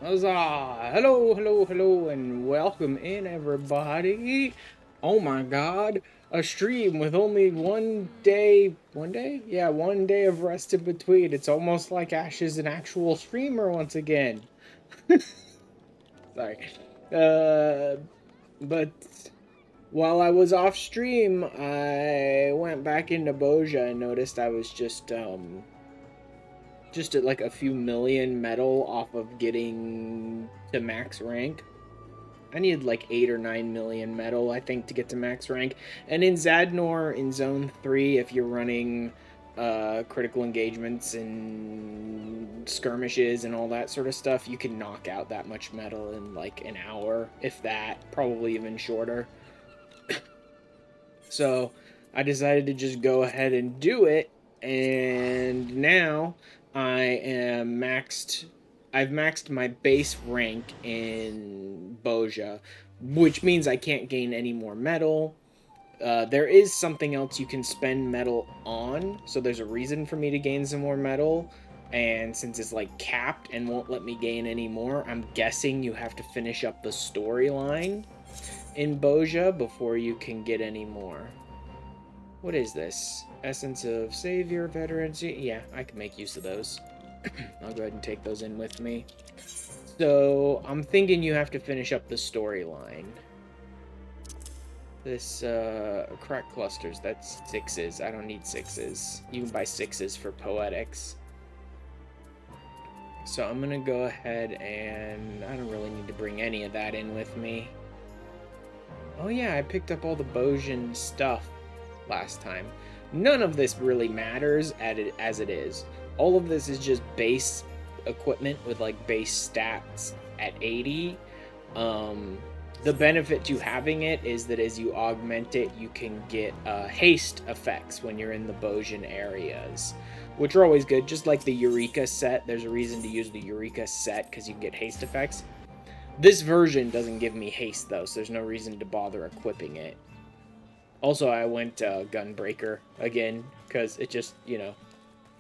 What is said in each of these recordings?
Huzzah! Hello, hello, hello, and welcome in, everybody. Oh my god, a stream with only one day? Yeah, one day of rest in between. It's almost like Ash is an actual streamer once again. Sorry. Uh, but while I was off stream, I went back into Bozja and noticed I was just at like a few million metal off of getting to max rank. I needed like 8 or 9 million metal, I think, to get to max rank. And in Zadnor, in Zone 3, if you're running critical engagements and skirmishes and all that sort of stuff, you can knock out that much metal in like an hour, if that, probably even shorter. So I decided to just go ahead and do it, and now I am maxed. I've maxed my base rank in Bozja, which means I can't gain any more metal. There is something else you can spend metal on, so there's a reason for me to gain some more metal. And since it's like capped and won't let me gain any more, I'm guessing you have to finish up the storyline in Bozja before you can get any more. What is this? Essence of Savior, Veterans. Yeah, I can make use of those. I'll go ahead and take those in with me. So, I'm thinking you have to finish up the storyline. This, crack clusters, that's 6s. I don't need 6s. You can buy 6s for poetics. So I'm gonna go ahead and I don't really need to bring any of that in with me. Oh yeah, I picked up all the Bozjan stuff last time. None of this really matters as it is. All of this is just base equipment with like base stats at 80. The benefit to having it is that as you augment it, you can get haste effects when you're in the Bozjan areas, which are always good. Just like the Eureka set, there's a reason to use the Eureka set because you can get haste effects. This version doesn't give me haste though, so there's no reason to bother equipping it. Also, I went Gunbreaker again because it just,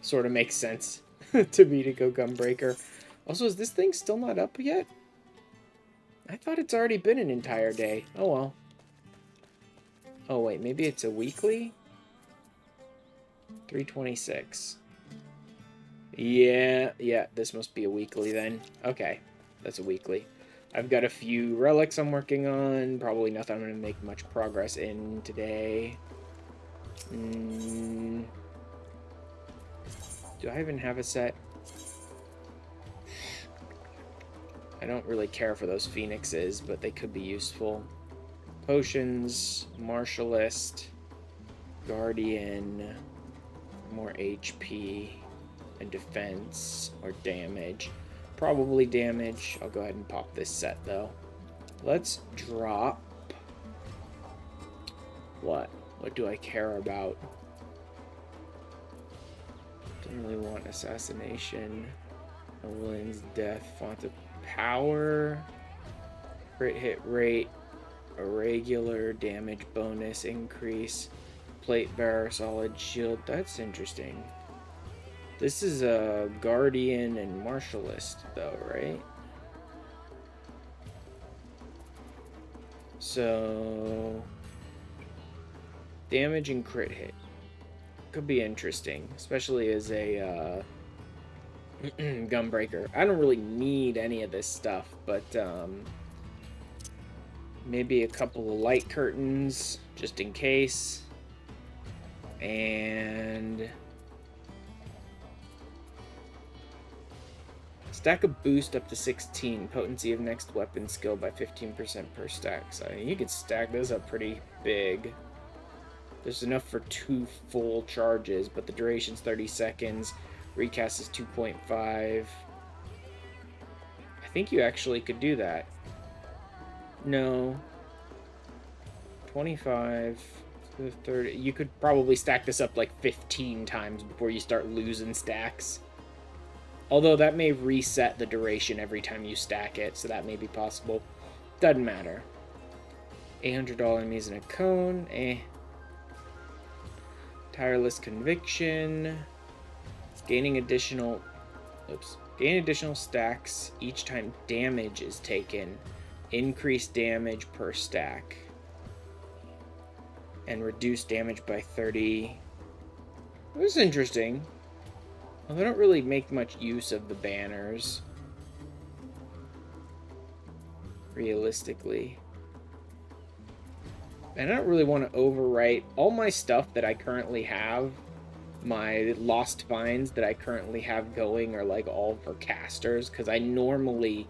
sort of makes sense to me to go Gunbreaker. Also, is this thing still not up yet? I thought it's already been an entire day. Oh well. Oh wait, maybe it's a weekly? 326. Yeah, this must be a weekly then. Okay, that's a weekly. I've got a few relics I'm working on. Probably nothing I'm going to make much progress in today. Do I even have a set? I don't really care for those phoenixes, but they could be useful. Potions, Martialist, Guardian, more HP, and defense, or damage. Probably damage. I'll go ahead and pop this set, though. Let's drop... What? What do I care about? Don't really want assassination. Evelyn's death. Font of power. Crit hit rate. Irregular damage bonus increase. Plate bearer, solid shield. That's interesting. This is a Guardian and Martialist, though, right? So... damage and crit hit. Could be interesting, especially as a Gunbreaker. I don't really need any of this stuff, but maybe a couple of light curtains, just in case. And... stack a boost up to 16. Potency of next weapon skill by 15% per stack. So you could stack those up pretty big. There's enough for 2 full charges, but the duration's 30 seconds. Recast is 2.5. I think you actually could do that. No. 25 to 30. You could probably stack this up like 15 times before you start losing stacks. Although that may reset the duration every time you stack it, so that may be possible. Doesn't matter. $800 enemies in a cone. Tireless conviction. Gaining additional... oops. Gain additional stacks each time damage is taken. Increase damage per stack. And reduce damage by 30. This is interesting. Well, they don't really make much use of the banners. Realistically. And I don't really want to overwrite all my stuff that I currently have. My lost finds that I currently have going are like all for casters, because I normally,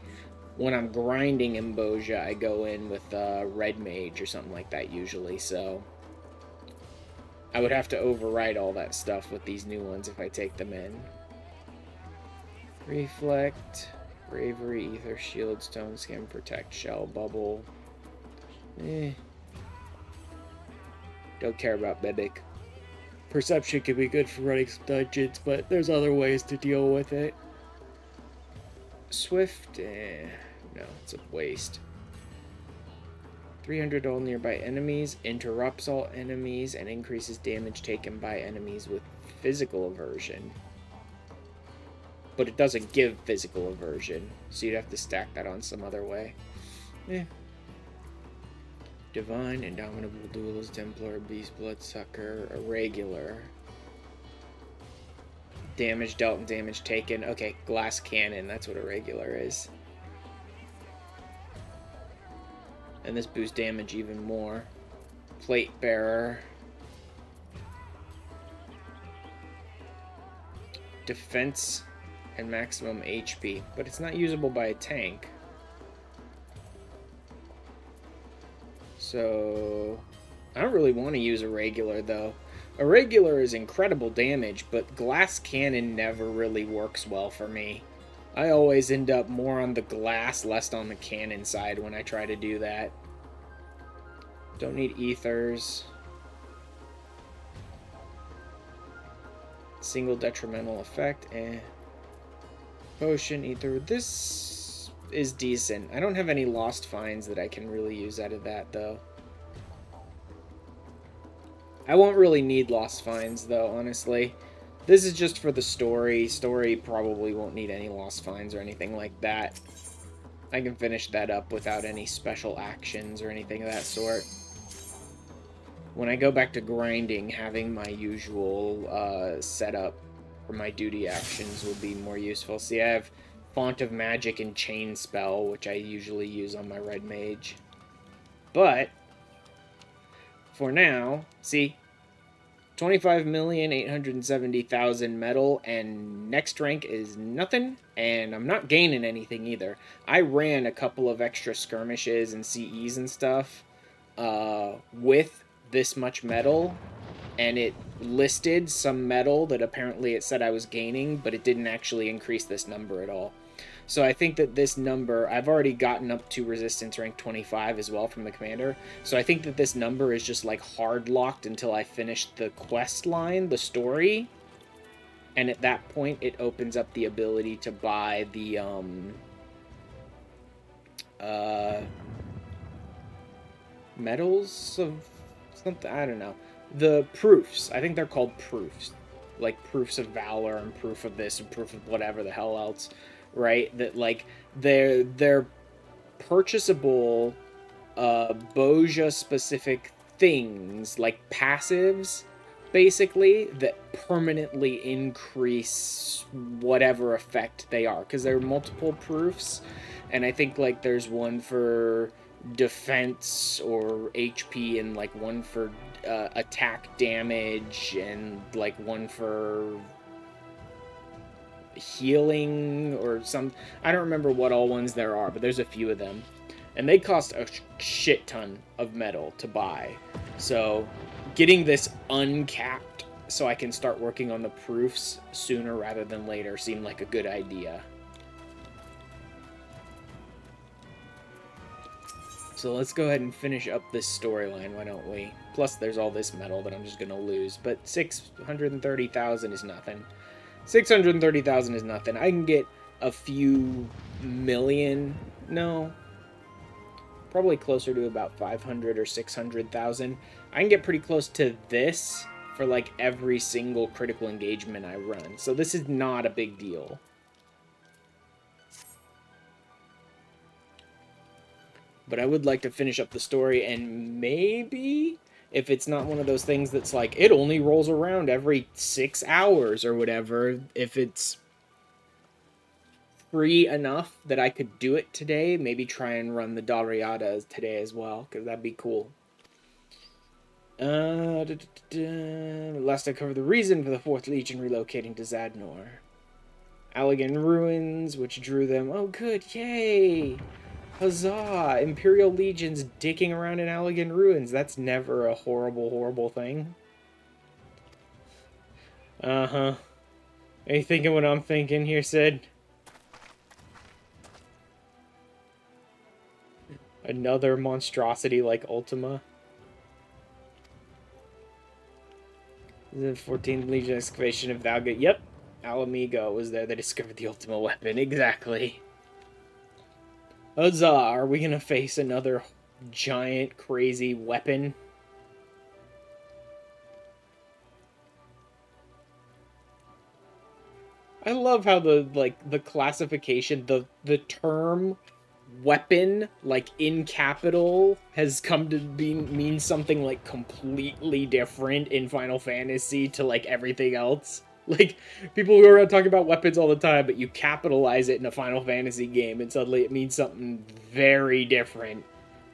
when I'm grinding in Bozja, I go in with red mage or something like that usually, so I would have to overwrite all that stuff with these new ones if I take them in. Reflect, Bravery, Ether, Shield, Stone Skin, Protect, Shell, Bubble. Don't care about Mimic. Perception can be good for running some dungeons, but there's other ways to deal with it. Swift, no, it's a waste. 300 all nearby enemies, interrupts all enemies, and increases damage taken by enemies with physical aversion. But it doesn't give physical aversion, so you'd have to stack that on some other way. Divine, Indomitable Duelist, Templar, Beast, Bloodsucker, Irregular. Damage dealt and damage taken. Okay, Glass Cannon, that's what Irregular is. And this boosts damage even more. Plate Bearer. Defense and maximum HP, but it's not usable by a tank. So I don't really want to use Irregular though. Irregular is incredible damage, but Glass Cannon never really works well for me. I always end up more on the glass, less on the cannon side when I try to do that. Don't need ethers. Single detrimental effect. Potion, ether. This is decent. I don't have any lost finds that I can really use out of that, though. I won't really need lost finds, though, honestly. This is just for the story. Story probably won't need any lost finds or anything like that. I can finish that up without any special actions or anything of that sort. When I go back to grinding, having my usual setup for my duty actions will be more useful. See, I have Font of Magic and Chain Spell, which I usually use on my red mage. But for now, see, 25,870,000 metal, and next rank is nothing, and I'm not gaining anything either. I ran a couple of extra skirmishes and CEs and stuff with this much metal, and it listed some metal that apparently it said I was gaining, but it didn't actually increase this number at all. So I think that this number, I've already gotten up to resistance rank 25 as well from the commander. So I think that this number is just like hard locked until I finish the quest line, the story. And at that point, it opens up the ability to buy the, medals of something, I don't know. The proofs, I think they're called proofs. Like proofs of valor and proof of this and proof of whatever the hell else. Right, that like they're purchasable Bozja specific things, like passives, basically, that permanently increase whatever effect they are, because there are multiple proofs, and I think like there's one for defense or HP, and like one for attack damage, and like one for healing or some, I don't remember what all ones there are, but there's a few of them, and they cost a shit ton of metal to buy. So getting this uncapped so I can start working on the proofs sooner rather than later seemed like a good idea. So let's go ahead and finish up this storyline, why don't we? Plus there's all this metal that I'm just gonna lose, but 630,000 is nothing. 630,000 is nothing. I can get a few million, no, probably closer to about 500 or 600,000. I can get pretty close to this for like every single critical engagement I run. So this is not a big deal. but I would like to finish up the story, and maybe if it's not one of those things that's like, it only rolls around every 6 hours or whatever, if it's free enough that I could do it today, maybe try and run the Dalriada today as well, because that'd be cool. Last I covered the reason for the 4th Legion relocating to Zadnor. Allagan ruins, which drew them. Oh, good, yay! Huzzah! Imperial legions dicking around in Allagan ruins. That's never a horrible, horrible thing. Uh-huh. Are you thinking what I'm thinking here, Sid? Another monstrosity like Ultima. The 14th Legion excavation of Valga. Yep, Alamigo was there. They discovered the Ultima weapon. Exactly. Huzzah! Are we gonna face another giant, crazy weapon? I love how the classification, the term weapon, like in capital, has come to mean something like completely different in Final Fantasy to like everything else. Like, people go around talking about weapons all the time, but you capitalize it in a Final Fantasy game, and suddenly it means something very different.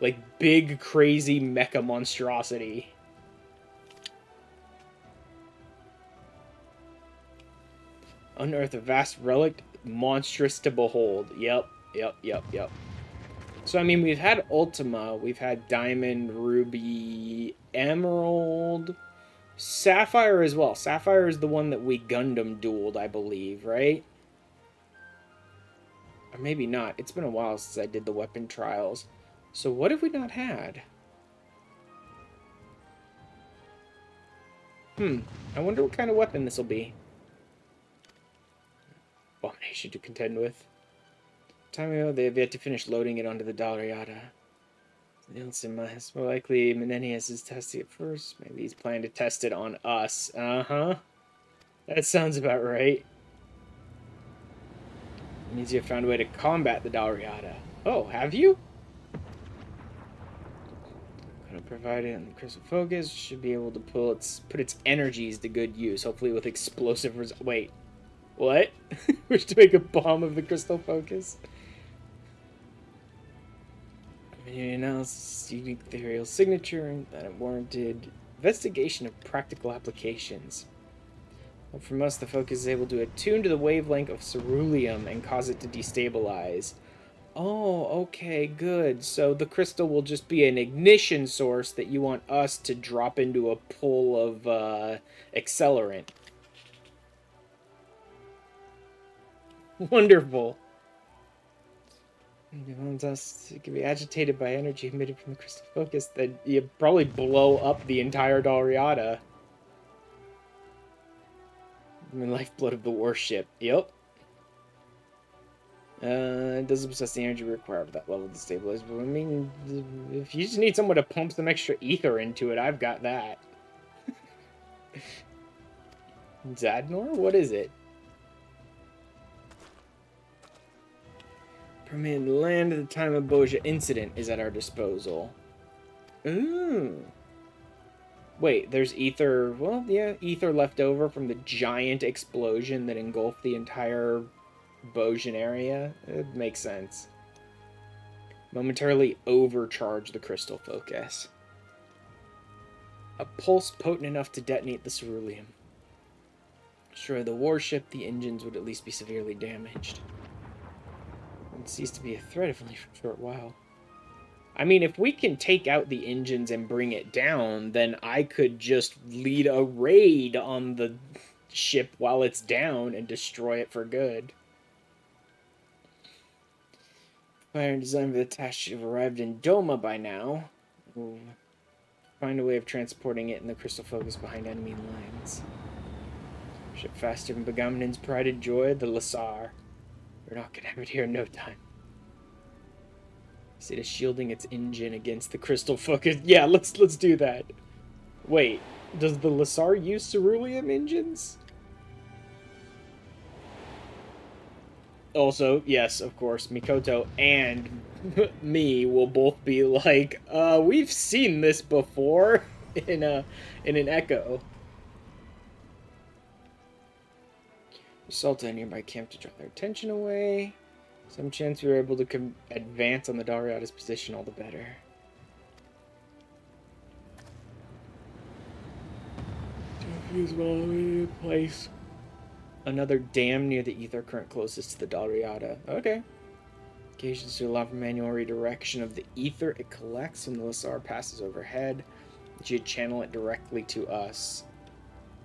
Like, big, crazy mecha monstrosity. Unearth a vast relic, monstrous to behold. Yep. So, I mean, we've had Ultima, we've had Diamond, Ruby, Emerald, Sapphire as well. Sapphire is the one that we Gundam dueled, I believe, right? Or maybe not. It's been a while since I did the weapon trials. So what have we not had? I wonder what kind of weapon this will be. Abomination to contend with. Time ago, they have yet to finish loading it onto the Dalriada. Nielsen must more likely Menenius is testing it first. Maybe he's planning to test it on us. Uh-huh. That sounds about right. It means you have found a way to combat the Dalriada. Oh, have you? Gonna provide it on the crystal focus. Should be able to put its energies to good use. Hopefully with explosive wait. What? Wish to make a bomb of the crystal focus? Analysis, unique ethereal signature, and that it warranted investigation of practical applications. Well, from us, the focus is able to attune to the wavelength of ceruleum and cause it to destabilize. Oh, okay, good. So the crystal will just be an ignition source that you want us to drop into a pool of accelerant. Wonderful. It can be agitated by energy emitted from the crystal focus, then you probably blow up the entire Dalriada. I mean, lifeblood of the warship. Yep. It doesn't possess the energy required for that level to stabilize, but I mean, if you just need someone to pump some extra ether into it, I've got that. Zadnor? What is it? Permitted land at the time of Bozja incident is at our disposal. Ooh. Wait, there's ether. Well, yeah, ether left over from the giant explosion that engulfed the entire Bozjan area. It makes sense. Momentarily overcharge the crystal focus. A pulse potent enough to detonate the ceruleum. Destroy the warship, the engines would at least be severely damaged. It ceased to be a threat, if only for a short while. I mean, if we can take out the engines and bring it down, then I could just lead a raid on the ship while it's down and destroy it for good. Fire and design for the task should have arrived in Doma by now. We'll find a way of transporting it in the crystal focus behind enemy lines. Ship faster than Begaminen's pride and joy, the Lasar. We're not gonna have it here in no time. It is shielding its engine against the crystal focus. Yeah, let's do that. Wait, does the Lasar use ceruleum engines? Also, yes, of course, Mikoto and me will both be like, we've seen this before in an echo. Assault a nearby camp to draw their attention away. Some chance we were able to advance on the Dalriada's position, all the better. Use well place. Another dam near the ether current closest to the Dalriada. Okay. Occasions to allow for manual redirection of the ether it collects when the Lasar passes overhead. It should channel it directly to us.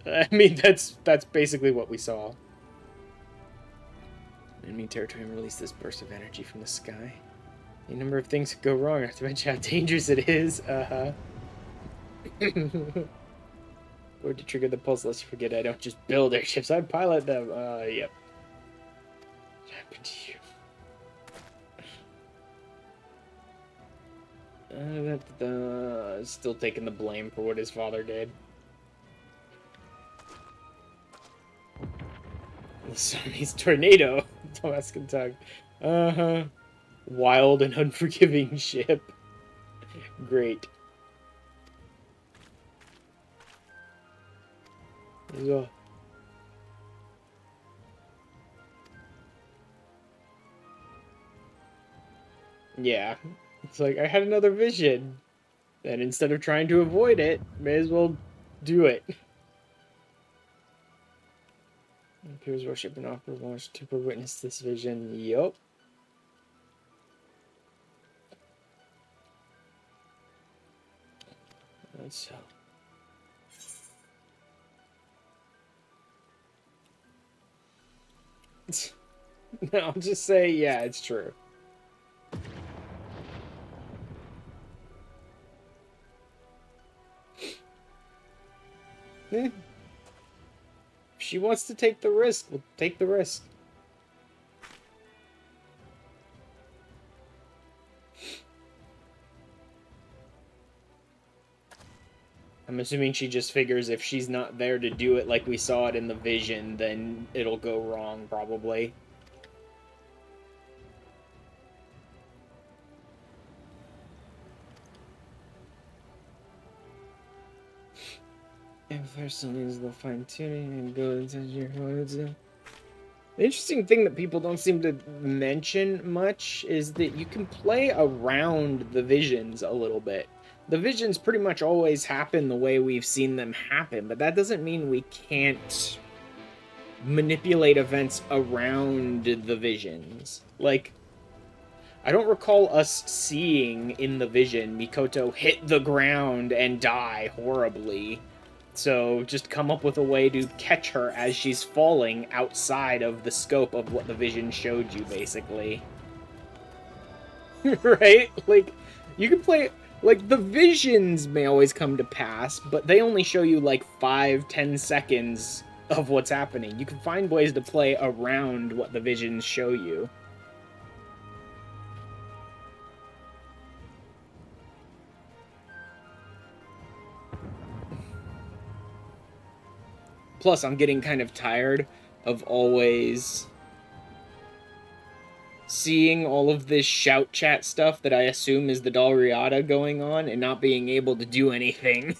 I mean, that's basically what we saw. Enemy territory and release this burst of energy from the sky. A number of things could go wrong, not to mention how dangerous it is. Or to trigger the pulse, lest you forget I don't just build airships, I pilot them. Yep. What happened to you? Still taking the blame for what his father did. The Sunny's tornado. Alaskan tug. Wild and unforgiving ship. Great. Yeah. It's like, I had another vision. And instead of trying to avoid it, may as well do it. Appears worship and opera launch to witness this vision. Yup. That's so. No, I'll just say, yeah, it's true. If she wants to take the risk, we'll take the risk. I'm assuming she just figures if she's not there to do it like we saw it in the vision, then it'll go wrong, probably. If there's some needs the fine-tuning and go into your modes. The interesting thing that people don't seem to mention much is that you can play around the visions a little bit. The visions pretty much always happen the way we've seen them happen, but that doesn't mean we can't manipulate events around the visions. Like, I don't recall us seeing in the vision Mikoto hit the ground and die horribly. So just come up with a way to catch her as she's falling outside of the scope of what the vision showed you, basically. Right? Like, you can play... Like, the visions may always come to pass, but they only show you, like, 5-10 seconds of what's happening. You can find ways to play around what the visions show you. Plus, I'm getting kind of tired of always seeing all of this shout chat stuff that I assume is the Dalriada going on and not being able to do anything.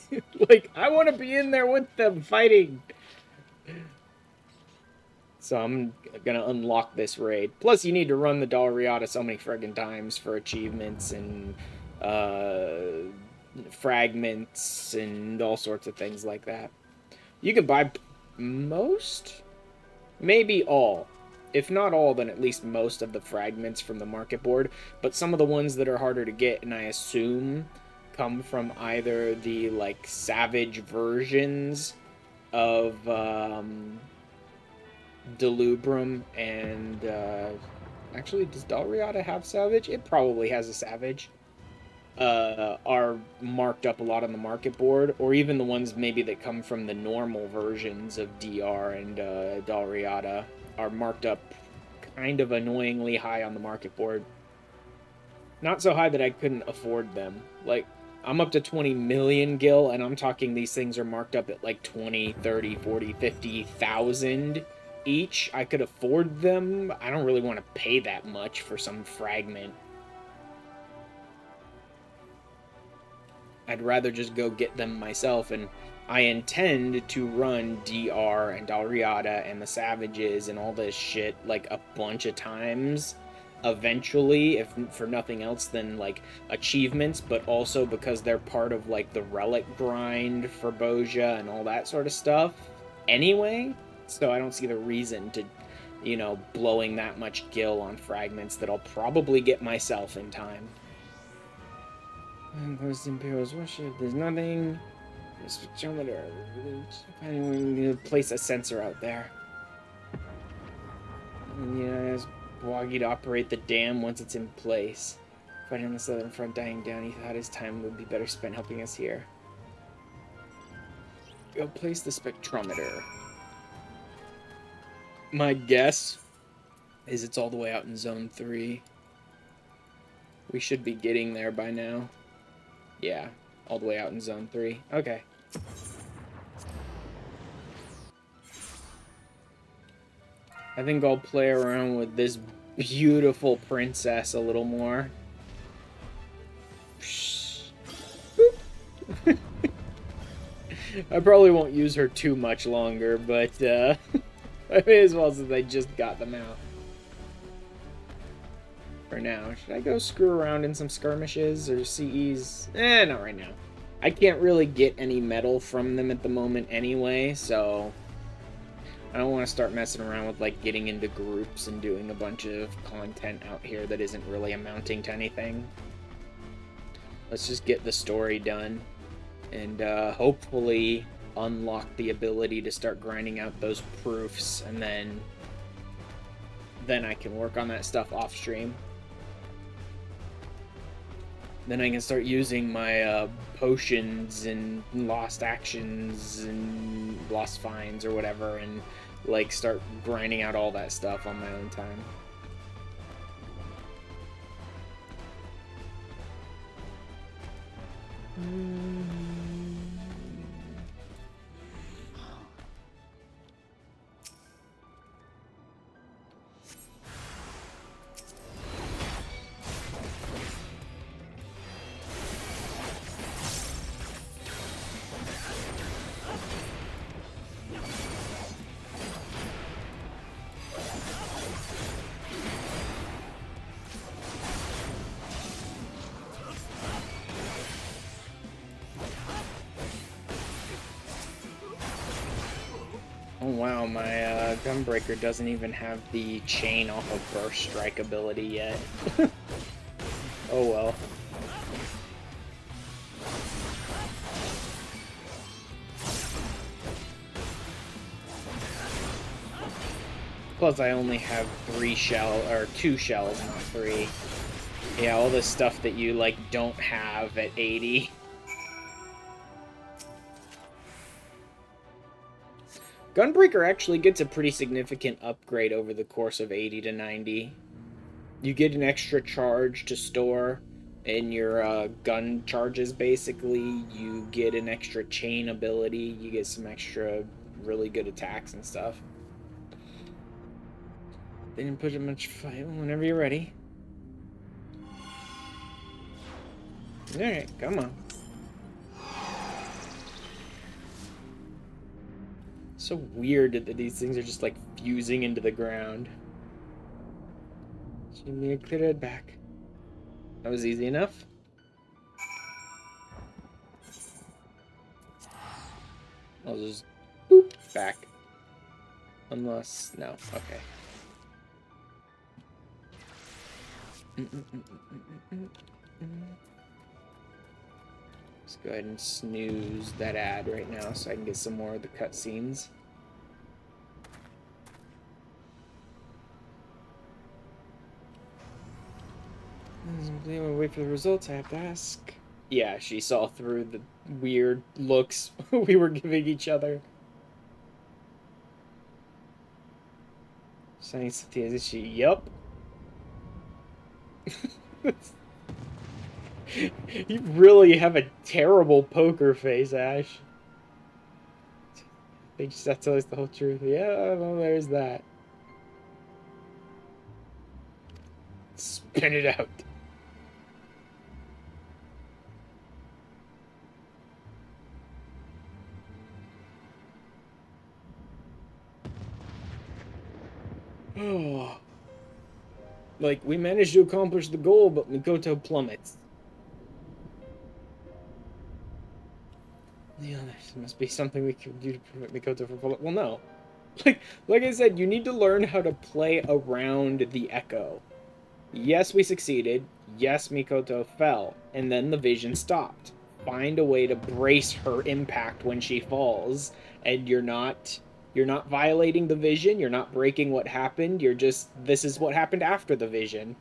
Like, I want to be in there with them fighting. So I'm gonna unlock this raid. Plus, you need to run the Dalriada so many friggin' times for achievements and fragments and all sorts of things like that. You can buy most? Maybe all. If not all, then at least most of the fragments from the market board. But some of the ones that are harder to get, and I assume, come from either the, like, savage versions of Delubrum and... actually, does Dalriada have savage? It probably has a savage. Are marked up a lot on the market board, or even the ones maybe that come from the normal versions of DR and Dalriada are marked up kind of annoyingly high on the market board. Not so high that I couldn't afford them. Like, I'm up to 20 million gil, and I'm talking these things are marked up at like 20, 30, 40, 50,000 each. I could afford them. I don't really want to pay that much for some fragment. I'd rather just go get them myself, and I intend to run DR and Dalriada and the Savages and all this shit like a bunch of times eventually, if for nothing else than like achievements, but also because they're part of like the relic grind for Bozja and all that sort of stuff anyway. So I don't see the reason to, you know, blowing that much gil on fragments that I'll probably get myself in time. And close to Imperial's worship, there's nothing. The spectrometer. I'm going to place a sensor out there. Yeah, ask Boggy to operate the dam once it's in place. Fighting on the southern front dying down, he thought his time would be better spent helping us here. Go place the spectrometer. My guess is it's all the way out in Zone 3. We should be getting there by now. Yeah, all the way out in Zone 3. Okay. I think I'll play around with this beautiful princess a little more. I probably won't use her too much longer, but I may as well since I just got them out. For now. Should I go screw around in some skirmishes or CEs? Not right now. I can't really get any metal from them at the moment anyway, so I don't want to start messing around with like getting into groups and doing a bunch of content out here that isn't really amounting to anything. Let's just get the story done and hopefully unlock the ability to start grinding out those proofs, and then I can work on that stuff off stream. Then I can start using my potions and lost actions and lost finds or whatever, and like start grinding out all that stuff on my own time. Oh wow, my Gunbreaker doesn't even have the chain off of Burst Strike ability yet. Oh well. Plus I only have 2 shells, not 3. Yeah, all this stuff that you like don't have at 80. Gunbreaker actually gets a pretty significant upgrade over the course of 80 to 90. You get an extra charge to store in your gun charges, basically. You get an extra chain ability. You get some extra really good attacks and stuff. They didn't put in much fight. Whenever you're ready. Alright, come on. So weird that these things are just like fusing into the ground. Give me a clear head back. That was easy enough. I'll just boop back. Unless no, okay. Let's go ahead and snooze that ad right now so I can get some more of the cutscenes. Wait for the results, I have to ask. Yeah, she saw through the weird looks we were giving each other. Saying Satya, is she? Yup. You really have a terrible poker face, Ash. I think that's always the whole truth. Yeah, well, there's that. Spin it out. Oh. Like, we managed to accomplish the goal, but Mikoto plummets. Yeah, there must be something we can do to prevent Mikoto from falling. Well, no. Like I said, you need to learn how to play around the echo. Yes, we succeeded. Yes, Mikoto fell. And then the vision stopped. Find a way to brace her impact when she falls. And you're not violating the vision, you're not breaking what happened, you're just, this is what happened after the vision.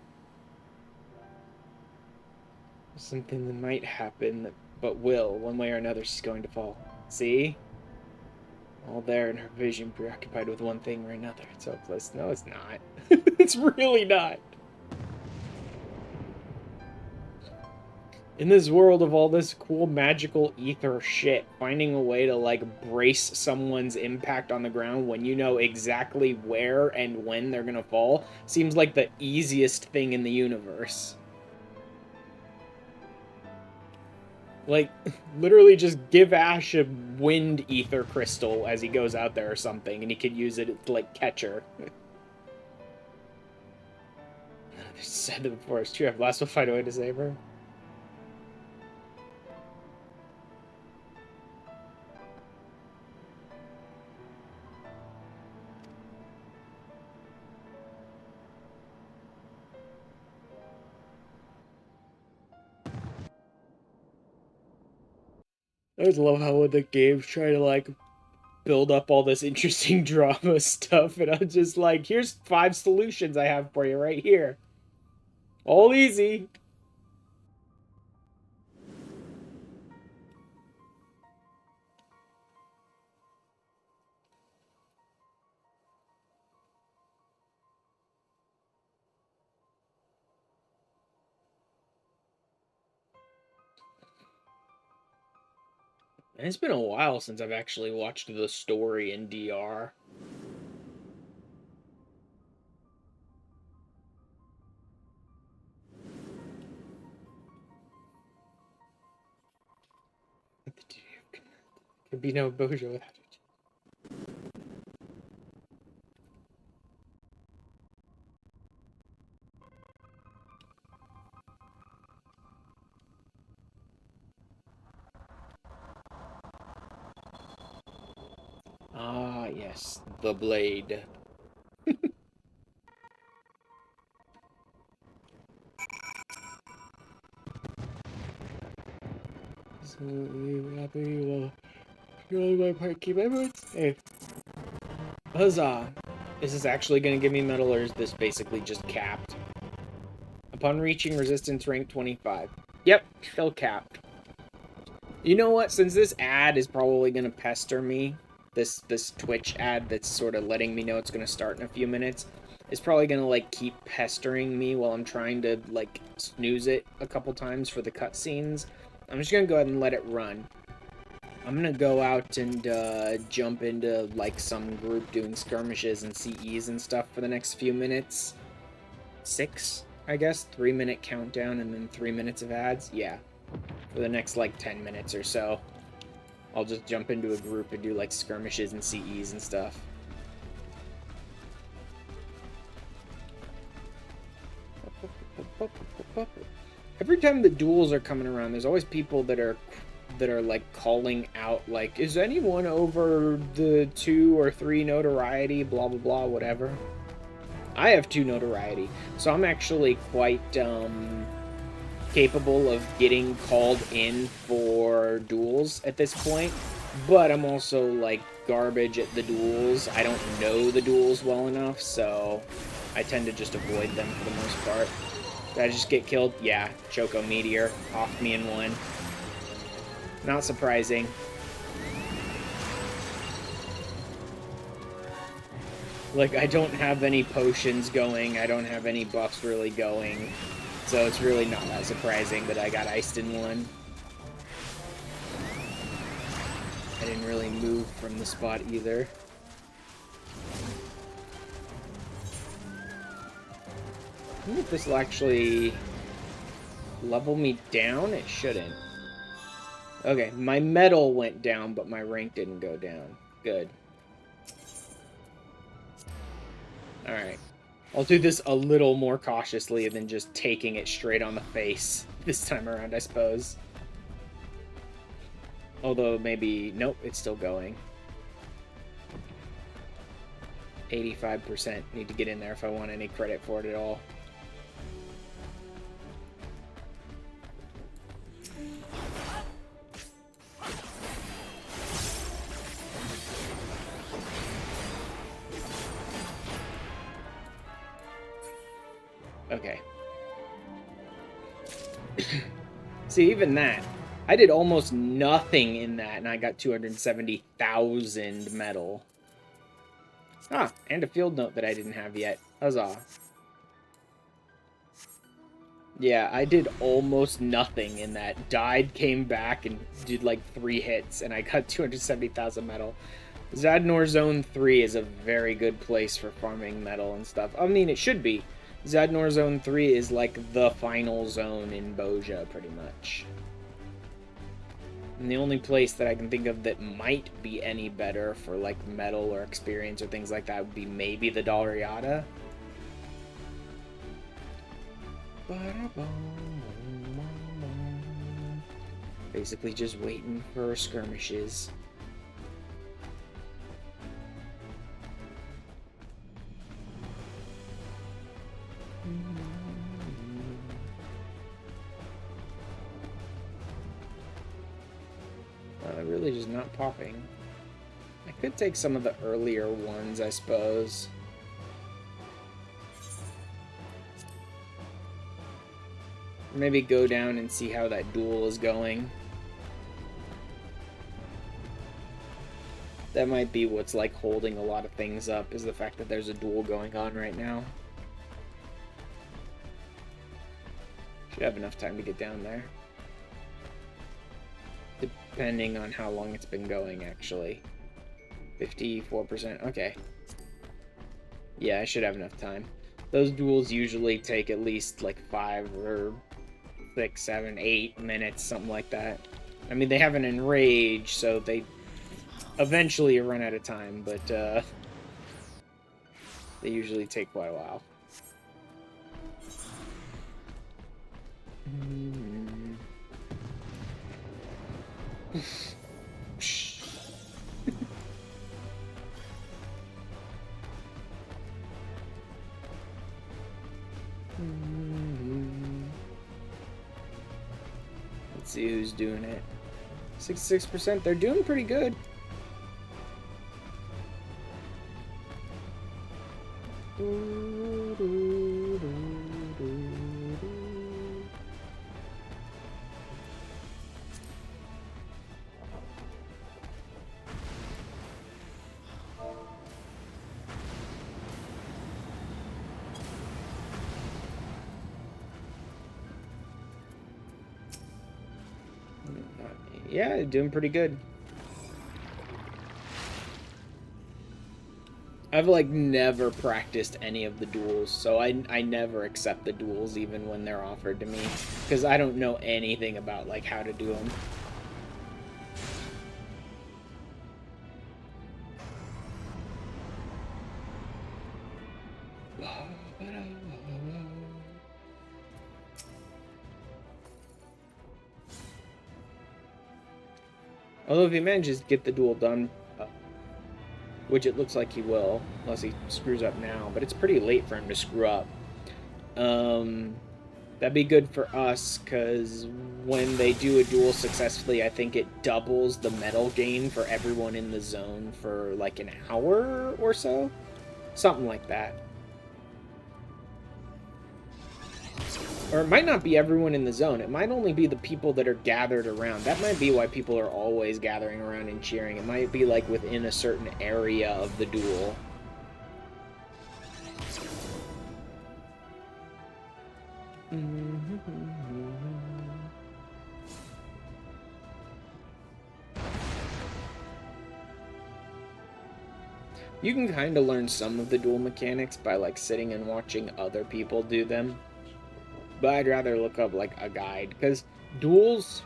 Something that might happen, but will, one way or another, she's going to fall. See? All there in her vision, preoccupied with one thing or another. It's hopeless. No, it's not. It's really not. In this world of all this cool magical ether shit, finding a way to like brace someone's impact on the ground when you know exactly where and when they're gonna fall seems like the easiest thing in the universe. Like, literally just give Ash a wind ether crystal as he goes out there or something, and he could use it to, like, catch her. They said that before, it's true. Blast will find a way to save her. I just love how the games try to, like, build up all this interesting drama stuff, and I'm just like, here's 5 solutions I have for you right here. All easy. And it's been a while since I've actually watched the story in DR. Could be no Bozja without it. Ah, yes, the blade. So you happy you will really my part keep efforts? Hey. Huzzah! Is this actually gonna give me metal or is this basically just capped? Upon reaching resistance rank 25. Yep, still capped. You know what? Since this ad is probably gonna pester me, this Twitch ad that's sort of letting me know it's gonna start in a few minutes, is probably gonna like keep pestering me while I'm trying to like snooze it a couple times for the cutscenes. I'm just gonna go ahead and let it run. I'm gonna go out and jump into like some group doing skirmishes and CEs and stuff for the next few minutes. 6, I guess, 3-minute countdown and then 3 minutes of ads. Yeah, for the next like 10 minutes or so. I'll just jump into a group and do like skirmishes and CEs and stuff. Every time the duels are coming around, there's always people that are like calling out like, is anyone over the 2 or 3 notoriety, blah blah blah, whatever. I have 2 notoriety, so I'm actually quite capable of getting called in for duels at this point, but I'm also like garbage at the duels. I don't know the duels well enough, so I tend to just avoid them for the most part. Did I just get killed? Yeah, Choco Meteor offed me in one. Not surprising. Like, I don't have any potions going, I don't have any buffs really going, so it's really not that surprising that I got iced in one. I didn't really move from the spot either. I wonder if this will actually level me down? It shouldn't. Okay, my medal went down, but my rank didn't go down. Good. Alright. I'll do this a little more cautiously than just taking it straight on the face this time around, I suppose. Although maybe... Nope, it's still going. 85%. Need to get in there if I want any credit for it at all. Okay. See, even that. I did almost nothing in that, and I got 270,000 metal. Ah, and a field note that I didn't have yet. Huzzah. Yeah, I did almost nothing in that. Died, came back, and did like 3 hits, and I got 270,000 metal. Zadnor Zone 3 is a very good place for farming metal and stuff. I mean, it should be. Zadnor Zone 3 is like the final zone in Bozja, pretty much. And the only place that I can think of that might be any better for like metal or experience or things like that would be maybe the Dalriada. Basically just waiting for skirmishes. Really just not popping. I could take some of the earlier ones, I suppose. Maybe go down and see how that duel is going. That might be what's like holding a lot of things up, is the fact that there's a duel going on right now. Should have enough time to get down there. Depending on how long it's been going, actually. 54%, okay. Yeah, I should have enough time. Those duels usually take at least like 5 or 6, 7, 8 minutes, something like that. I mean, they have an enrage, so they eventually run out of time, but they usually take quite a while. Let's see who's doing it. 66%. They're doing pretty good. Yeah, doing pretty good. I've like never practiced any of the duels, so I never accept the duels even when they're offered to me, because I don't know anything about like how to do them. Although if he manages to get the duel done, which it looks like he will, unless he screws up now, but it's pretty late for him to screw up. That'd be good for us, because when they do a duel successfully, I think it doubles the medal gain for everyone in the zone for like an hour or so. Something like that. Or it might not be everyone in the zone. It might only be the people that are gathered around. That might be why people are always gathering around and cheering. It might be like within a certain area of the duel. You can kind of learn some of the duel mechanics by like sitting and watching other people do them. But I'd rather look up like a guide, because duels,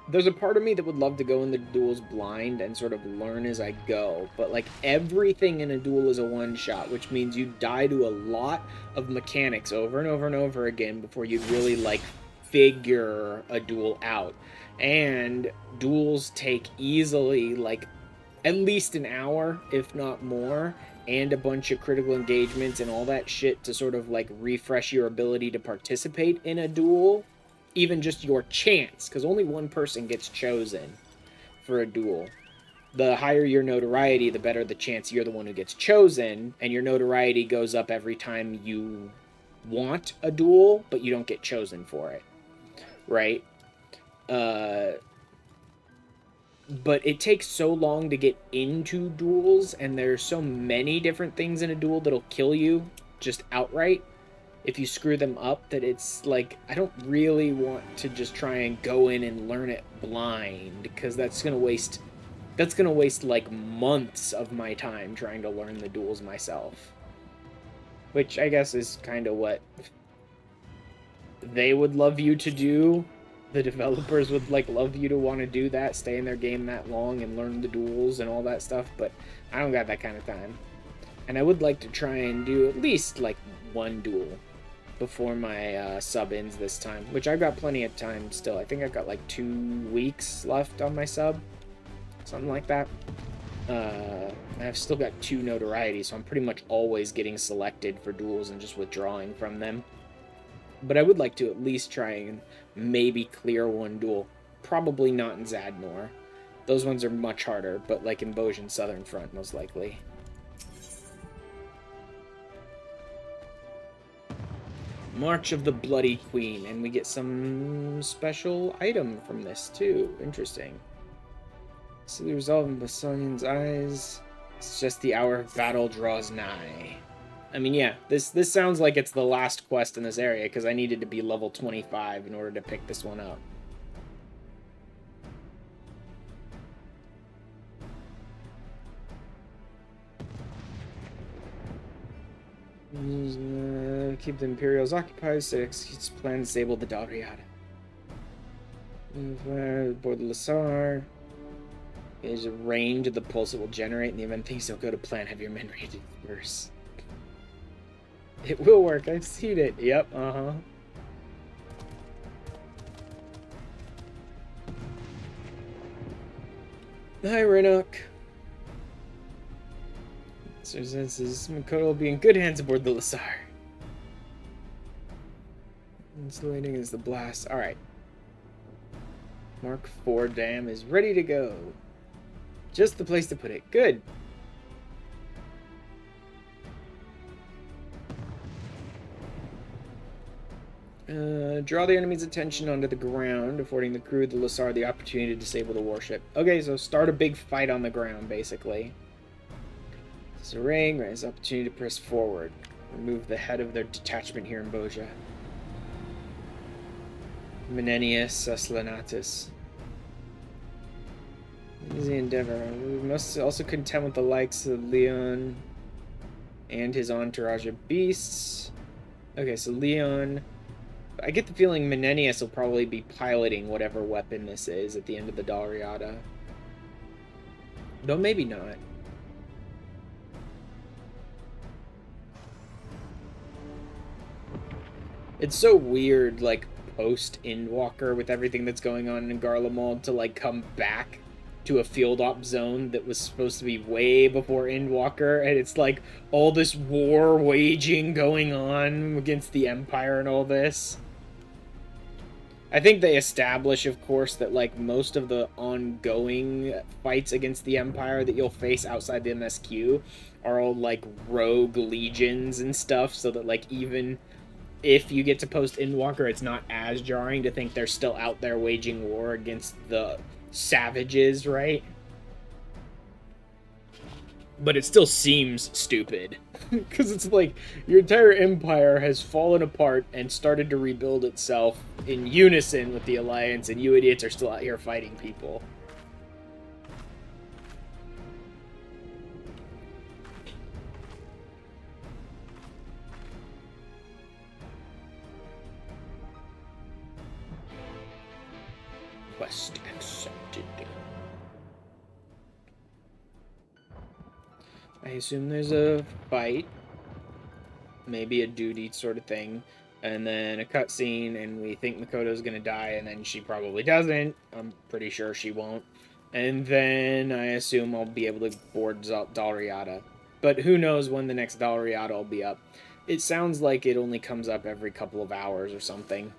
there's a part of me that would love to go in the duels blind and sort of learn as I go, but like everything in a duel is a one shot, which means you die to a lot of mechanics over and over and over again before you'd really like figure a duel out. And duels take easily like at least an hour, if not more, and a bunch of critical engagements and all that shit to sort of like refresh your ability to participate in a duel. Even just your chance, because only one person gets chosen for a duel. The higher your notoriety, the better the chance you're the one who gets chosen, and your notoriety goes up every time you want a duel, but you don't get chosen for it, right? But it takes so long to get into duels, and there's so many different things in a duel that'll kill you just outright if you screw them up, that it's like I don't really want to just try and go in and learn it blind, because that's gonna waste like months of my time trying to learn the duels myself, which I guess is kind of what they would love you to do. The developers would like love you to want to do that, stay in their game that long and learn the duels and all that stuff, but I don't got that kind of time. And I would like to try and do at least like one duel before my sub ends this time, which I've got plenty of time still. I think I've got like 2 weeks left on my sub, something like that. I've still got 2 notoriety, so I'm pretty much always getting selected for duels and just withdrawing from them. But I would like to at least try and maybe clear one duel. Probably not in Zadnor. Those ones are much harder, but like in Bozja Southern Front, most likely. March of the Bloody Queen, and we get some special item from this too. Interesting. See the resolve in Basonian's eyes. It's just the hour of battle draws nigh. I mean, yeah, this sounds like it's the last quest in this area, because I needed to be level 25 in order to pick this one up. Keep the Imperials occupied, so it executes plan to disable the Dalriada. Board the Lasar. There's a range of the pulse it will generate in the event things don't go to plan. Have your men ready to disperse. It will work. I've seen it. Yep. Uh-huh. Hi, Renok. Sir says Makoto will be in good hands aboard the Lasar. Insulating is the blast. Alright. Mark IV dam is ready to go. Just the place to put it. Good. Draw the enemy's attention onto the ground, affording the crew of the Lasar the opportunity to disable the warship. Okay, so start a big fight on the ground, basically. This is a ring, right? It's an opportunity to press forward. Remove the head of their detachment here in Bozja. Menenius Aslanatus. Easy endeavor. We must also contend with the likes of Leon and his entourage of beasts. Okay, so Leon... I get the feeling Menenius will probably be piloting whatever weapon this is at the end of the Dalriada. Though maybe not. It's so weird, like, post-Endwalker with everything that's going on in Garlemald to, like, come back to a field op zone that was supposed to be way before Endwalker, and it's, like, all this war waging going on against the Empire and all this. I think they establish, of course, that, like, most of the ongoing fights against the Empire that you'll face outside the MSQ are all, like, rogue legions and stuff, so that, like, even if you get to post-Endwalker, it's not as jarring to think they're still out there waging war against the savages, right? But it still seems stupid. Because it's like, your entire empire has fallen apart and started to rebuild itself in unison with the Alliance, and you idiots are still out here fighting people. Quest accepted. I assume there's a fight. Maybe a duty sort of thing. And then a cutscene, and we think Makoto's gonna die, and then she probably doesn't. I'm pretty sure she won't. And then I assume I'll be able to board Dalriada. But who knows when the next Dalriada will be up. It sounds like it only comes up every couple of hours or something.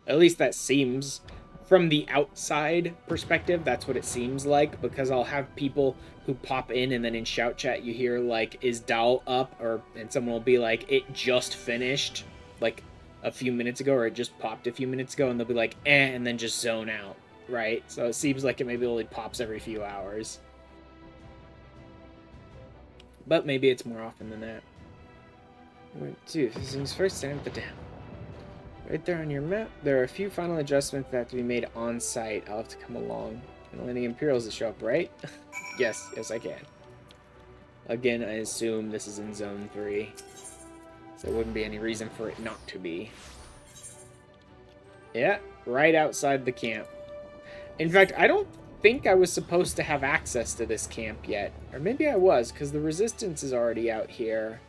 At least that seems, from the outside perspective, that's what it seems like, because I'll have people who pop in and then in shout chat you hear like, is Dal up? And someone will be like, it just finished like a few minutes ago, or it just popped a few minutes ago, and they'll be like, and then just zone out, right? So it seems like it maybe only pops every few hours. But maybe it's more often than that. 1, 2, this things first, stand up the dam. Right there on your map, there are a few final adjustments that have to be made on site. I'll have to come along. And letting Imperials to show up, right? Yes, I can. Again, I assume this is in Zone 3. So there wouldn't be any reason for it not to be. Yeah, right outside the camp. In fact, I don't think I was supposed to have access to this camp yet. Or maybe I was, because the Resistance is already out here.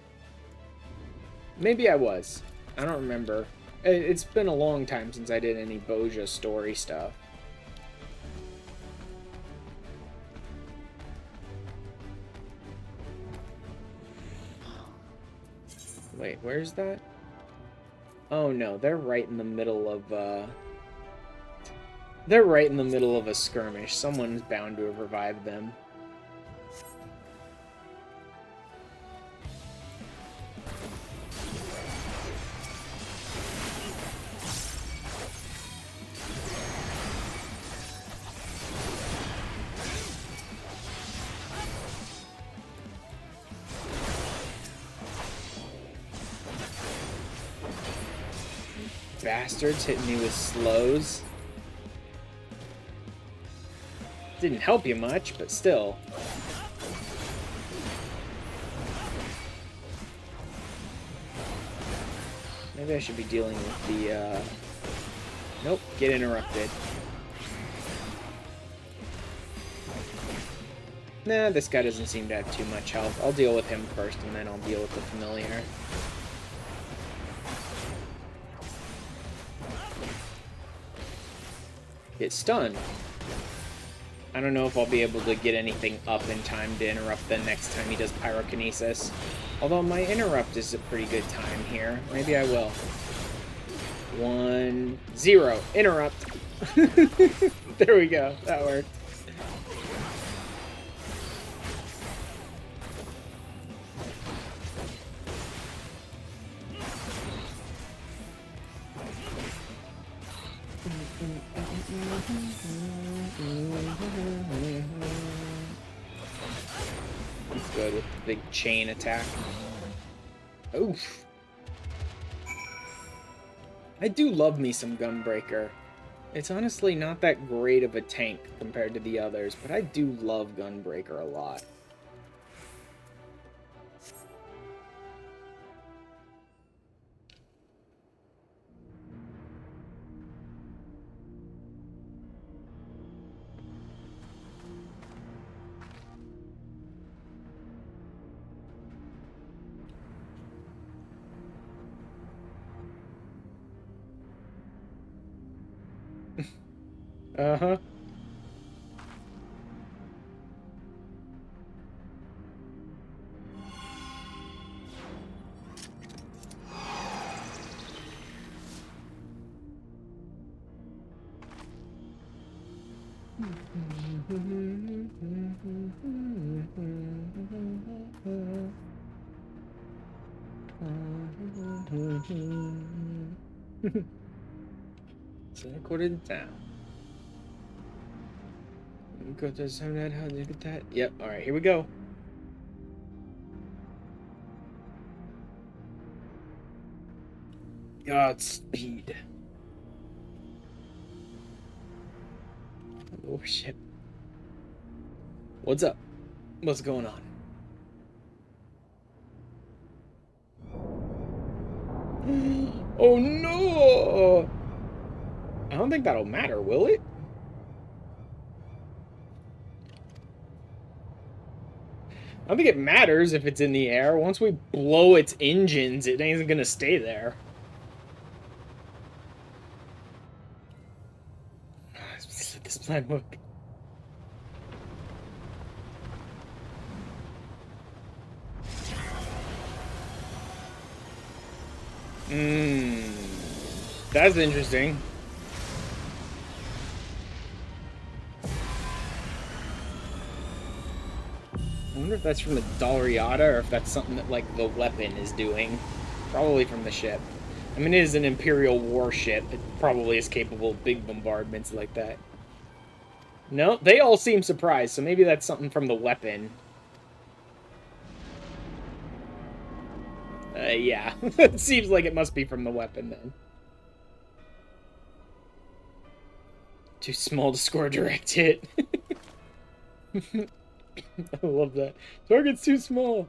Maybe I was. I don't remember. It's been a long time since I did any Bozja story stuff. Wait, where's that? Oh no, they're right in the middle of, they're right in the middle of a skirmish. Someone's bound to have revived them. Bastards hitting me with slows. Didn't help you much, but still. Maybe I should be dealing with the, Nope, get interrupted. Nah, this guy doesn't seem to have too much health. I'll deal with him first, and then I'll deal with the familiar. Get stunned. I don't know if I'll be able to get anything up in time to interrupt the next time he does pyrokinesis. Although my interrupt is a pretty good time here. Maybe I will. 1, 0. Interrupt. There we go. That worked. He's good with the big chain attack. Oof. I do love me some Gunbreaker. It's honestly not that great of a tank compared to the others, but I do love Gunbreaker a lot. Uh-huh. So I quartered it down. Got this, how did I get that? Yep, alright, here we go. Godspeed. Oh shit. What's up? What's going on? Oh no! I don't think that'll matter, will it? I don't think it matters if it's in the air. Once we blow its engines, it ain't gonna stay there. Let's let this plan work. That's interesting. I wonder if that's from the Dalriada or if that's something that, like, the weapon is doing. Probably from the ship. I mean, it is an Imperial warship. It probably is capable of big bombardments like that. No, they all seem surprised, so maybe that's something from the weapon. Yeah. It seems like it must be from the weapon, then. Too small to score a direct hit. I love that. Target's too small.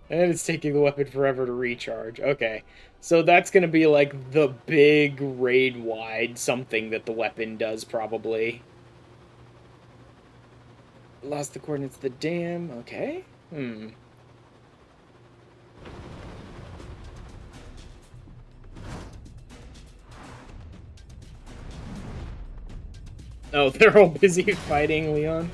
And it's taking the weapon forever to recharge. Okay. So that's going to be like the big raid-wide something that the weapon does, probably. Lost the coordinates of the dam. Okay. Oh, they're all busy fighting Leon.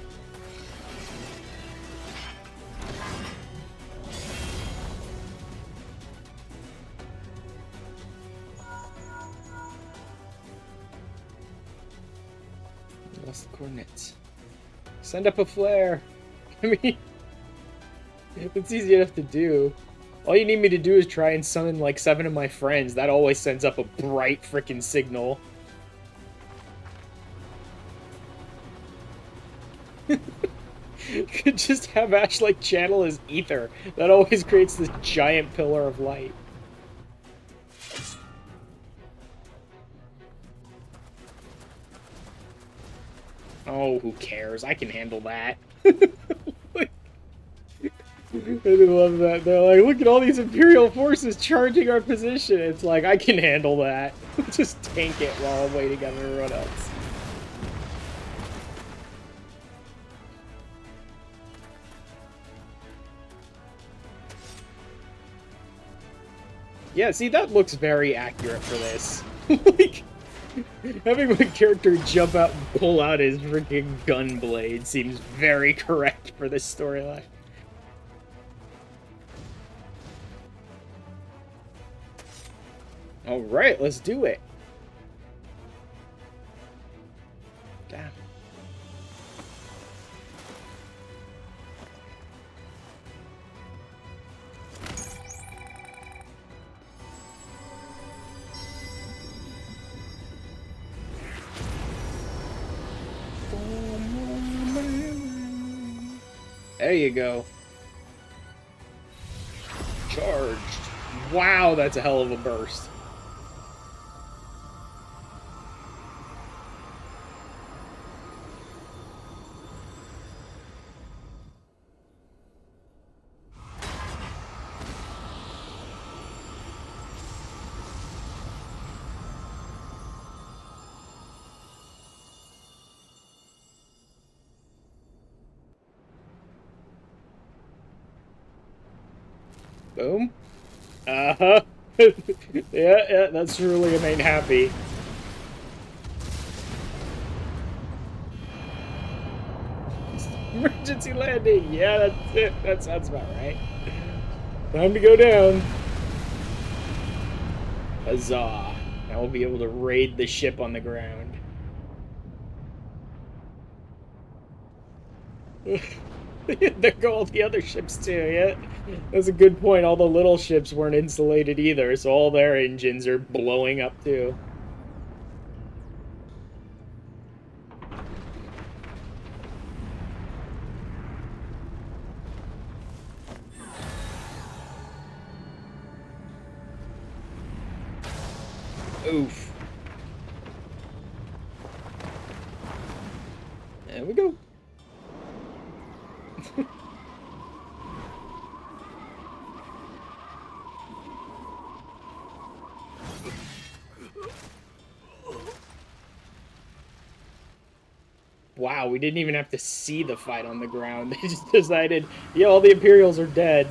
Lost the coordinates. Send up a flare. I mean, it's easy enough to do. All you need me to do is try and summon like 7 of my friends. That always sends up a bright frickin' signal. Could just have Ash like channel his ether. That always creates this giant pillar of light. Oh, who cares? I can handle that. Like, I love that. They're like, look at all these Imperial forces charging our position. It's like, I can handle that. Just tank it while I'm waiting on everyone else. Yeah, see, that looks very accurate for this. Like, having my character jump out and pull out his freaking gun blade seems very correct for this storyline. Alright, let's do it. Damn. There you go. Charged. Wow, that's a hell of a burst. Boom. Uh-huh. Yeah, that's really made happy. Emergency landing. Yeah, that's it. That sounds about right. Time to go down. Huzzah. Now we'll be able to raid the ship on the ground. There go all the other ships too, yeah? That's a good point. All the little ships weren't insulated either, so all their engines are blowing up too. Oof. There we go. Wow, we didn't even have to see the fight on the ground. They just decided, yeah, all the Imperials are dead.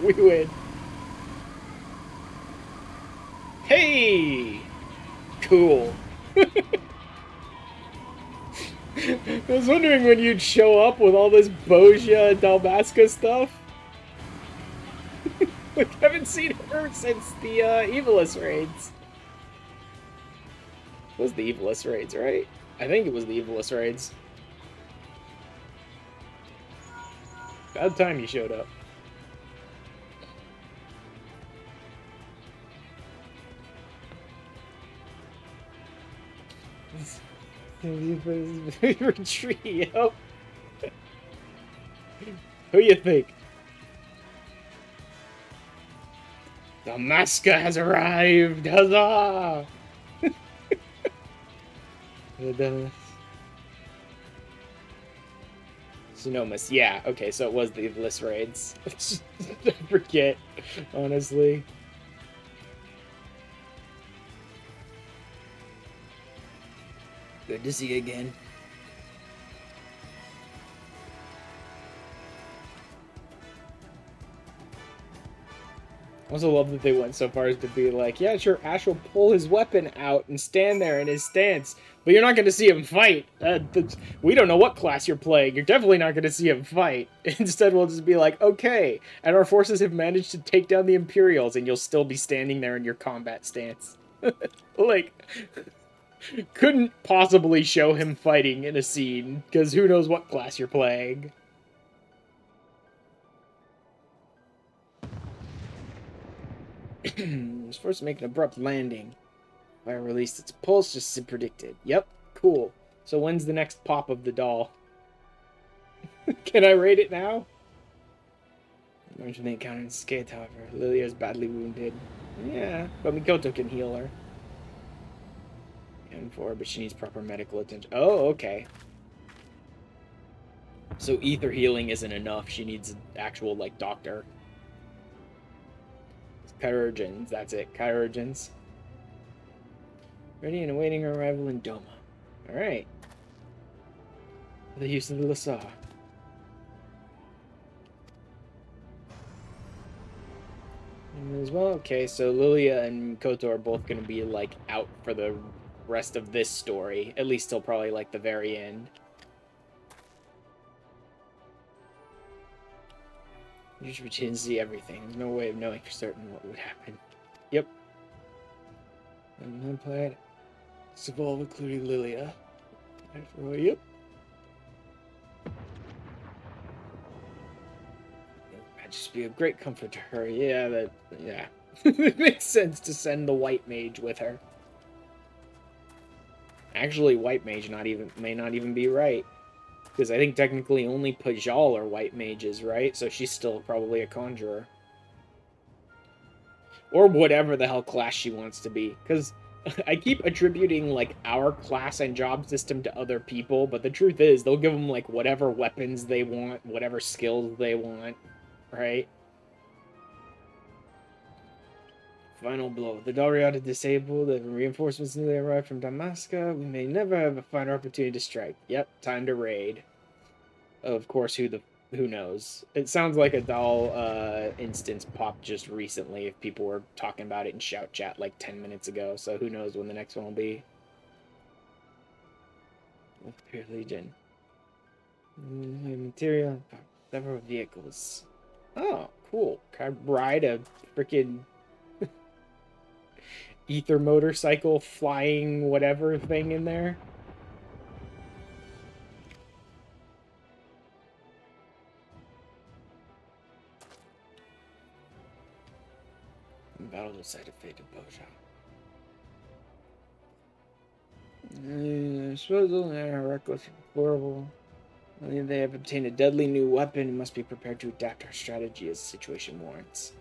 We win. Hey! Cool. I was wondering when you'd show up with all this Bozja and Dalmasca stuff. Like, I haven't seen her since the Evilus raids. It was the Evilus raids, right? I think it was the Evilus raids. About time you showed up. Retreat, yo. Who you think? Dalmasca has arrived! Huzzah! Sonomas, yeah. Okay, so it was the Evilus raids. I forget, honestly. Good to see you again. I also love that they went so far as to be like, yeah, sure, Ash will pull his weapon out and stand there in his stance, but you're not going to see him fight. We don't know what class you're playing. You're definitely not going to see him fight. Instead, we'll just be like, okay, and our forces have managed to take down the Imperials, and you'll still be standing there in your combat stance. Like, couldn't possibly show him fighting in a scene, because who knows what class you're playing. Was forced to make an abrupt landing. Fire released its pulse just as predicted. Yep, cool. So when's the next pop of the doll? Can I rate it now? Learned from the encounter in Skate, however. Lilia is badly wounded. Yeah, but Mikoto can heal her. And for her, but she needs proper medical attention. Oh, okay. So ether healing isn't enough. She needs an actual, like, doctor. Chirurgeons, that's it. Chirurgeons. Ready and awaiting her arrival in Doma. Alright. For the use of the Lasar. As well, okay, so Lilia and Koto are both going to be, like, out for the rest of this story. At least till probably, like, the very end. You should pretend to see everything. There's no way of knowing for certain what would happen. Yep. I'm playing. Evolve, including Lilia. Yep. I'd just be a great comfort to her. Yeah, yeah. It makes sense to send the White Mage with her. Actually, White Mage may not even be right. Because I think technically only Pajal are White Mages, right? So she's still probably a Conjurer. Or whatever the hell class she wants to be. Because I keep attributing, like, our class and job system to other people, but the truth is, they'll give them, like, whatever weapons they want, whatever skills they want, right? Final blow. The Dalriada disabled, the reinforcements newly arrived from Dalmasca. We may never have a finer opportunity to strike. Yep, time to raid. Of course, who knows? It sounds like a doll instance popped just recently if people were talking about it in shout chat like 10 minutes ago, so who knows when the next one will be. Pure Legion. Material, several vehicles. Oh, cool. Can I ride a freaking ether motorcycle flying whatever thing in there? Battle decided fate of Bozja. Disposal and reckless, horrible. They have obtained a deadly new weapon and must be prepared to adapt our strategy as the situation warrants.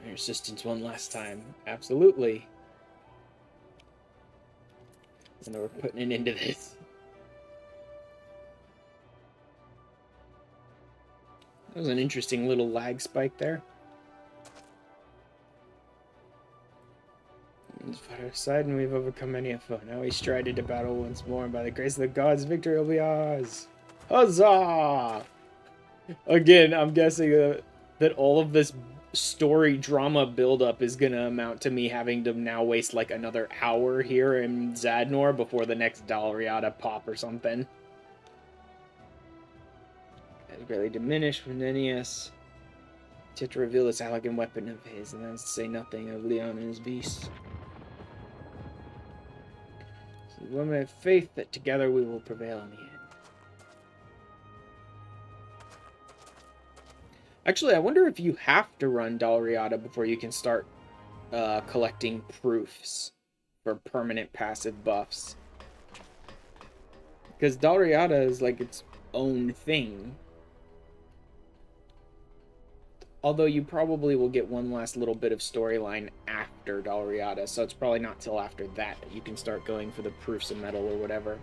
Your assistance one last time. Absolutely. And we're putting it into this. That was an interesting little lag spike there. Poseidon, we've overcome many a foe. Now we stride into battle once more, and by the grace of the gods, victory will be ours. Huzzah! Again, I'm guessing that all of this story drama buildup is gonna amount to me having to now waste like another hour here in Zadnor before the next Dalriada pop or something. Has greatly diminished when Nennius to reveal this elegant weapon of his, and that's to say nothing of Leon and his beast. So the women have faith that together we will prevail in the end. Actually, I wonder if you have to run Dalriada before you can start collecting proofs for permanent passive buffs. Because Dalriada is like its own thing. Although you probably will get one last little bit of storyline after Dalriada, so it's probably not till after that you can start going for the proofs of metal or whatever.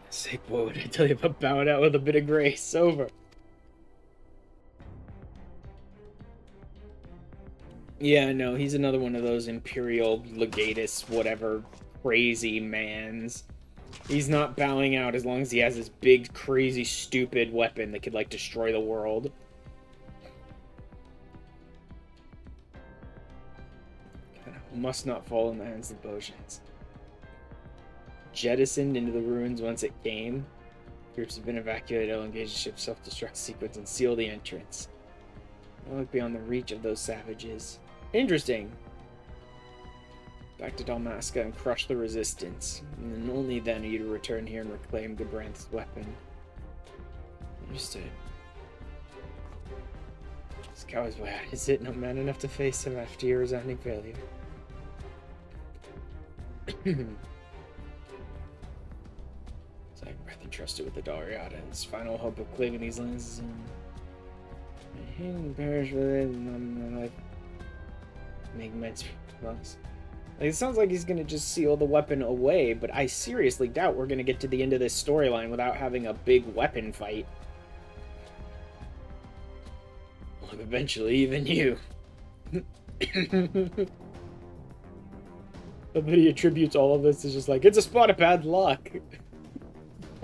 Say, boy, would I tell you about bowing out with a bit of grace. Over. Yeah, no, he's another one of those Imperial Legatus, whatever, crazy mans. He's not bowing out as long as he has this big, crazy, stupid weapon that could, like, destroy the world. Must not fall in the hands of the Bozjans. Jettisoned into the ruins whence it came. Groups have been evacuated. I'll engage the ship's self-destruct sequence and seal the entrance. I'll look beyond the reach of those savages. Interesting. Back to Dalmasca and crush the resistance. And only then are you to return here and reclaim Gabranth's weapon. Understood. This coward's way out. Is it not man enough to face him after your resounding failure? Breath entrusted with the Dalriada, and his final hope of cleaving these lands is my hand perish with it, and my life make immense loss. Like, it sounds like he's gonna just seal the weapon away, but I seriously doubt we're gonna get to the end of this storyline without having a big weapon fight. Well, eventually, even you. I bet he attributes all of this to just like, it's a spot of bad luck.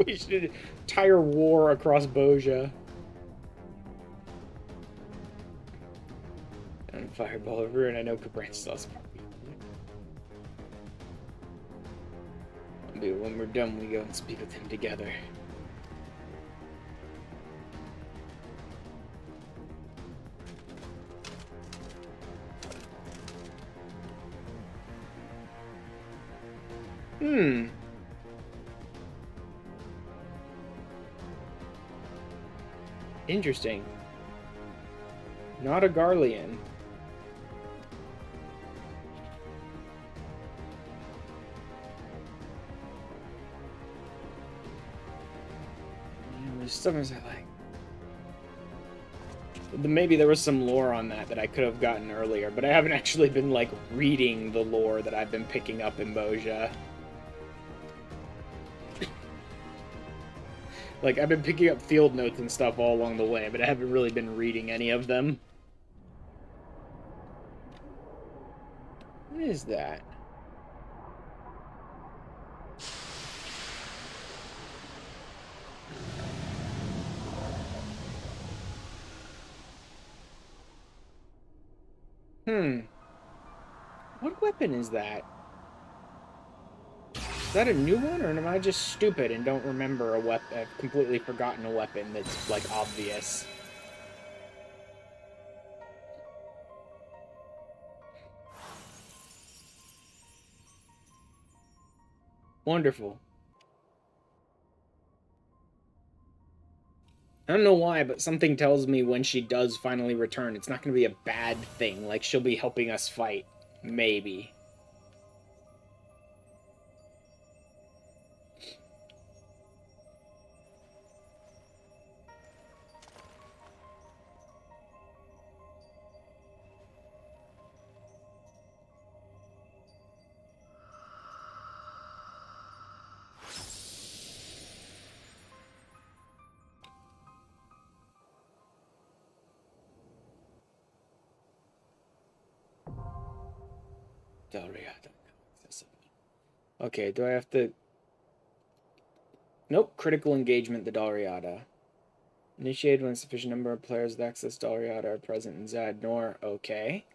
We should entire war across Bozja. And Fireball of Ruin, I know Gabranth still has probably. But when we're done, we go and speak with him together. Interesting. Not a Garlean. There's some I like. Maybe there was some lore on that I could have gotten earlier, but I haven't actually been, like, reading the lore that I've been picking up in Bozja. Like, I've been picking up field notes and stuff all along the way, but I haven't really been reading any of them. What is that? What weapon is that? Is that a new one, or am I just stupid and don't remember a weapon? I've completely forgotten a weapon that's, like, obvious. Wonderful. I don't know why, but something tells me when she does finally return, it's not going to be a bad thing. Like, she'll be helping us fight. Maybe. Dalriada. Okay, do I have to... Nope, critical engagement, the Dalriada. Initiated when a sufficient number of players with access to Dalriada are present in Zadnor. Okay.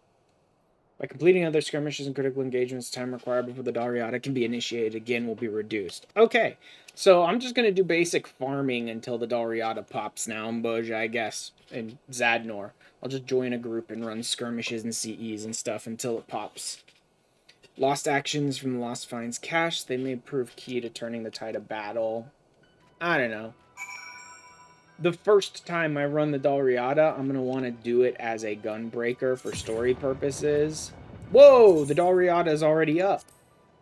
By completing other skirmishes and critical engagements, time required before the Dalriada can be initiated again will be reduced. Okay, so I'm just going to do basic farming until the Dalriada pops now in Bozja, I guess, in Zadnor. I'll just join a group and run skirmishes and CEs and stuff until it pops. Lost actions from the Lost Finds cache. They may prove key to turning the tide of battle. I don't know. The first time I run the Dalriada, I'm going to want to do it as a gunbreaker for story purposes. Whoa, the Dalriada is already up.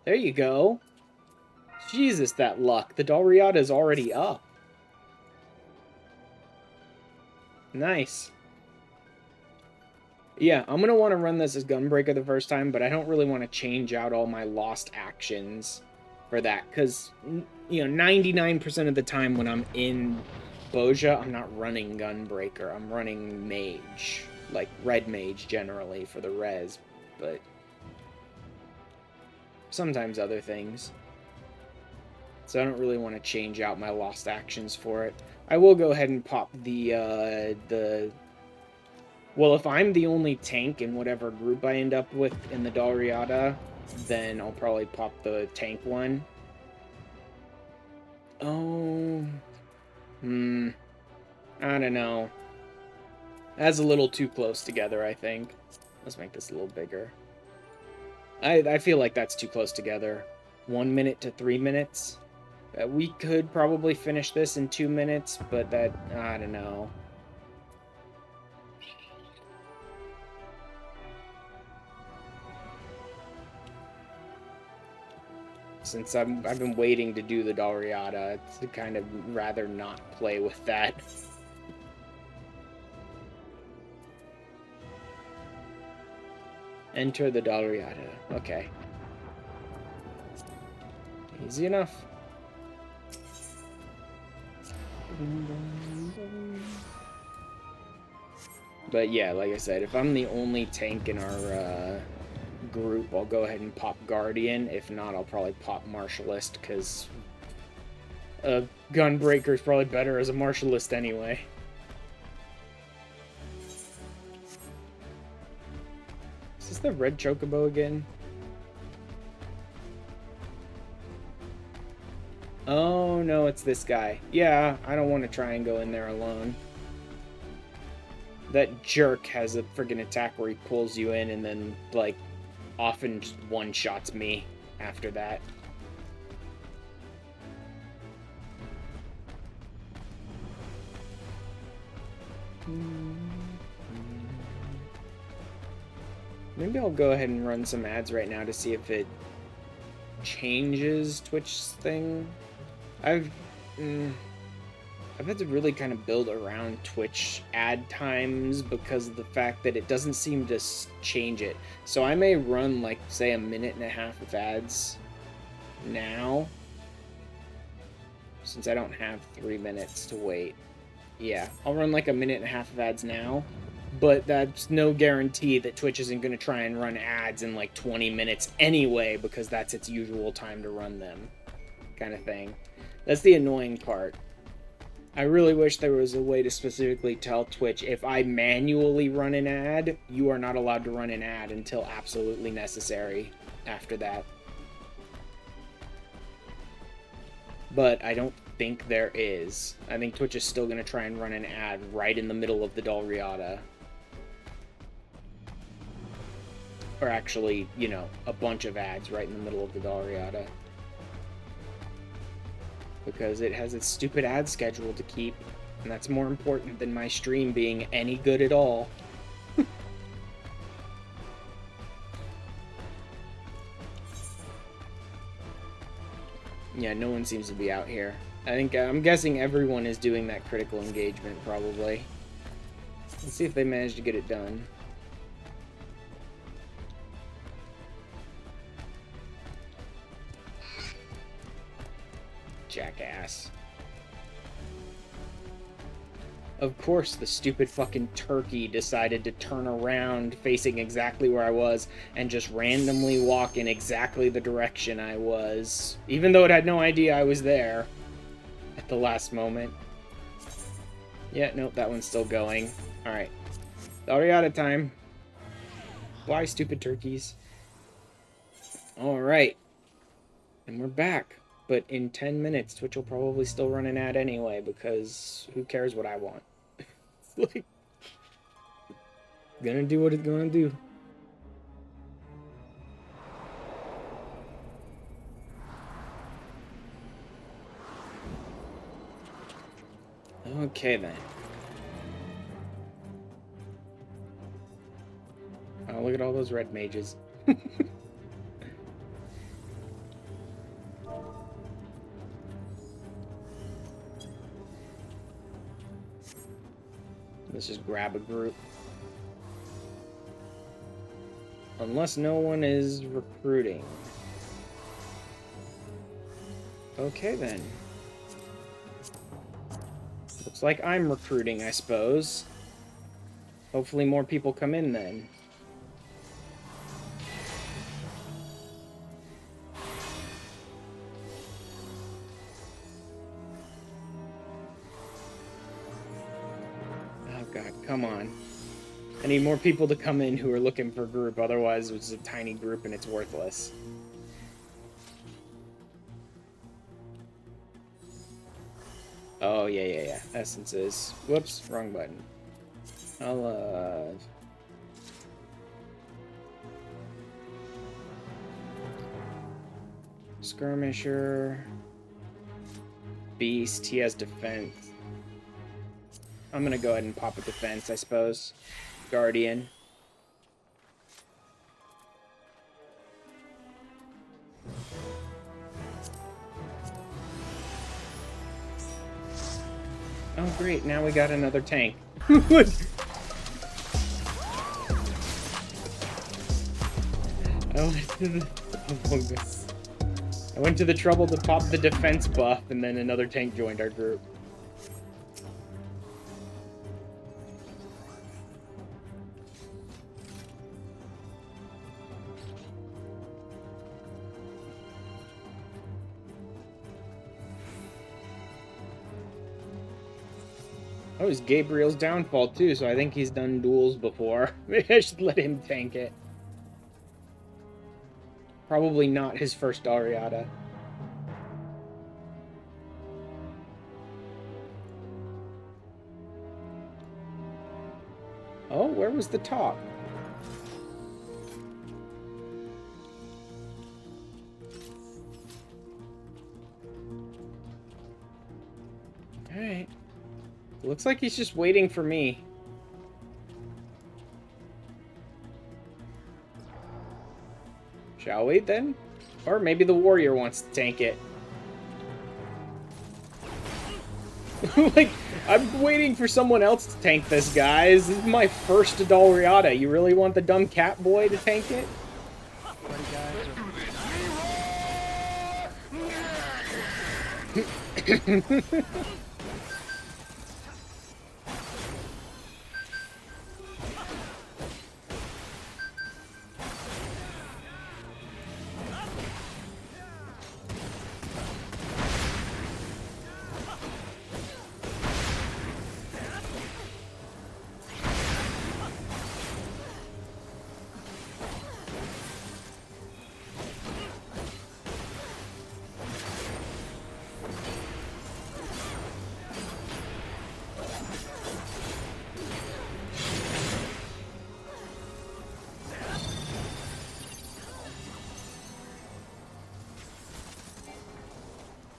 There you go. Jesus, that luck. The Dalriada is already up. Nice. Yeah, I'm going to want to run this as gunbreaker the first time, but I don't really want to change out all my lost actions for that, because, 99% of the time when I'm in Bozja, I'm not running gunbreaker. I'm running mage, like red mage generally for the res, but sometimes other things. So I don't really want to change out my lost actions for it. I will go ahead and pop well, if I'm the only tank in whatever group I end up with in the Dalriada, then I'll probably pop the tank one. Oh, I don't know. That's a little too close together, I think. Let's make this a little bigger. I feel like that's too close together. 1 minute to 3 minutes. We could probably finish this in 2 minutes, but that, I don't know. Since I've been waiting to do the Dalriada, to kind of rather not play with that. Enter the Dalriada. Okay. Easy enough. But yeah, like I said, if I'm the only tank in our group, I'll go ahead and pop Guardian. If not, I'll probably pop Martialist, because a Gunbreaker is probably better as a Martialist anyway. Is this the red Chocobo again? Oh, no, it's this guy. Yeah, I don't want to try and go in there alone. That jerk has a friggin' attack where he pulls you in and then, like, often just one-shots me after that. Maybe I'll go ahead and run some ads right now to see if it changes Twitch's thing. I've had to really kind of build around Twitch ad times because of the fact that it doesn't seem to change it. So I may run, like, say, 1.5 minutes of ads now, since I don't have 3 minutes to wait. Yeah, I'll run like 1.5 minutes of ads now, but that's no guarantee that Twitch isn't going to try and run ads in like 20 minutes anyway, because that's its usual time to run them, kind of thing. That's the annoying part. I really wish there was a way to specifically tell Twitch, if I manually run an ad, you are not allowed to run an ad until absolutely necessary after that. But I don't think there is. I think Twitch is still going to try and run an ad right in the middle of the Dalriada. Or actually, a bunch of ads right in the middle of the Dalriada. Because it has its stupid ad schedule to keep, and that's more important than my stream being any good at all. Yeah, no one seems to be out here. I'm guessing everyone is doing that critical engagement, probably. Let's see if they manage to get it done. Jackass. Of course, the stupid fucking turkey decided to turn around facing exactly where I was and just randomly walk in exactly the direction I was, even though it had no idea I was there at the last moment. Yeah, nope, that one's still going. Alright. Dalriada time. Fly, stupid turkeys. Alright. And we're back. But in 10 minutes, Twitch will probably still run an ad anyway, because who cares what I want? Like, gonna do what it's gonna do. Okay, then. Oh, look at all those red mages. Let's just grab a group. Unless no one is recruiting. Okay, then. Looks like I'm recruiting, I suppose. Hopefully more people come in then. Oh god, come on. I need more people to come in who are looking for a group, otherwise it's a tiny group and it's worthless. Oh, yeah. Essences. Whoops, wrong button. I'll, Skirmisher. Beast, he has defense. I'm gonna go ahead and pop a defense, I suppose. Guardian. Oh great, now we got another tank. I went to the trouble to pop the defense buff, and then another tank joined our group. Oh, it's Gabriel's downfall too, so I think he's done duels before. Maybe I should let him tank it. Probably not his first Dalriada. Oh, where was the top? Alright. Looks like he's just waiting for me. Shall we, then? Or maybe the warrior wants to tank it. Like, I'm waiting for someone else to tank this, guys. This is my first Dalriada. You really want the dumb cat boy to tank it?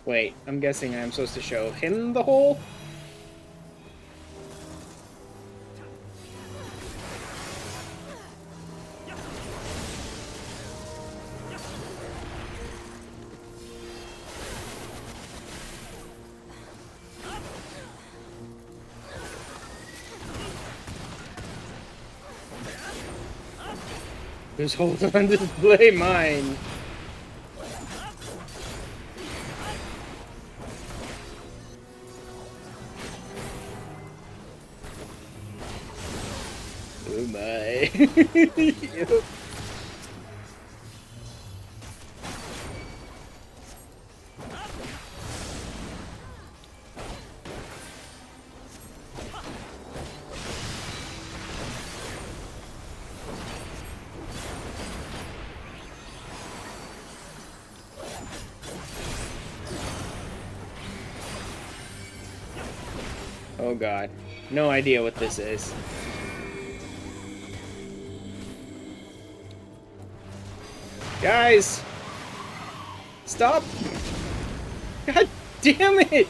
Wait, I'm guessing I'm supposed to show him the hole? Just hold on to display mine. Bye. Yep. Oh god. No idea what this is. Guys! Stop! God damn it!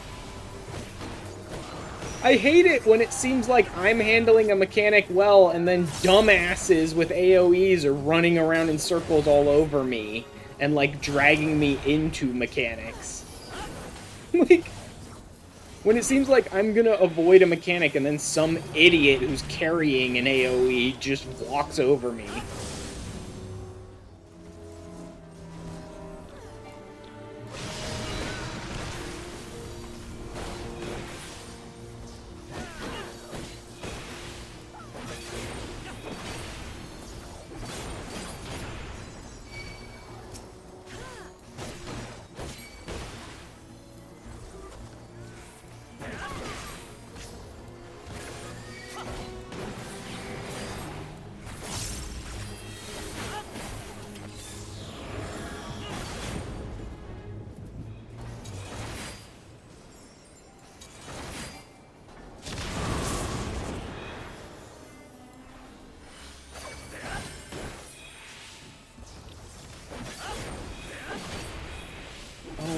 I hate it when it seems like I'm handling a mechanic well and then dumbasses with AoEs are running around in circles all over me and, like, dragging me into mechanics. Like, when it seems like I'm gonna avoid a mechanic and then some idiot who's carrying an AoE just walks over me.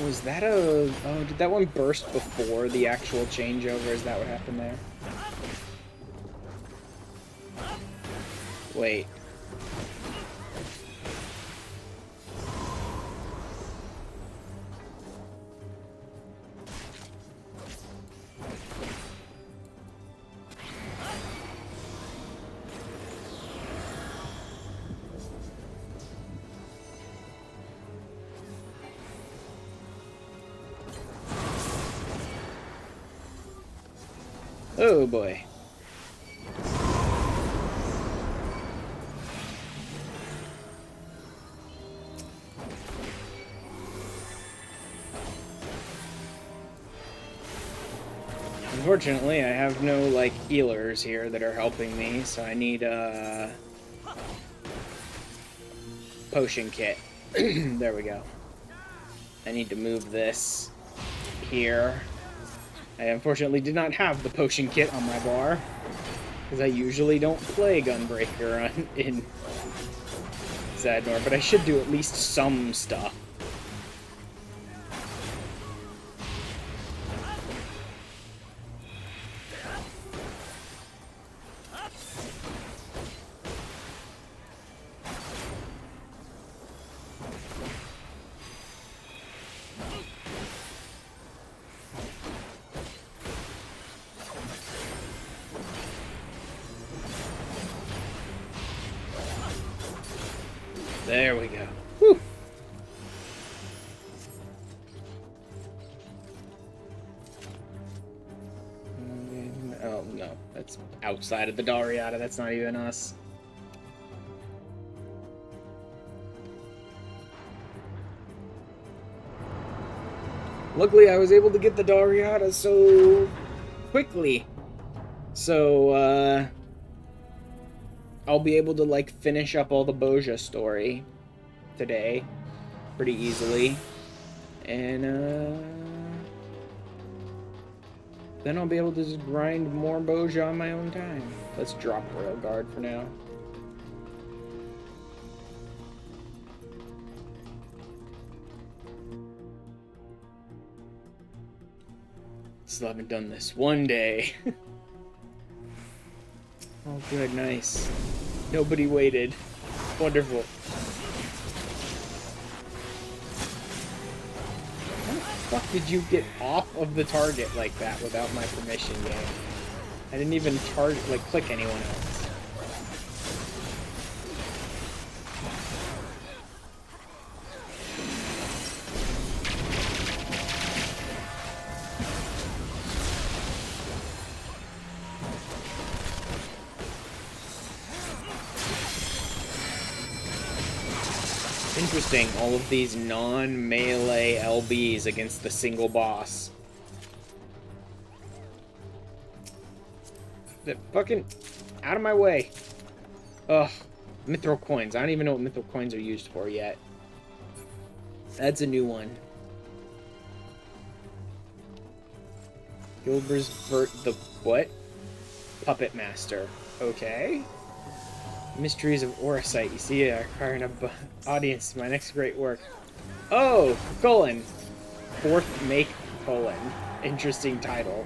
Was that a... Oh, did that one burst before the actual changeover? Is that what happened there? Wait. Oh boy. Unfortunately, I have no, like, healers here that are helping me, so I need a potion kit. There we go. I need to move this here. I unfortunately did not have the potion kit on my bar, because I usually don't play Gunbreaker in Zadnor, but I should do at least some stuff. There we go. Whew. Oh, no. That's outside of the Dalriada. That's not even us. Luckily, I was able to get the Dalriada so quickly. So, I'll be able to, like, finish up all the Bozja story today pretty easily. And, then I'll be able to just grind more Bozja on my own time. Let's drop Royal Guard for now. Still haven't done this one day. Oh, good, nice. Nobody waited. Wonderful. How the fuck did you get off of the target like that without my permission, game? I didn't even click anyone else. interesting, all of these non-melee LBs against the single boss. Fucking out of my way. Ugh. Mithril coins. I don't even know what mithril coins are used for yet. That's a new one. Gilbert's the what? Puppet Master. Okay. Mysteries of Oracite. You see, I acquire an audience to my next great work. Oh, colon. Fourth make colon. Interesting title.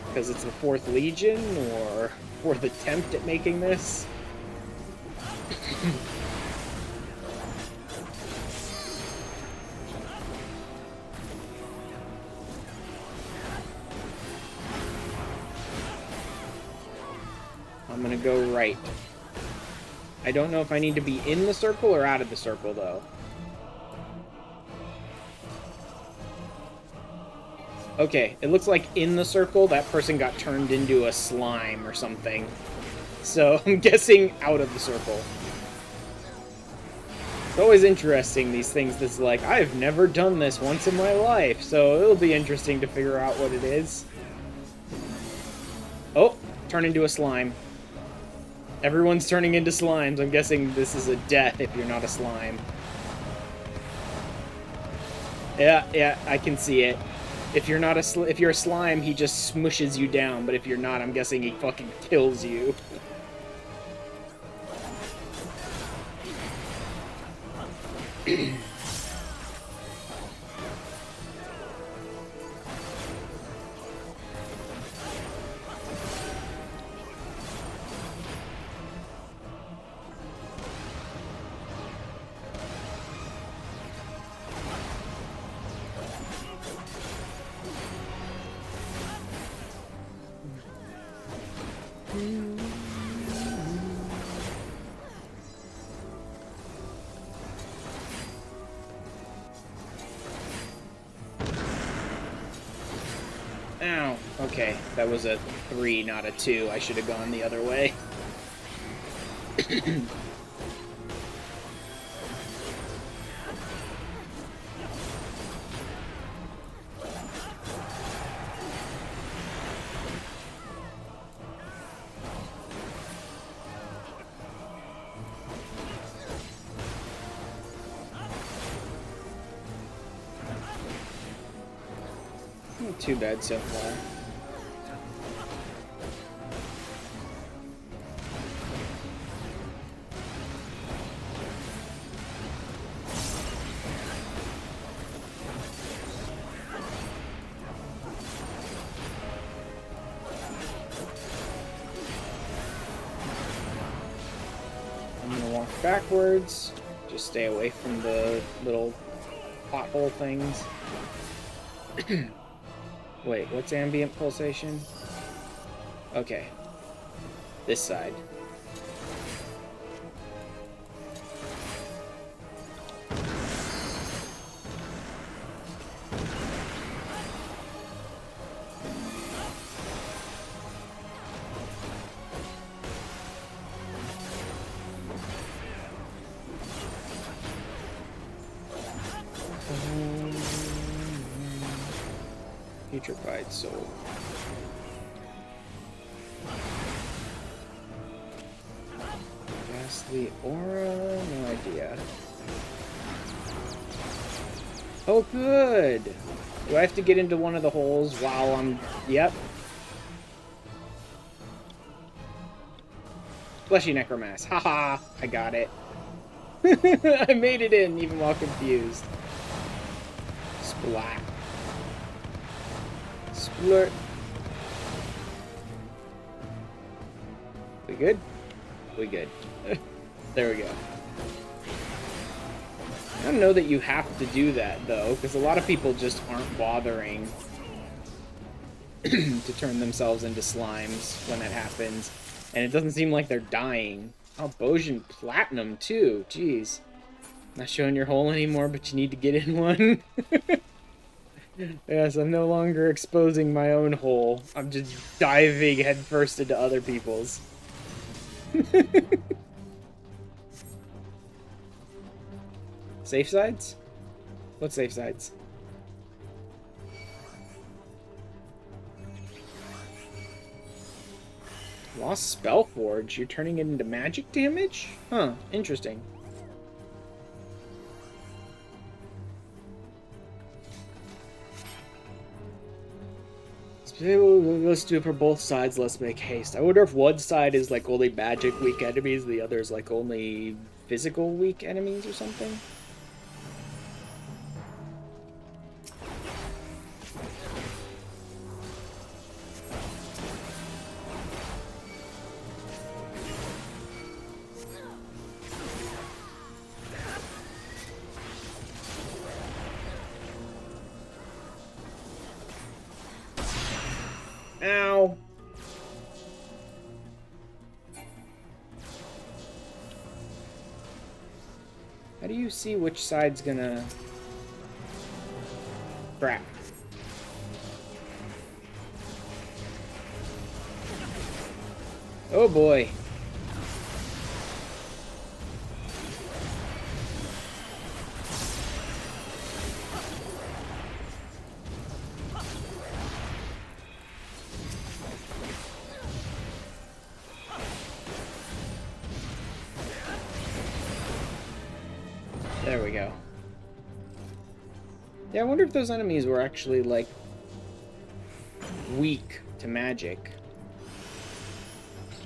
Because it's the 4th Legion, or 4th attempt at making this? I'm gonna go right. I don't know if I need to be in the circle or out of the circle, though. Okay, it looks like in the circle, that person got turned into a slime or something. So, I'm guessing out of the circle. It's always interesting, these things that's like, I've never done this once in my life, so it'll be interesting to figure out what it is. Oh, turn into a slime. Everyone's turning into slimes. I'm guessing this is a death if you're not a slime. Yeah, I can see it. If you're not if you're a slime, he just smushes you down, but if you're not, I'm guessing he fucking kills you. Ow. Okay, that was a 3, not a 2. I should have gone the other way. Not too bad so far. I'm gonna walk backwards. Just stay away from the little pothole things. Wait, what's ambient pulsation? Okay. This side. Putrefied soul. Ghastly aura? No idea. Oh, good! Do I have to get into one of the holes while I'm... Yep. Fleshy Necromass. Haha! I got it. I made it in, even while confused. Splat. Splurt. We good? We good. There we go. I don't know that you have to do that, though, because a lot of people just aren't bothering to turn themselves into slimes when that happens. And it doesn't seem like they're dying. Oh, Bozja Platinum, too. Jeez. Not showing your hole anymore, but you need to get in one. Yes, I'm no longer exposing my own hole. I'm just diving headfirst into other people's. Safe sides? What safe sides? Lost Spellforge. You're turning it into magic damage? Huh, interesting. Let's do it for both sides. Let's make haste. I wonder if one side is like only magic weak enemies, the other is like only physical weak enemies or something. Ow. How do you see which side's gonna... Crap. Oh boy. There we go. Yeah, I wonder if those enemies were actually, like, weak to magic.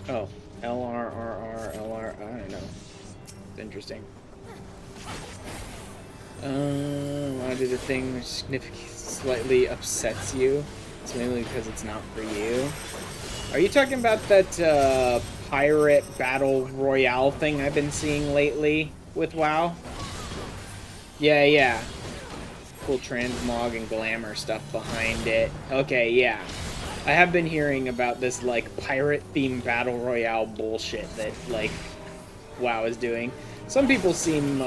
Oh, LRRR, LR, I don't know. It's interesting. Why do the thing slightly upsets you? It's mainly because it's not for you. Are you talking about that, pirate battle royale thing I've been seeing lately with WoW? Yeah, yeah. Cool transmog and glamour stuff behind it. Okay, yeah. I have been hearing about this, like, pirate-themed battle royale bullshit that, like, WoW is doing. Some people seem,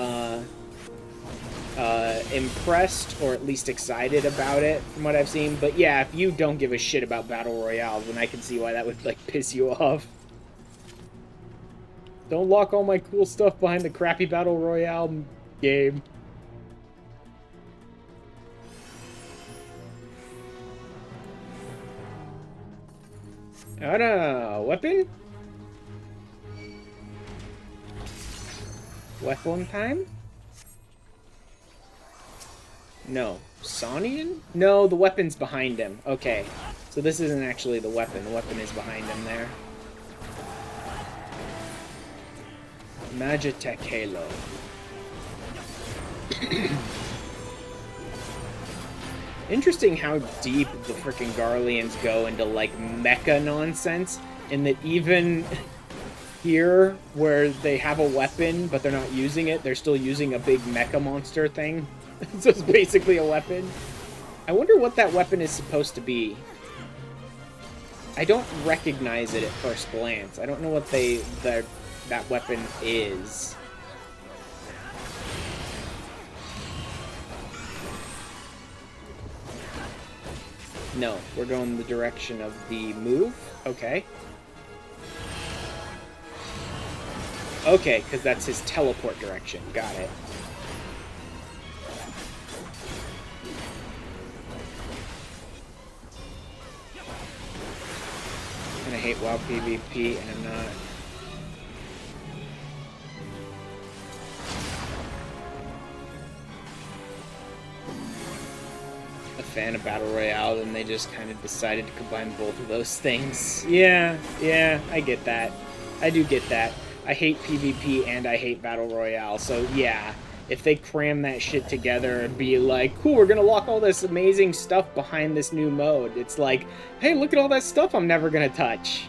impressed, or at least excited about it, from what I've seen. But yeah, if you don't give a shit about battle royale, then I can see why that would, like, piss you off. Don't lock all my cool stuff behind the crappy battle royale game. Weapon? Weapon time? No. Sonian? No, the weapon's behind him. Okay. So this isn't actually the weapon. The weapon is behind him there. Magitech Halo. Interesting how deep the freaking Garleans go into, like, mecha nonsense, and that even here, where they have a weapon, but they're not using it, they're still using a big mecha monster thing. So it's basically a weapon. I wonder what that weapon is supposed to be. I don't recognize it at first glance. I don't know what that weapon is. No, we're going in the direction of the move. Okay. Okay, because that's his teleport direction. Got it. And I hate WoW PvP, and I'm not... fan of Battle Royale, and they just kind of decided to combine both of those things. Yeah, I get that. I do get that. I hate PvP and I hate Battle Royale, so yeah, if they cram that shit together and be like, cool, we're gonna lock all this amazing stuff behind this new mode, it's like, hey, look at all that stuff I'm never gonna touch.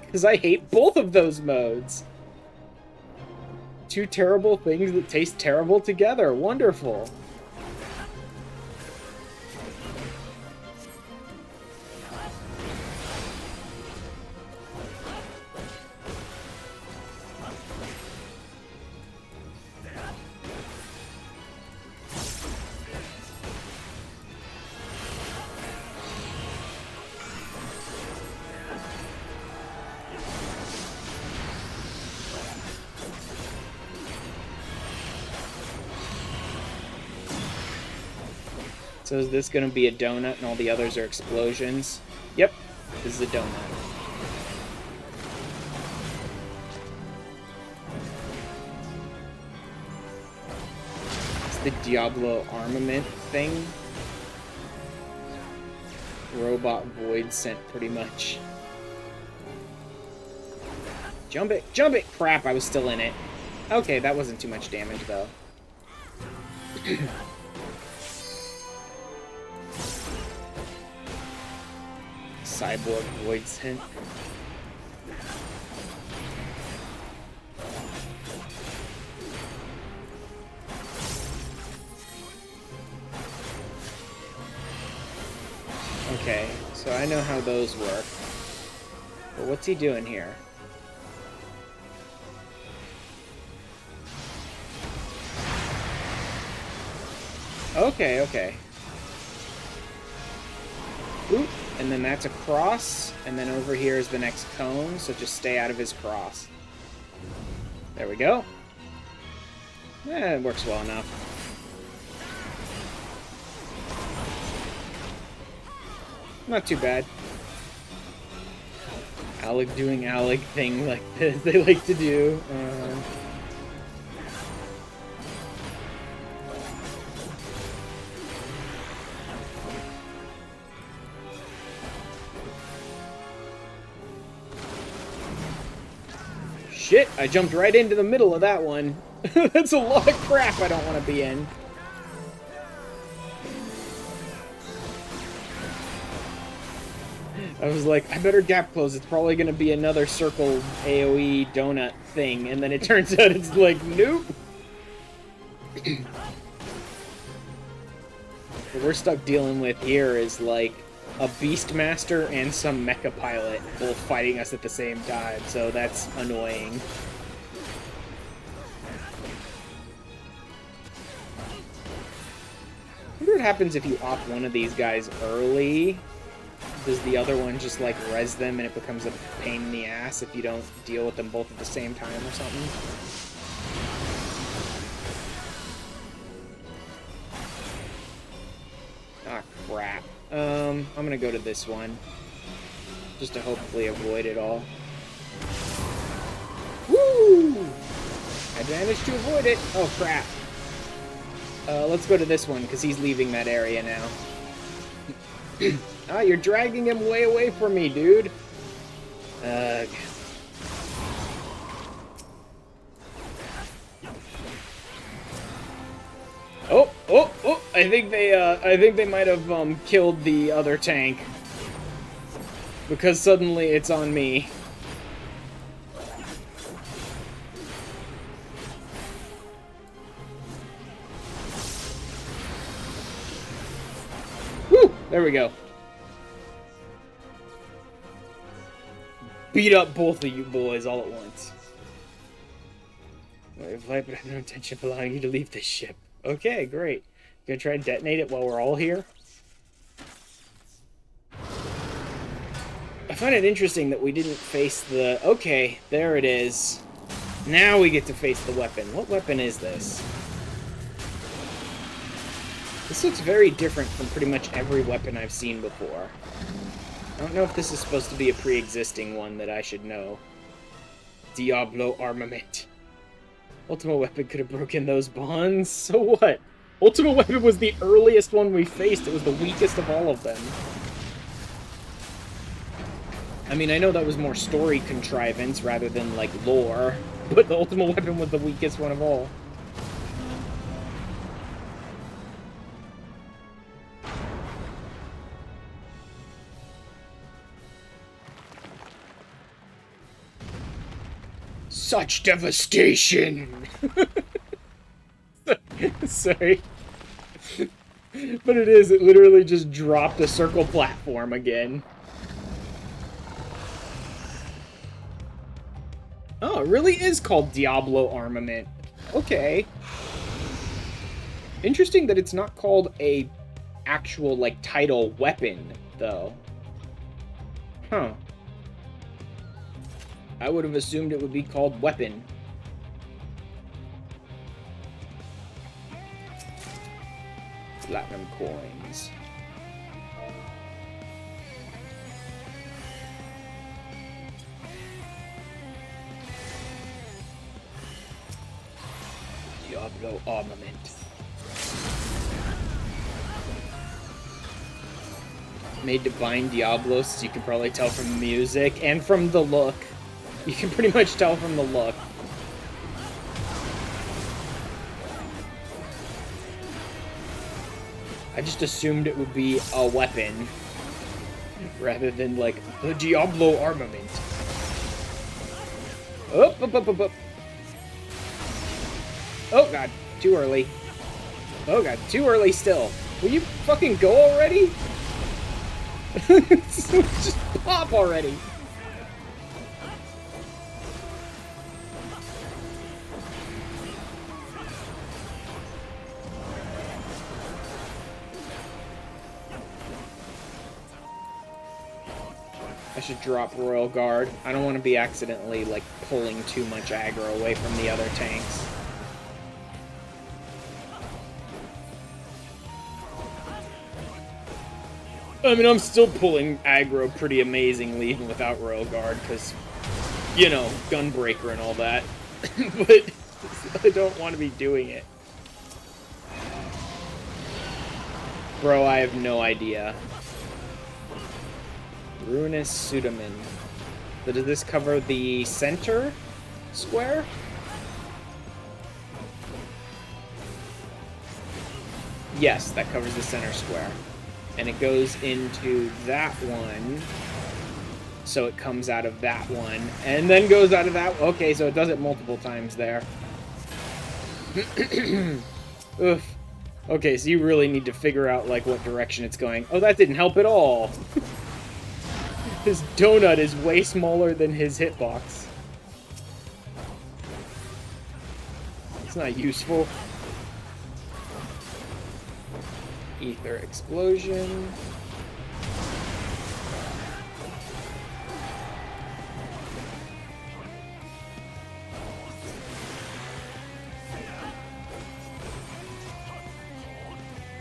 Because I hate both of those modes. Two terrible things that taste terrible together. Wonderful. So is this going to be a donut and all the others are explosions? Yep, this is a donut. It's the Diablo armament thing. Robot void sent, pretty much. Jump it! Jump it! Crap, I was still in it. Okay, that wasn't too much damage, though. Cyborg void sent. Okay, so I know how those work. But what's he doing here? Okay, okay. Oop, and then that's a cross, and then over here is the next cone, so just stay out of his cross. There we go. It works well enough. Not too bad. Alec doing Alec thing like this, they like to do. Shit, I jumped right into the middle of that one. That's a lot of crap I don't want to be in. I was like, I better gap close. It's probably going to be another circle AoE donut thing. And then it turns out it's like, nope. What we're stuck dealing with here is like a Beastmaster and some mecha pilot both fighting us at the same time. So that's annoying. I wonder what happens if you off one of these guys early. Does the other one just, like, res them and it becomes a pain in the ass if you don't deal with them both at the same time or something? Ah, crap. I'm gonna go to this one. Just to hopefully avoid it all. Woo! I managed to avoid it! Oh, crap. Let's go to this one, because he's leaving that area now. Ah, you're dragging him way away from me, dude. Oh, oh, oh! I think they might have killed the other tank because suddenly it's on me. Woo! There we go. Beat up both of you boys all at once. I but I have no intention of allowing you to leave this ship. Okay, great. Gonna try and detonate it while we're all here? I find it interesting that we didn't face the... Okay, there it is. Now we get to face the weapon. What weapon is this? This looks very different from pretty much every weapon I've seen before. I don't know if this is supposed to be a pre-existing one that I should know. Diablo armament. Ultimate Weapon could have broken those bonds. So what? Ultimate Weapon was the earliest one we faced. It was the weakest of all of them. I mean, I know that was more story contrivance rather than, like, lore. But the Ultimate Weapon was the weakest one of all. Such devastation! Sorry. But it literally just dropped a circle platform again. Oh, it really is called Diablo Armament. Okay. Interesting that it's not called a actual, like, title weapon, though. Huh. I would have assumed it would be called Weapon. Platinum coins. Diablo armament. Made Divine Diablos, you can probably tell from the music and from the look. You can pretty much tell from the look. I just assumed it would be a weapon rather than like the Diablo armament. Up, up, up, up, up. Oh god, too early. Oh god, too early still. Will you fucking go already? Just pop already. I should drop Royal Guard. I don't want to be accidentally, like, pulling too much aggro away from the other tanks. I mean, I'm still pulling aggro pretty amazingly, even without Royal Guard, because, you know, Gunbreaker and all that. But I don't want to be doing it. Bro, I have no idea. Ruinous Pseudomin. So does this cover the center square? Yes, that covers the center square. And it goes into that one. So it comes out of that one. And then goes out of that. Okay, so it does it multiple times there. Oof. Okay, so you really need to figure out, like, what direction it's going. Oh, that didn't help at all. His donut is way smaller than his hitbox. It's not useful. Ether explosion.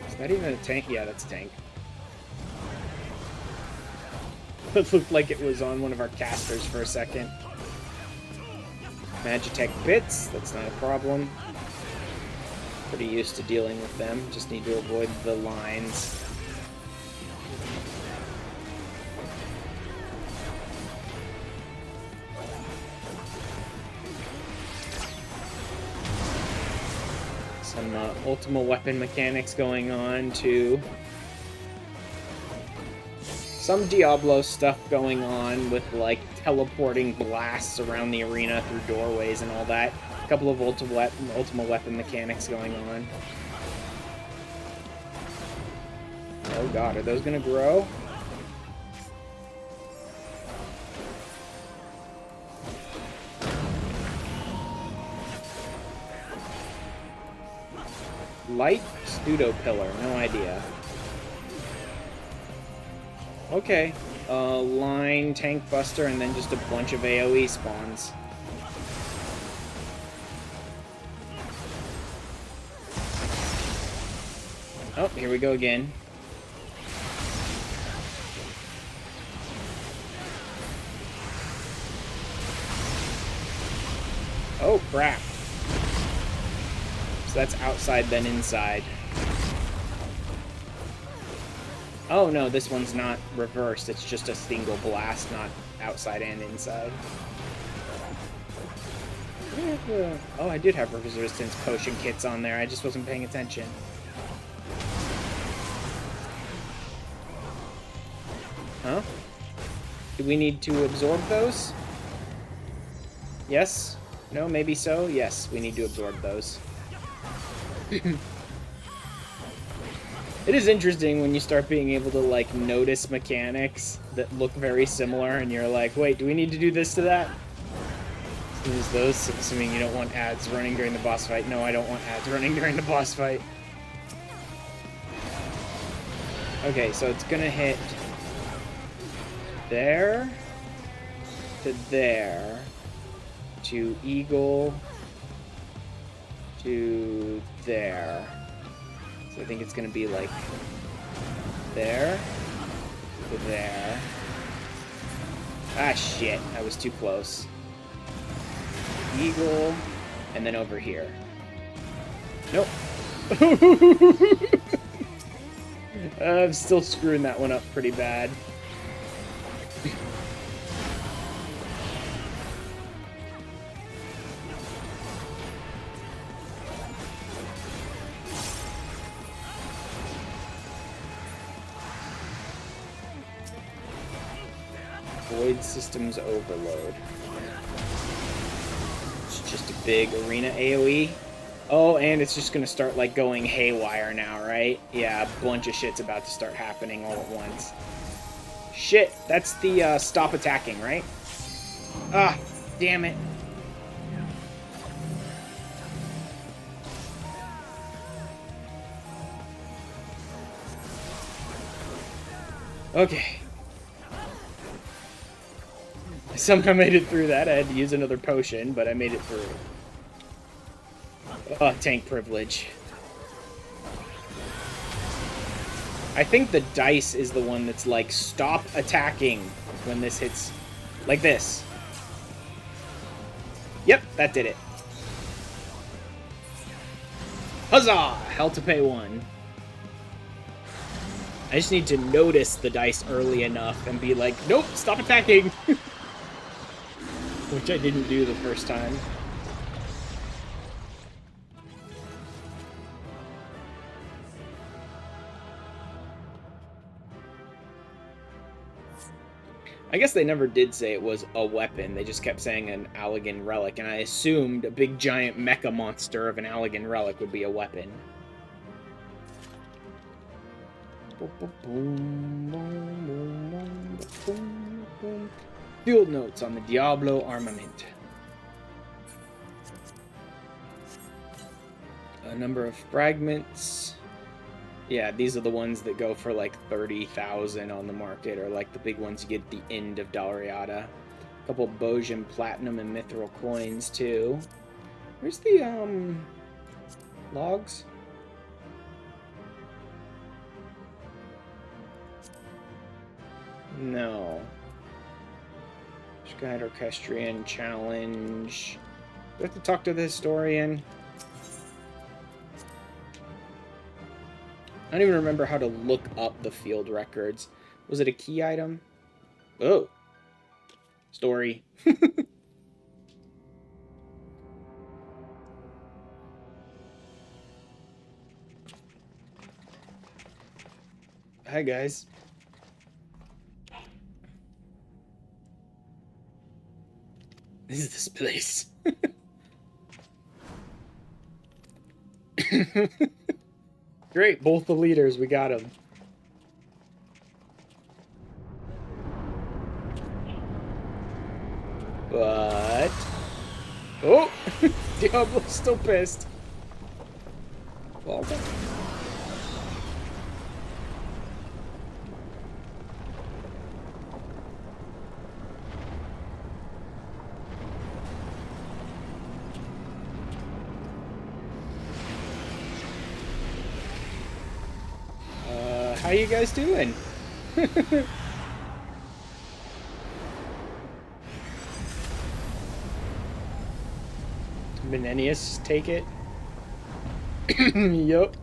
Is that even a tank? Yeah, that's a tank. It looked like it was on one of our casters for a second. Magitech bits, that's not a problem. Pretty used to dealing with them, just need to avoid the lines. Some Ultima weapon mechanics going on too. Some Diablo stuff going on with, like, teleporting blasts around the arena through doorways and all that. A couple of Ultima weapon mechanics going on. Oh god, are those gonna grow? Light Pseudo Pillar, no idea. Okay, line, tank buster, and then just a bunch of AoE spawns. Oh, here we go again. Oh, crap. So that's outside, then inside. Oh no, this one's not reversed, it's just a single blast, not outside and inside. Oh, I did have resistance potion kits on there, I just wasn't paying attention. Huh? Do we need to absorb those? Yes? No, maybe so? Yes, we need to absorb those. It is interesting when you start being able to, like, notice mechanics that look very similar, and you're like, wait, do we need to do this to that? Use those, assuming you don't want ads running during the boss fight. No, I don't want ads running during the boss fight. Okay, so it's gonna hit there, to there, to eagle, to there. So I think it's gonna be like there, there. Ah, shit. I was too close. Eagle, and then over here. Nope. I'm still screwing that one up pretty bad. Void Systems Overload. It's just a big arena AoE. Oh, and it's just gonna start, like, going haywire now, right? Yeah, a bunch of shit's about to start happening all at once. Shit, that's the, stop attacking, right? Ah, damn it. Okay. I somehow made it through that. I had to use another potion, but I made it through. Oh, tank privilege. I think the dice is the one that's like, stop attacking when this hits like this. Yep, that did it. Huzzah! Hell to pay 1. I just need to notice the dice early enough and be like, nope, stop attacking! Which I didn't do the first time. I guess they never did say it was a weapon. They just kept saying an Allagan relic, and I assumed a big giant mecha monster of an Allagan relic would be a weapon. Field notes on the Diablo armament. A number of fragments. Yeah, these are the ones that go for like 30,000 on the market, or like the big ones you get at the end of Dalriada. A couple Bozja platinum and mithril coins too. Where's the logs? No. Guide Orchestrion challenge. Do I have to talk to the historian? I don't even remember how to look up the field records. Was it a key item? Oh. Story. Hi, guys. This is this place. Great, both the leaders, we got them. But... oh! Diablo's still pissed. Well done. How you guys doing? Menenius, take it. Yup.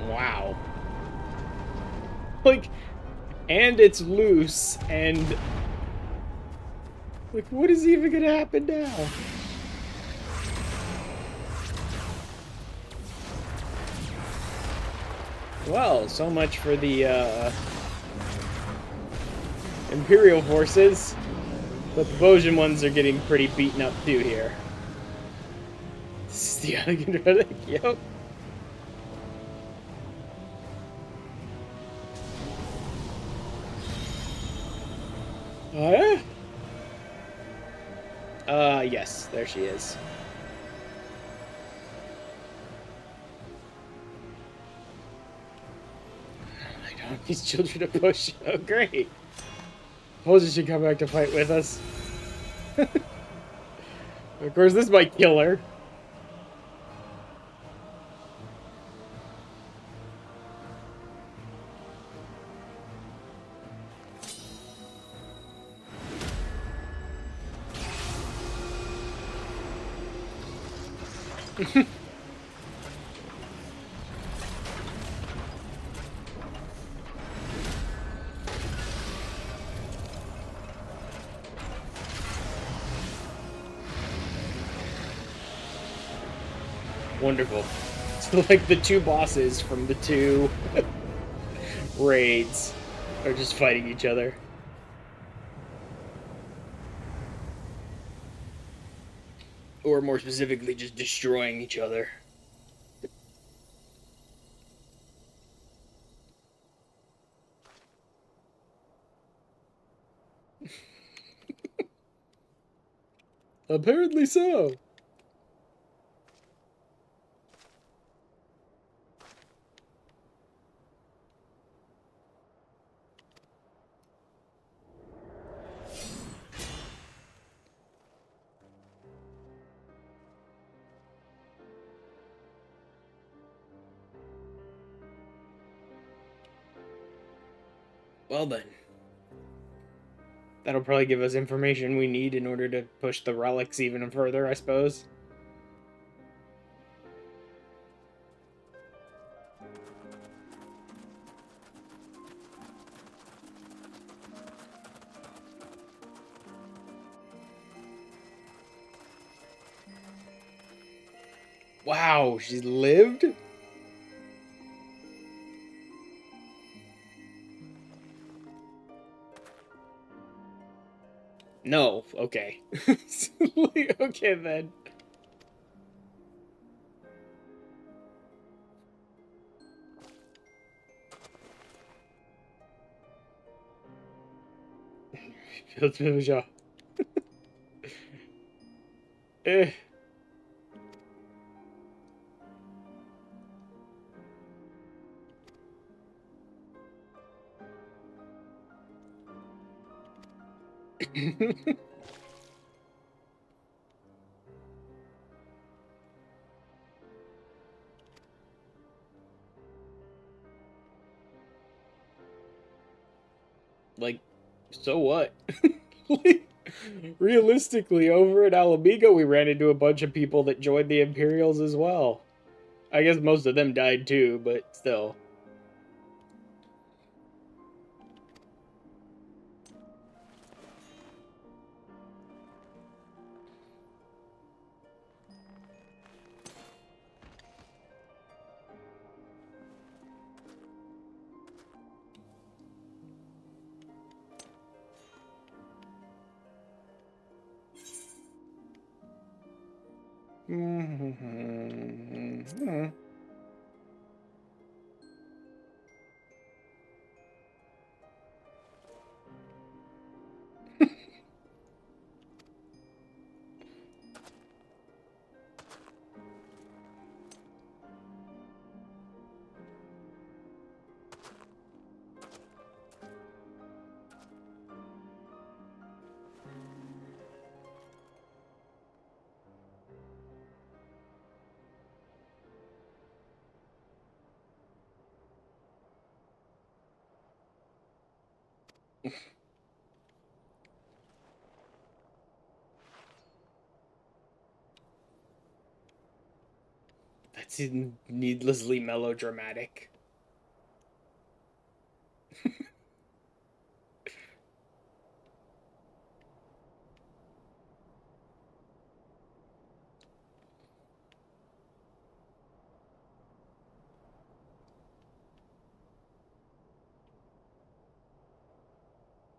Wow. Like, and it's loose, and... like, what is even gonna happen now? Well, so much for the, Imperial forces. But the Bozjan ones are getting pretty beaten up, too, here. This is the Elegant Relic, yep. Oh, yeah? Yes, there she is. I don't want these children to push. Oh, great. Bozja should come back to fight with us. Of course, this might kill her. Wonderful. So, like, the two bosses from the two raids are just fighting each other. Or more specifically, just destroying each other. Apparently so. Well then. That'll probably give us information we need in order to push the relics even further, I suppose. Wow, she's lived? No, okay. Okay then. Bozja. Eh. Like, so what? Like, realistically, over at Alamigo, we ran into a bunch of people that joined the Imperials as well. I guess most of them died too, but still. That's needlessly melodramatic.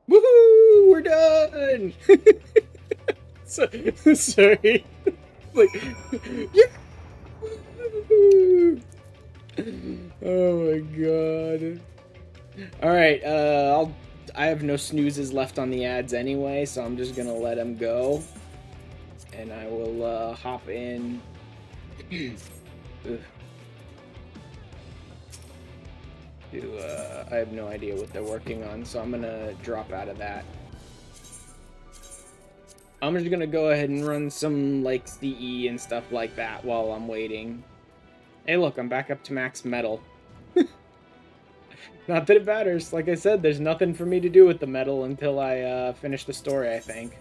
Woohoo! We're done! So, sorry. Like, yeah! Oh my god. Alright, I have no snoozes left on the ads anyway, so I'm just gonna let them go. and I will hop in. I have no idea what they're working on, so I'm gonna drop out of that. I'm just gonna go ahead and run some like CE and stuff like that while I'm waiting. Hey, look, I'm back up to max metal. Not that it matters. Like I said, there's nothing for me to do with the metal until I finish the story, I think.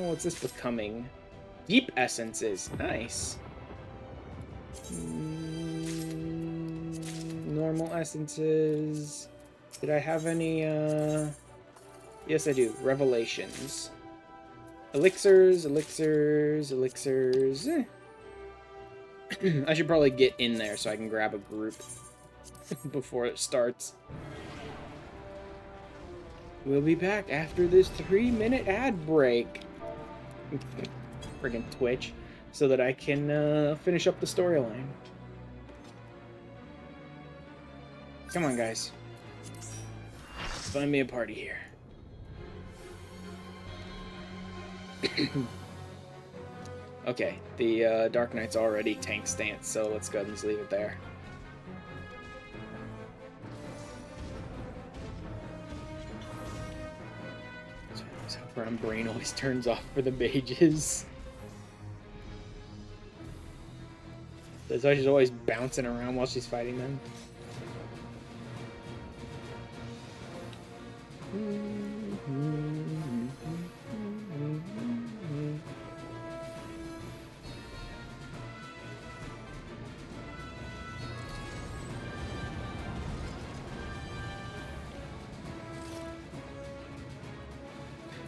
What's this becoming? Deep essences. Nice. Normal essences. Did I have any, Yes, I do. Revelations. Elixirs. I should probably get in there so I can grab a group before it starts. We'll be back after this 3-minute ad break. Friggin' Twitch. So that I can finish up the storyline. Come on, guys. Find me a party here. Okay, the Dark Knight's already tank stance, so let's go ahead and just leave it there. So my brain always turns off for the mages. That's why she's always bouncing around while she's fighting them.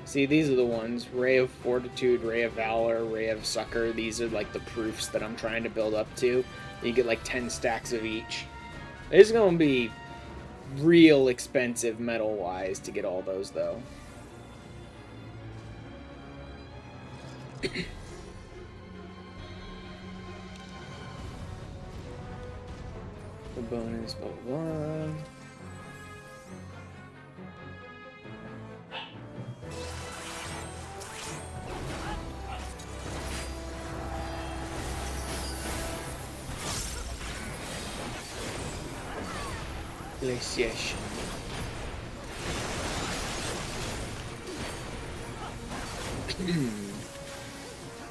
See, these are the ones. Ray of Fortitude, Ray of Valor, Ray of Succor. These are like the proofs that I'm trying to build up to. You get like 10 stacks of each. It's going to be real expensive metal-wise to get all those, though. The bonus, blah, blah, blah. Glaciation.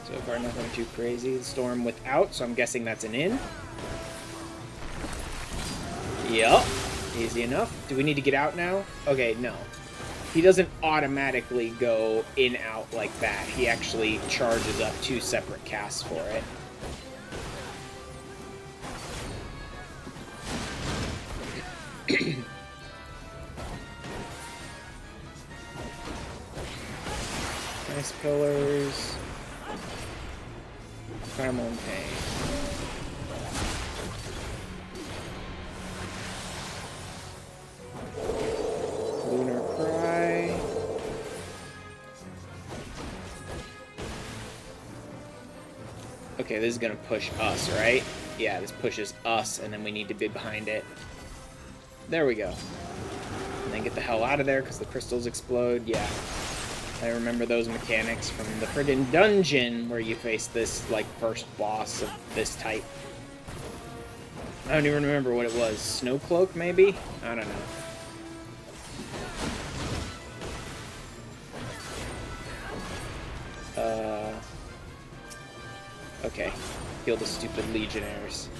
So far, nothing too crazy. The storm without, so I'm guessing that's an in. Yup. Easy enough. Do we need to get out now? Okay, no. He doesn't automatically go in-out like that. He actually charges up 2 separate casts for it. Nice pillars. Primal and Pain. Lunar Cry. Okay, this is gonna push us, right? Yeah, this pushes us, and then we need to be behind it. There we go. And then get the hell out of there because the crystals explode. Yeah. I remember those mechanics from the friggin' dungeon where you face this, like, first boss of this type. I don't even remember what it was. Snowcloak, maybe? I don't know. Okay. Kill the stupid legionnaires.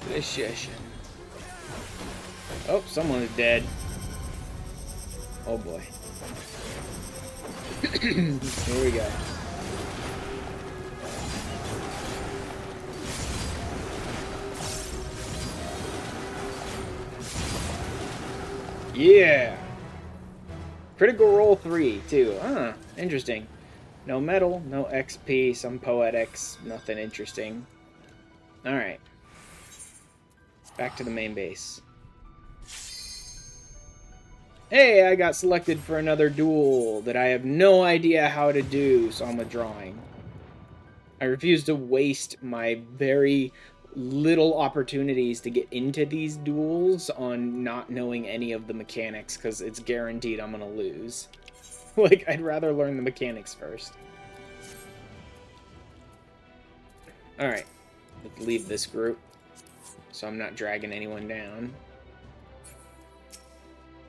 Initiation. Oh, someone is dead. Oh boy. Here we go. Yeah! Critical roll 3, too. Ah, interesting. No metal, no XP, some poetics, nothing interesting. Alright. Back to the main base. Hey, I got selected for another duel that I have no idea how to do, so I'm withdrawing. I refuse to waste my very little opportunities to get into these duels on not knowing any of the mechanics, because it's guaranteed I'm gonna lose. Like, I'd rather learn the mechanics first. Alright, let's leave this group, so I'm not dragging anyone down.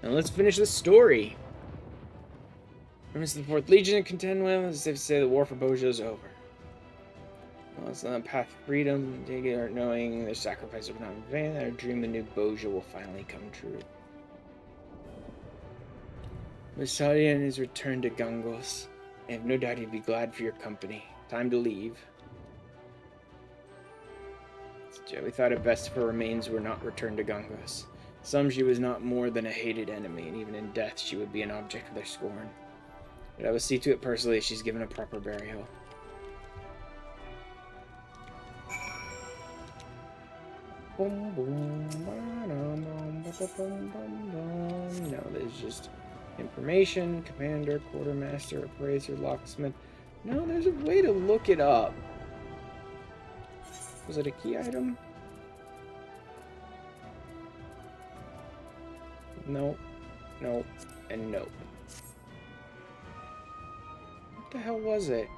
And let's finish the story. Remember the 4th Legion to contend with, as if to say the war for Bozja is over. Well, it's on the path to freedom, taking or knowing their sacrifice will not in vain, their dream the new Bozja will finally come true. Masadi and his return to Gangos. I have no doubt he'd be glad for your company. Time to leave. We thought it best if her remains were not returned to Gangos. Some she was not more than a hated enemy, and even in death she would be an object of their scorn. But I will see to it personally if she's given a proper burial. No, there's just information, commander, quartermaster, appraiser, locksmith. No, there's a way to look it up. Was it a key item? Nope. Nope. And nope. What the hell was it?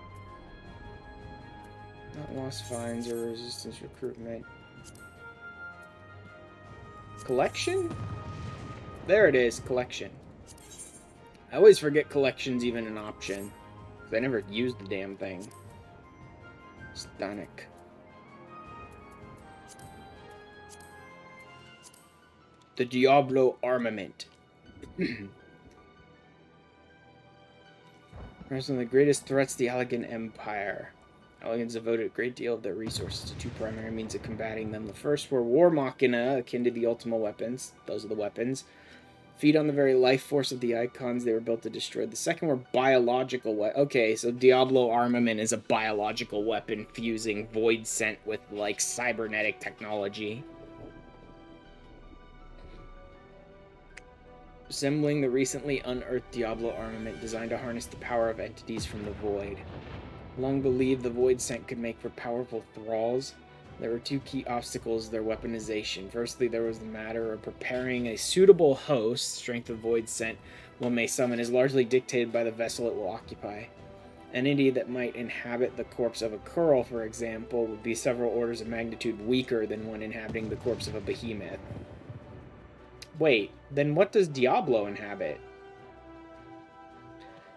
Not lost finds or resistance recruitment. Collection? There it is, collection. I always forget collection's even an option. Because I never used the damn thing. Stanic. The Diablo armament. One of the greatest threats to the Allegan Empire. Allegans devoted a great deal of their resources to 2 primary means of combating them. The first were War Machina, akin to the Ultima weapons. Those are the weapons. Feed on the very life force of the icons they were built to destroy. The second were biological weapons. Okay, so Diablo armament is a biological weapon fusing void scent with, like, cybernetic technology. Resembling the recently unearthed Diablo armament designed to harness the power of entities from the void. Long believed the void scent could make for powerful thralls. There were 2 key obstacles to their weaponization. Firstly, there was the matter of preparing a suitable host. Strength of void scent one may summon is largely dictated by the vessel it will occupy. An entity that might inhabit the corpse of a Curl, for example, would be several orders of magnitude weaker than one inhabiting the corpse of a behemoth. Wait, then what does Diablo inhabit?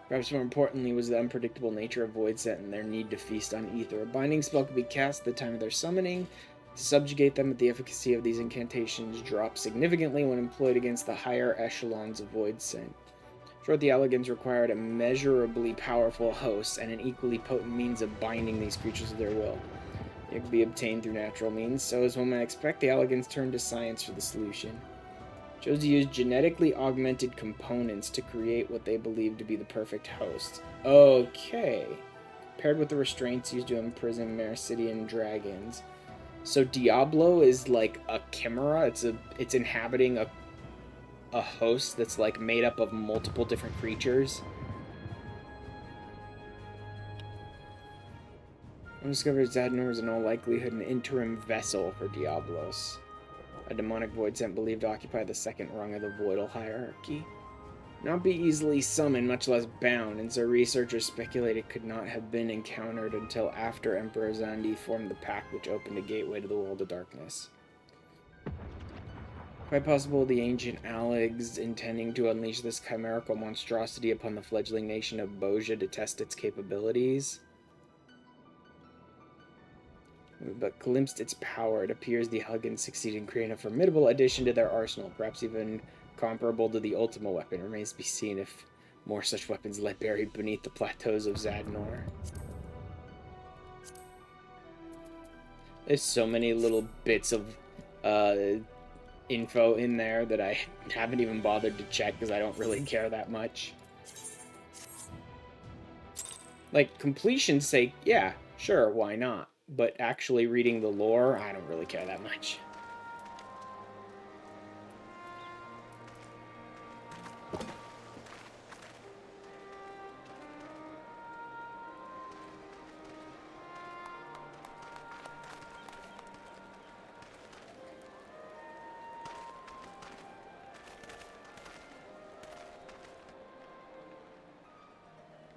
Perhaps more importantly was the unpredictable nature of Void Scent and their need to feast on ether. A binding spell could be cast at the time of their summoning to subjugate them, but the efficacy of these incantations drops significantly when employed against the higher echelons of Void Scent. Short, the Allegans required immeasurably powerful hosts and an equally potent means of binding these creatures to their will. It could be obtained through natural means, so as one might expect, the Allegans turned to science for the solution. Chose to use genetically augmented components to create what they believed to be the perfect host. Okay. Paired with the restraints used to imprison Mercidian dragons. So Diablo is like a chimera. It's inhabiting a host that's like made up of multiple different creatures. Undiscovered Zadnor is in all likelihood an interim vessel for Diablos. A demonic void scent believed to occupy the second rung of the voidal hierarchy. Not be easily summoned, much less bound, and so researchers speculated could not have been encountered until after Emperor Zandi formed the pact which opened a gateway to the world of darkness. Quite possible the ancient Alegs intending to unleash this chimerical monstrosity upon the fledgling nation of Bozja to test its capabilities. But glimpsed its power, it appears the Huggins succeeded in creating a formidable addition to their arsenal, perhaps even comparable to the Ultima weapon. It remains to be seen if more such weapons lie buried beneath the plateaus of Zadnor. There's so many little bits of info in there that I haven't even bothered to check because I don't really care that much. Like, completion's sake, yeah, sure, why not? But actually reading the lore, I don't really care that much.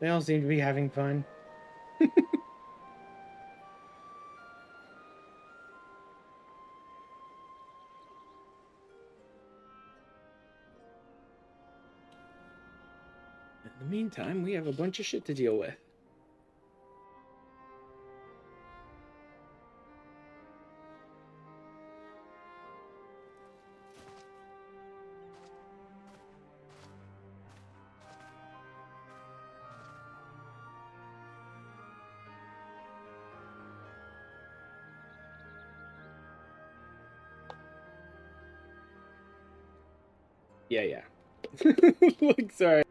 They all seem to be having fun. In the meantime, we have a bunch of shit to deal with. Yeah. Look, sorry.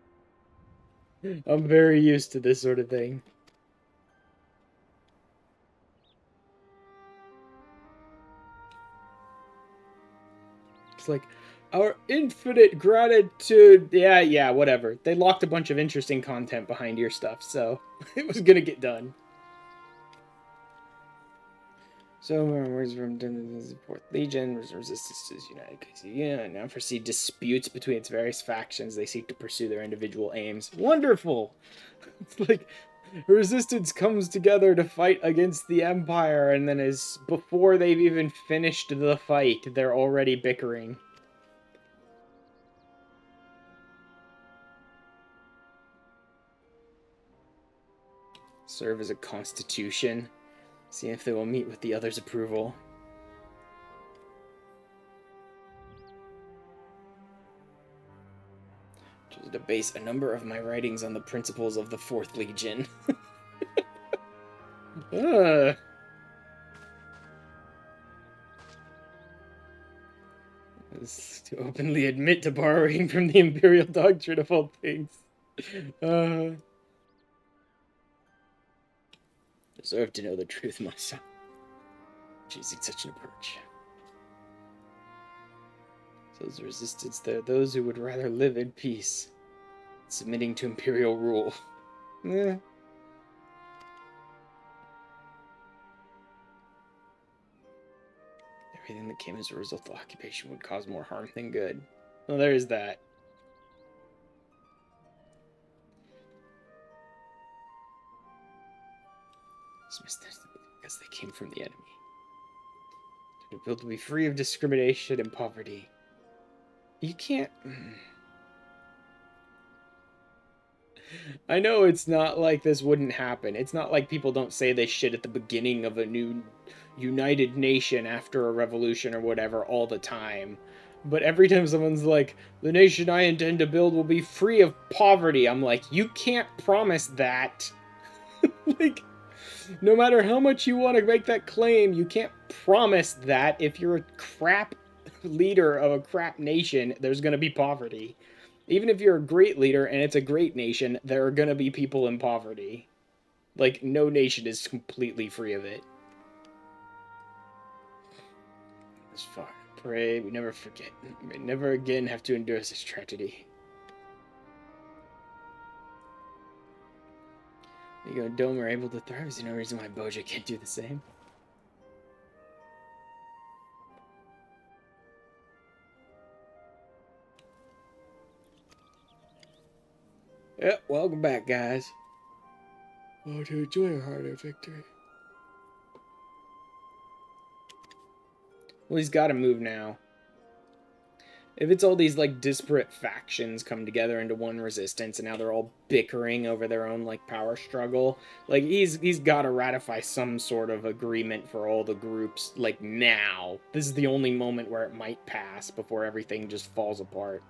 I'm very used to this sort of thing. It's like, our infinite gratitude. Yeah, whatever. They locked a bunch of interesting content behind your stuff, so it was gonna get done. So, words from the Fourth Legion, resistance to the United KCU, now foresee disputes between its various factions. They seek to pursue their individual aims. Wonderful! It's like, resistance comes together to fight against the Empire, and then is before they've even finished the fight, they're already bickering. Serve as a constitution. See if they will meet with the others' approval. To base a number of my writings on the principles of the Fourth Legion. To openly admit to borrowing from the Imperial doctrine of all things. Deserve to know the truth myself. Choosing such an approach. So as resistance, there are those who would rather live in peace, submitting to Imperial rule. Everything that came as a result of occupation would cause more harm than good. Well, there's that. Because they came from the enemy. To build to be free of discrimination and poverty. You can't... I know it's not like this wouldn't happen. It's not like people don't say this shit at the beginning of a new united nation after a revolution or whatever all the time. But every time someone's like, the nation I intend to build will be free of poverty, I'm like, you can't promise that. Like, no matter how much you want to make that claim, you can't promise that if you're a crap leader of a crap nation, there's going to be poverty. Even if you're a great leader and it's a great nation, there are going to be people in poverty. Like, no nation is completely free of it. As far, pray we never forget. We may never again have to endure such tragedy. Ego and Dome are able to thrive. Is there no reason why Bozja can't do the same? Yep, welcome back, guys. Oh, to enjoy a harder victory. Well, he's got to move now. If it's all these, like, disparate factions come together into one resistance, and now they're all bickering over their own, like, power struggle, like, he's got to ratify some sort of agreement for all the groups, like, now. This is the only moment where it might pass before everything just falls apart.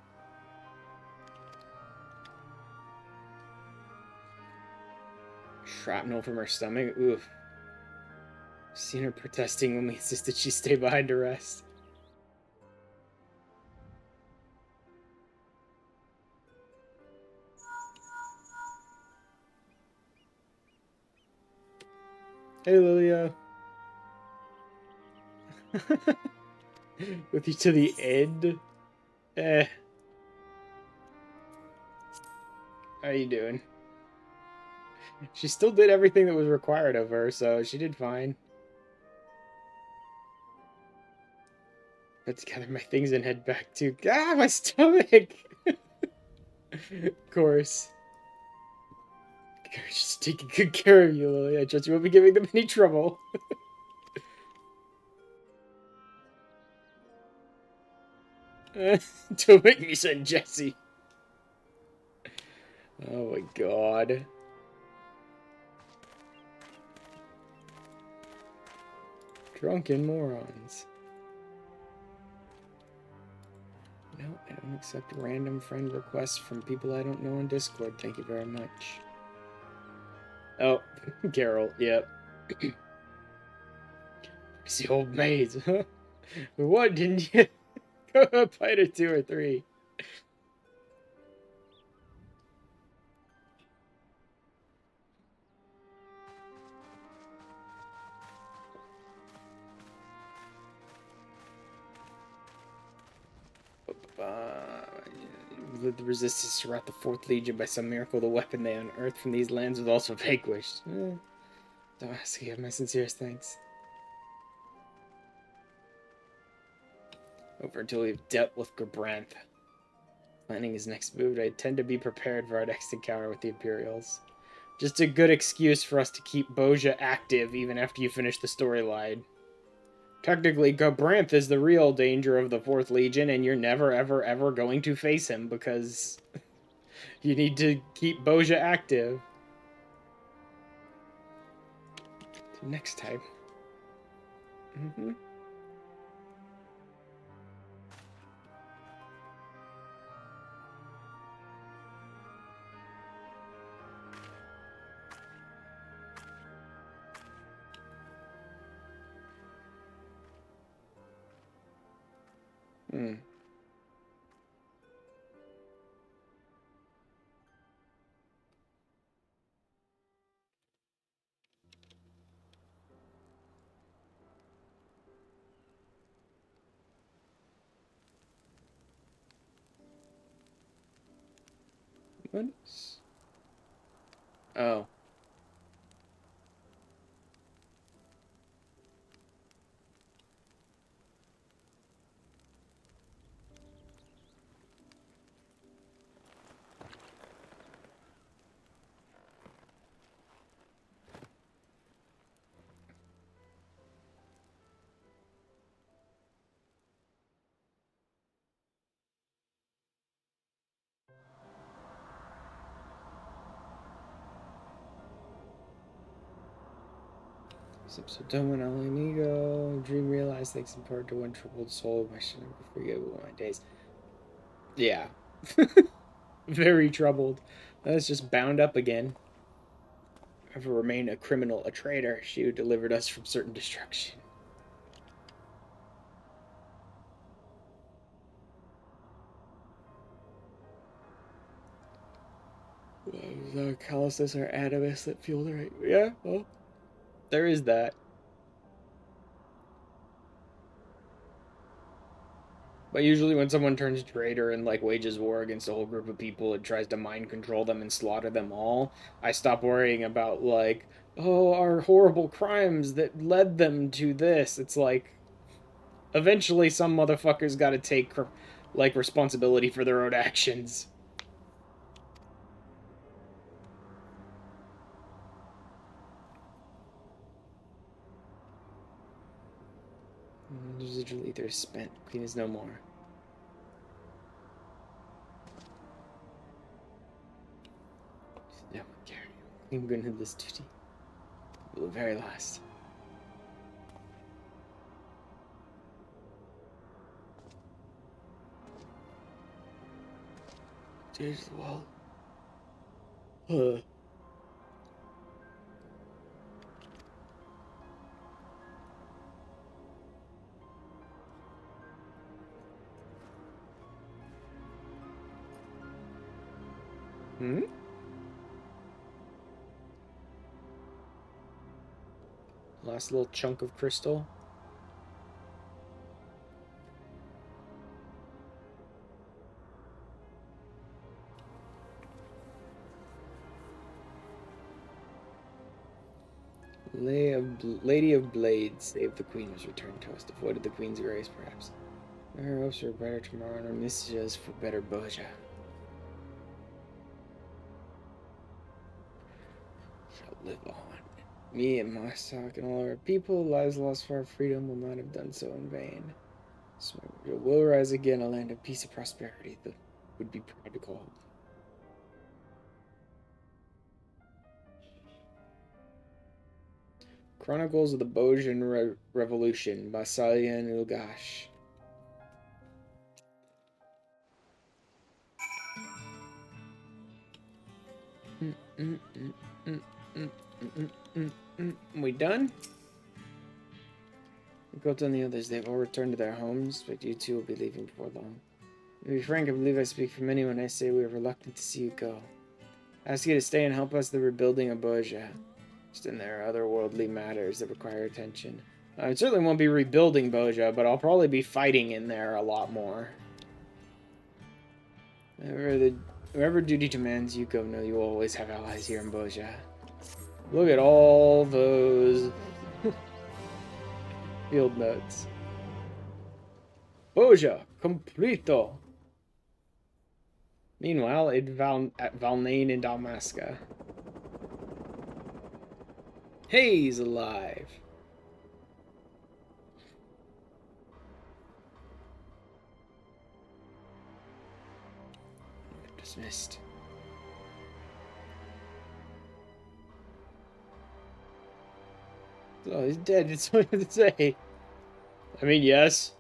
Shrapnel from her stomach? Oof. Seen her protesting when we insisted she stay behind to rest. Hey, Lilia. With you to the end? How you doing? She still did everything that was required of her, so she did fine. Put together my things and head back to... Ah, my stomach! Of course. Just taking good care of you, Lily. I trust you won't be giving them any trouble. Don't make me send Jesse. Oh my god. Drunken morons. No, I don't accept random friend requests from people I don't know on Discord. Thank you very much. Oh, Carol, yep. It's the old maid. What, didn't you go a bite or 2 or 3? The resistance throughout the 4th Legion. By some miracle, the weapon they unearthed from these lands was also vanquished. Don't ask, you have my sincerest thanks. Over until we've dealt with Gabranth. Planning his next move, I intend to be prepared for our next encounter with the Imperials. Just a good excuse for us to keep Bozja active even after you finish the storyline. Technically, Gabranth is the real danger of the 4th Legion, and you're never, ever, ever going to face him because you need to keep Bozja active. Next time. Mm-hmm. Hmm. What is... Oh. So dumb when El Amigo. Dream realized thanks in part to one troubled soul. I should never forget my days. Yeah. Very troubled. That's just bound up again. Ever remain a criminal, a traitor, she who delivered us from certain destruction. Callousness or animus that fuel the right. Yeah, well, there is that. But usually when someone turns traitor and like wages war against a whole group of people and tries to mind control them and slaughter them all, I stop worrying about like, oh, our horrible crimes that led them to this. It's like eventually some motherfuckers got to take like responsibility for their own actions. Residual ether is spent. Queen is no more. No, carry. I'm going to do this duty. The very last. Change the wall. Hmm? Last little chunk of crystal. Lady of Blades, save the queen was returned to us. Avoided the queen's grace, perhaps. Our hopes for a better tomorrow and our messages for better Bozja. live on. Me and my stock and all our people, lives lost for our freedom, will not have done so in vain. So will rise again, a land of peace and prosperity that would be proud to call home. Chronicles of the Bozjan Revolution by Salian Ilgash. We done? Go on the others. They've all returned to their homes, but you two will be leaving before long. To be frank, I believe I speak for many when I say we are reluctant to see you go. I ask you to stay and help us the rebuilding of Bozja. Just in there are otherworldly matters that require attention. I certainly won't be rebuilding Bozja, but I'll probably be fighting in there a lot more. Wherever duty demands you go, know you will always have allies here in Bozja. Look at all those field notes. Bozja, completo. Meanwhile, at Valnain in Dalmasca. Hey, he's alive. Dismissed. Oh, he's dead. It's what I have to say. I mean, yes.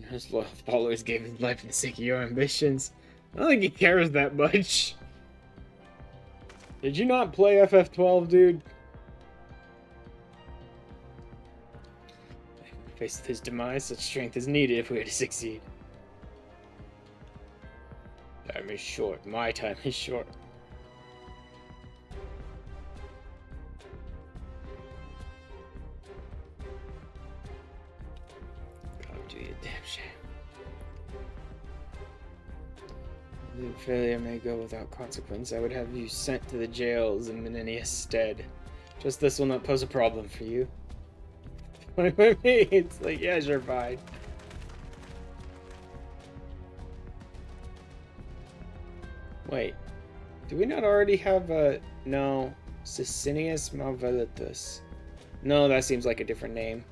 His loyal followers gave his life for the sake of your ambitions. I don't think he cares that much. Did you not play ffxiv, dude? Faced with his demise, such strength is needed if we are to succeed. Time is short. My time is short. Come do your damn shame. The failure may go without consequence. I would have you sent to the jails in Menenius' stead. Just this will not pose a problem for you. What do you mean? It's like, yeah, sure, fine. Wait, do we not already have a... No, Sicinius Malvelitus. No, that seems like a different name.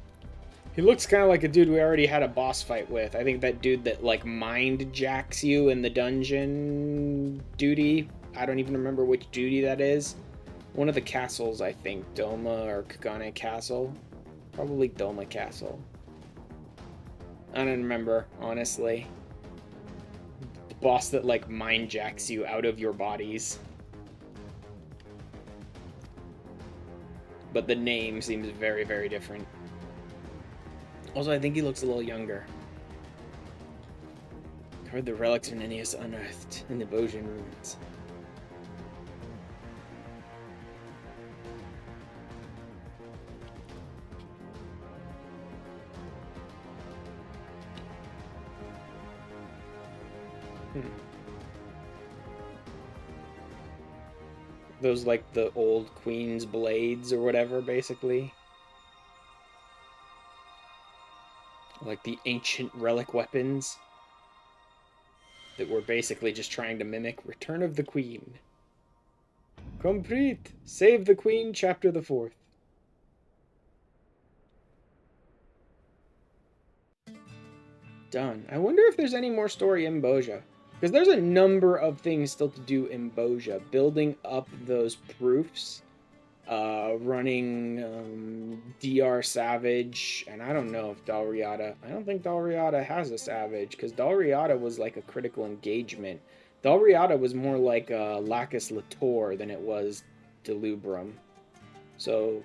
He looks kind of like a dude we already had a boss fight with. I think that dude that, like, mind jacks you in the dungeon duty. I don't even remember which duty that is. One of the castles, I think. Doma or Kagane Castle. Probably Doma Castle. I don't remember, honestly. The boss that, like, mind jacks you out of your bodies. But the name seems very, very different. Also, I think he looks a little younger. Heard the relics of Nennius unearthed in the Bozjan ruins. Those, like, the old queen's blades or whatever, basically. Like the ancient relic weapons that were basically just trying to mimic Return of the Queen. Complete! Save the Queen, chapter the 4th. Done. I wonder if there's any more story in Bozja. Because there's a number of things still to do in Bozja. Building up those proofs. Running DR Savage. And I don't know if Dalriada... I don't think Dalriada has a Savage. Because Dalriada was like a critical engagement. Dalriada was more like Lacus Latour than it was Delubrum. So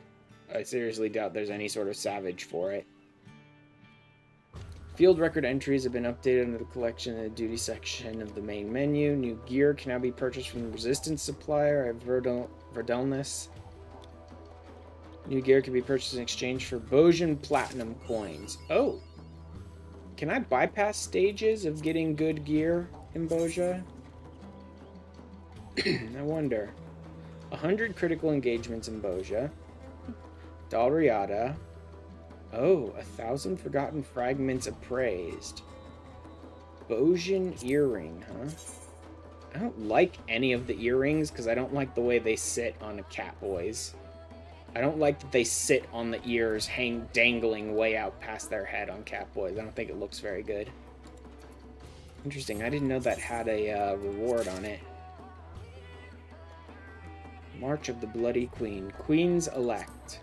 I seriously doubt there's any sort of Savage for it. Field record entries have been updated under the collection in the duty section of the main menu. New gear can now be purchased from the resistance supplier at Verdelness. New gear can be purchased in exchange for Bozjan Platinum coins. Oh! Can I bypass stages of getting good gear in Bozja? I wonder. 100 critical engagements in Bozja. Dalriada. Oh, 1,000 forgotten fragments appraised. Bozjan earring, huh? I don't like any of the earrings because I don't like the way they sit on a Catboys. I don't like that they sit on the ears, dangling way out past their head on Catboys. I don't think it looks very good. Interesting. I didn't know that had a reward on it. March of the Bloody Queen. Queen's Elect.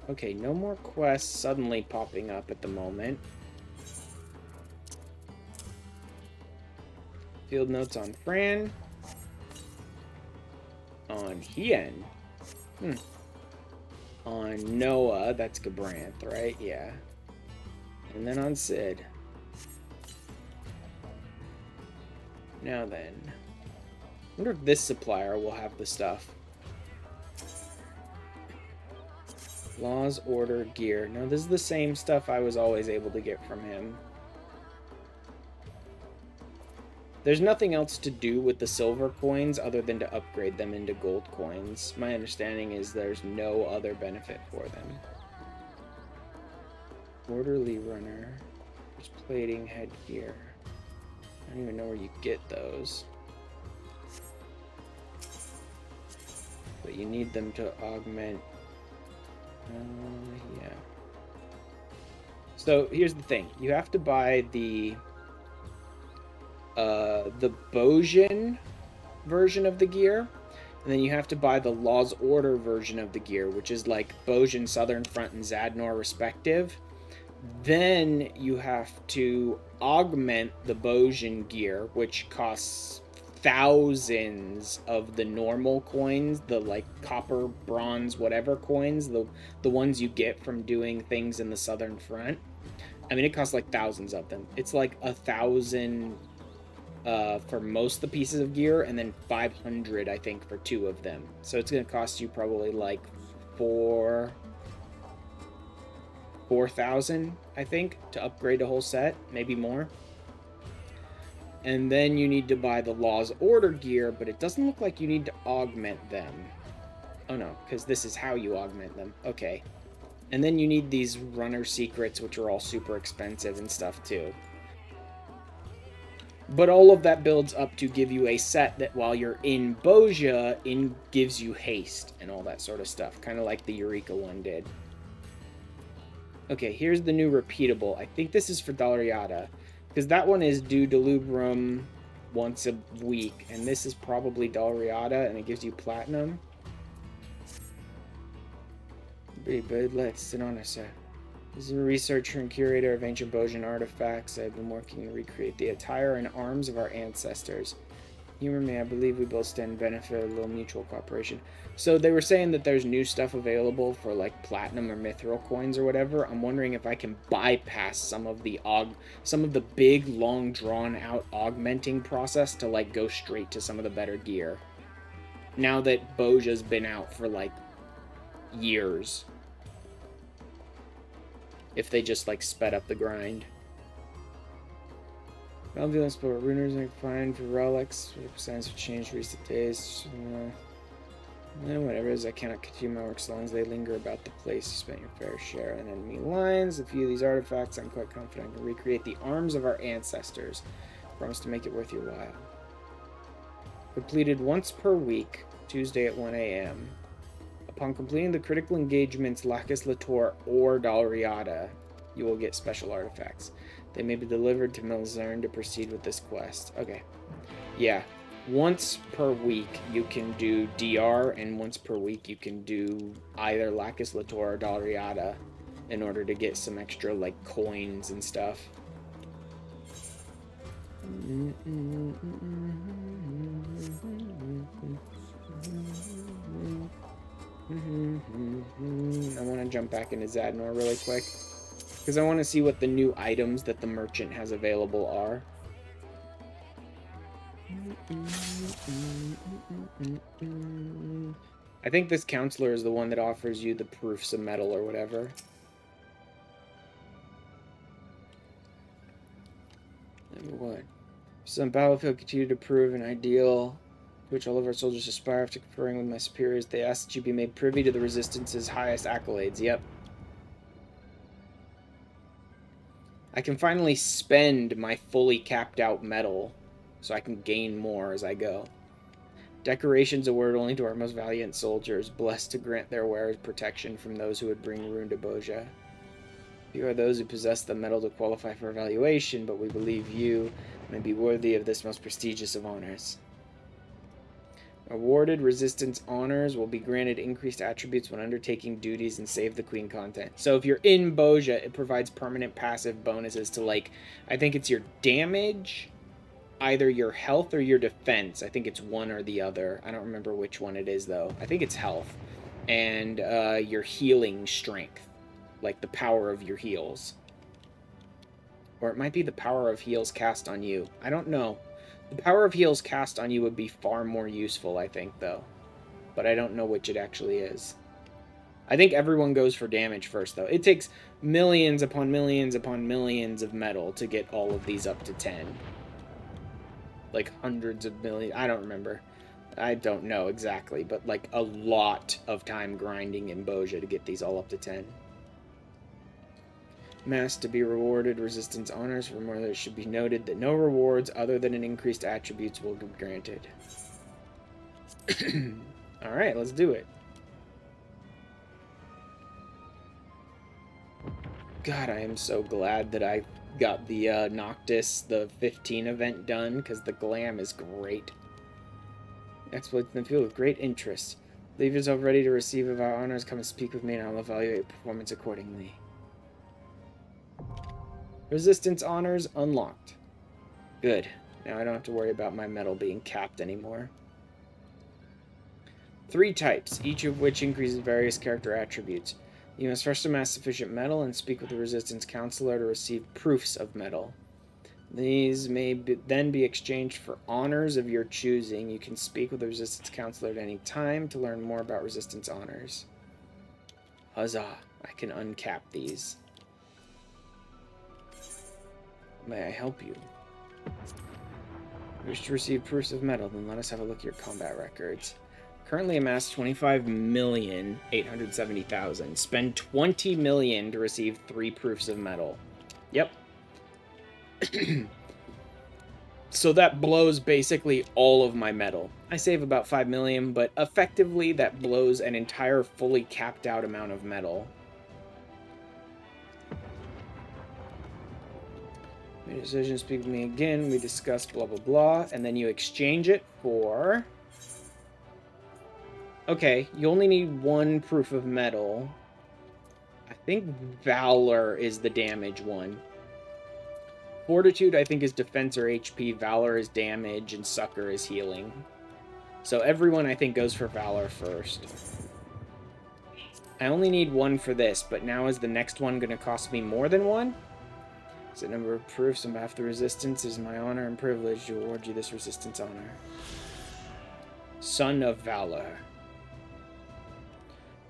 Okay, no more quests suddenly popping up at the moment. Field notes on Fran. On Hien. On Noah, that's Gabranth, right? Yeah. And then on Sid. Now then. I wonder if this supplier will have the stuff. Laws, order, gear. No, this is the same stuff I was always able to get from him. There's nothing else to do with the silver coins other than to upgrade them into gold coins. My understanding is there's no other benefit for them. Orderly runner. There's plating, headgear. I don't even know where you get those. But you need them to augment. Yeah. So here's the thing. You have to buy the Bozjan version of the gear, and then you have to buy the Law's Order version of the gear, which is like Bozjan, Southern Front, and Zadnor respective. Then you have to augment the Bozjan gear, which costs thousands of the normal coins, the like copper, bronze, whatever coins, the ones you get from doing things in the Southern Front. I mean, it costs like thousands of them. It's like 1,000 for most of the pieces of gear, and then 500, I think, for 2 of them. So it's going to cost you probably like 4,000, I think, to upgrade a whole set, maybe more. And then you need to buy the Law's Order gear, but it doesn't look like you need to augment them. Oh no, because this is how you augment them. Okay. And then you need these runner secrets, which are all super expensive and stuff too. But all of that builds up to give you a set that while you're in Bozja, gives you haste and all that sort of stuff. Kind of like the Eureka one did. Okay, here's the new repeatable. I think this is for Dalriada, because that one is due Delubrum once a week, and this is probably Dalriada, and it gives you platinum. But let's sit on a sec. As a researcher and curator of ancient Bozjan artifacts, I've been working to recreate the attire and arms of our ancestors. Humor me, I believe we both stand to benefit of a little mutual cooperation. So they were saying that there's new stuff available for like platinum or mithril coins or whatever. I'm wondering if I can bypass some of the big, long, drawn out augmenting process to like go straight to some of the better gear. Now that Bozja's been out for like years. If they just like sped up the grind. Malviolence, but runers are fine for relics. Signs have changed recent days. Whatever it is, I cannot continue my work so long as they linger about the place. You spent your fair share on enemy lines. A few of these artifacts, I'm quite confident I can recreate the arms of our ancestors. Promise to make it worth your while. Completed once per week, Tuesday at 1 a.m. Upon completing the critical engagements Lacus Latour or Dalriada, you will get special artifacts. They may be delivered to Milzern to proceed with this quest. Okay. Yeah. Once per week you can do DR, and once per week you can do either Lacus Latour or Dalriada in order to get some extra, like, coins and stuff. I want to jump back into Zadnor really quick, because I want to see what the new items that the merchant has available are. I think this counselor is the one that offers you the proofs of metal or whatever. Number 1. Some battlefield continue to prove an ideal which all of our soldiers aspire after conferring with my superiors. They ask that you be made privy to the Resistance's highest accolades. Yep. I can finally spend my fully capped out medal, so I can gain more as I go. Decorations awarded only to our most valiant soldiers, blessed to grant their wearers protection from those who would bring ruin to Bozja. You are those who possess the medal to qualify for evaluation, but we believe you may be worthy of this most prestigious of honors. Awarded Resistance honors will be granted increased attributes when undertaking duties and Save the Queen content. So if you're in Bozja, it provides permanent passive bonuses to, like, I think it's your damage, either your health or your defense. I think it's one or the other. I don't remember which one it is, though. I think it's health. And your healing strength, like the power of your heals. Or it might be the power of heals cast on you. I don't know. The power of heals cast on you would be far more useful, I think, though. But I don't know which it actually is. I think everyone goes for damage first, though. It takes millions upon millions upon millions of metal to get all of these up to 10. Like hundreds of millions. I don't remember. I don't know exactly, but like a lot of time grinding in Bozja to get these all up to 10. Mass to be rewarded Resistance honors. For more, it should be noted that no rewards other than an increased attributes will be granted. Alright, let's do it. God, I am so glad that I got the Noctis, the 15 event done, because the glam is great. Exploits in the field with great interest. Leave yourself ready to receive of our honors. Come and speak with me, and I'll evaluate performance accordingly. Resistance honors unlocked. Good. Now I don't have to worry about my medal being capped anymore. 3 types, each of which increases various character attributes. You must first amass sufficient metal and speak with the Resistance Counselor to receive proofs of metal. These may then be exchanged for honors of your choosing. You can speak with the Resistance Counselor at any time to learn more about Resistance honors. Huzzah! I can uncap these. May I help you? Wish to receive proofs of metal, then let us have a look at your combat records. Currently amassed 25,870,000. Spend 20 million to receive 3 proofs of metal. Yep. So that blows basically all of my metal. I save about 5 million, but effectively that blows an entire fully capped out amount of metal. Make a decision, speak with me again. We discuss blah blah blah, and then you exchange it for. Okay, you only need 1 proof of metal. I think Valor is the damage one. Fortitude, I think, is defense or HP. Valor is damage, and Succor is healing. So everyone, I think, goes for Valor first. I only need 1 for this, but now is the next one going to cost me more than 1? Is the number of proofs on behalf of the Resistance? It is my honor and privilege to award you this Resistance honor. Son of Valor.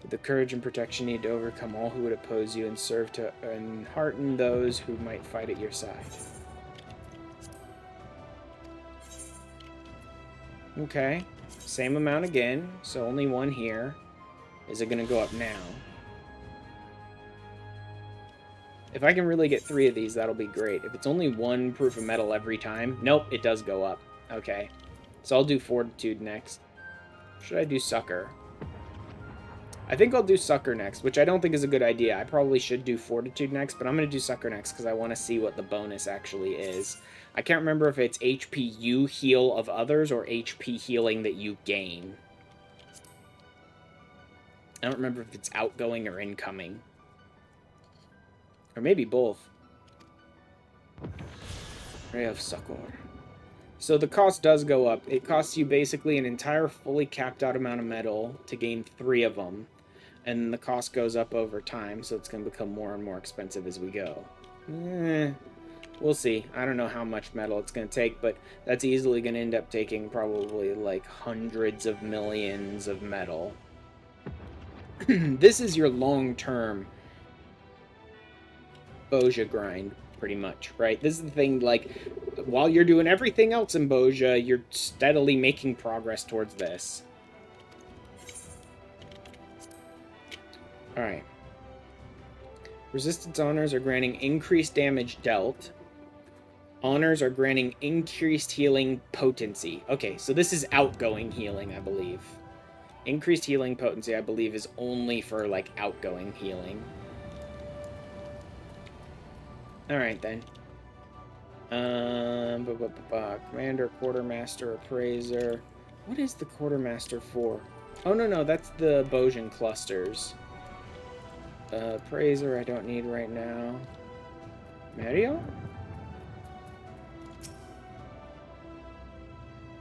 With the courage and protection you need to overcome all who would oppose you and serve to enhearten those who might fight at your side. Okay. Same amount again, so only 1 here. Is it going to go up now? If I can really get 3 of these, that'll be great. If it's only 1 proof of metal every time... Nope, it does go up. Okay. So I'll do Fortitude next. Should I do Succor? I think I'll do Succor next, which I don't think is a good idea. I probably should do Fortitude next, but I'm going to do Succor next because I want to see what the bonus actually is. I can't remember if it's HP you heal of others or HP healing that you gain. I don't remember if it's outgoing or incoming. Or maybe both. Ray of Succor. So the cost does go up. It costs you basically an entire fully capped out amount of metal to gain 3 of them. And the cost goes up over time, so it's going to become more and more expensive as we go. We'll see. I don't know how much metal it's going to take, but that's easily going to end up taking probably like hundreds of millions of metal. This is your long-term Bozja grind, pretty much, right? This is the thing, like, while you're doing everything else in Bozja, you're steadily making progress towards this. Alright. Resistance honors are granting increased damage dealt. Honors are granting increased healing potency. Okay, so this is outgoing healing, I believe. Increased healing potency, I believe, is only for, like, outgoing healing. Alright, then. Commander, Quartermaster, Appraiser. What is the Quartermaster for? Oh, no, that's the Bozjan clusters. Appraiser I don't need right now. Mario?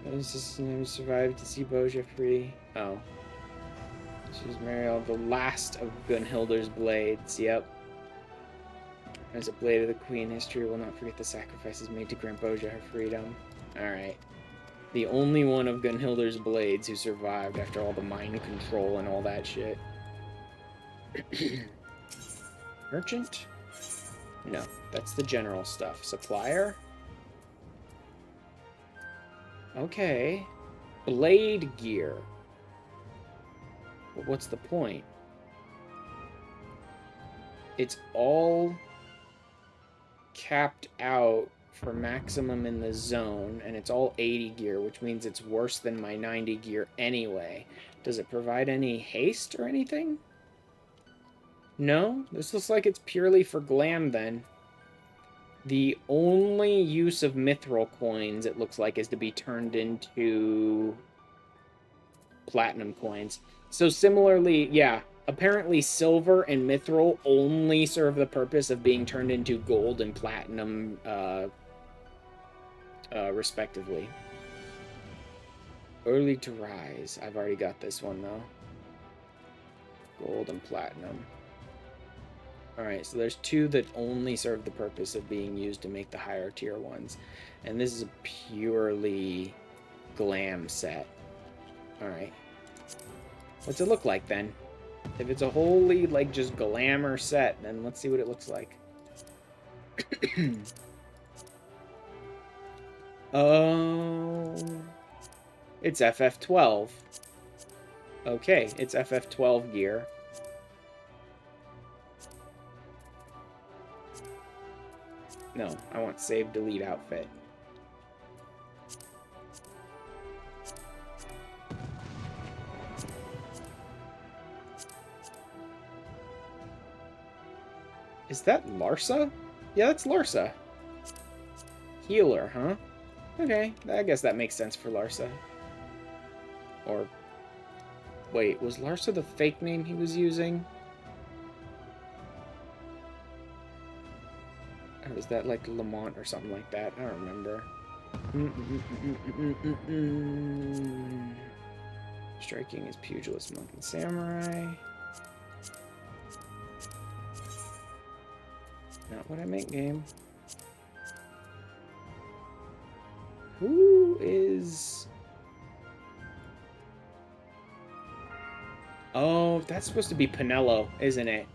This is never survived to see Bozja free. Oh. She's Mariel, the last of Gunhilder's blades. Yep. As a blade of the queen, history will not forget the sacrifices made to grant Bozja her freedom. Alright. The only one of Gunhilder's blades who survived after all the mind control and all that shit. Merchant? No, that's the general stuff. Supplier? Okay. Blade gear. But what's the point? It's all capped out for maximum in the zone, and it's all 80 gear, which means it's worse than my 90 gear anyway. Does it provide any haste or anything? No? This looks like it's purely for glam, then. The only use of mithril coins, it looks like, is to be turned into platinum coins. So similarly, yeah, apparently silver and mithril only serve the purpose of being turned into gold and platinum, respectively. Early to rise. I've already got this one, though. Gold and platinum. Alright, so there's two that only serve the purpose of being used to make the higher tier ones. And this is a purely glam set. Alright. What's it look like, then? If it's a wholly, like, just glamour set, then let's see what it looks like. Oh... It's FF12. Okay, it's FF12 gear. No, I want save delete outfit. Is that Larsa? Yeah, that's Larsa. Healer, huh? Okay, I guess that makes sense for Larsa. Or... Wait, was Larsa the fake name he was using? Or was that like Lamont or something like that? I don't remember. Striking is Pugilist, Monk, and Samurai. Not what I meant, game. Who is... Oh, that's supposed to be Pinello, isn't it?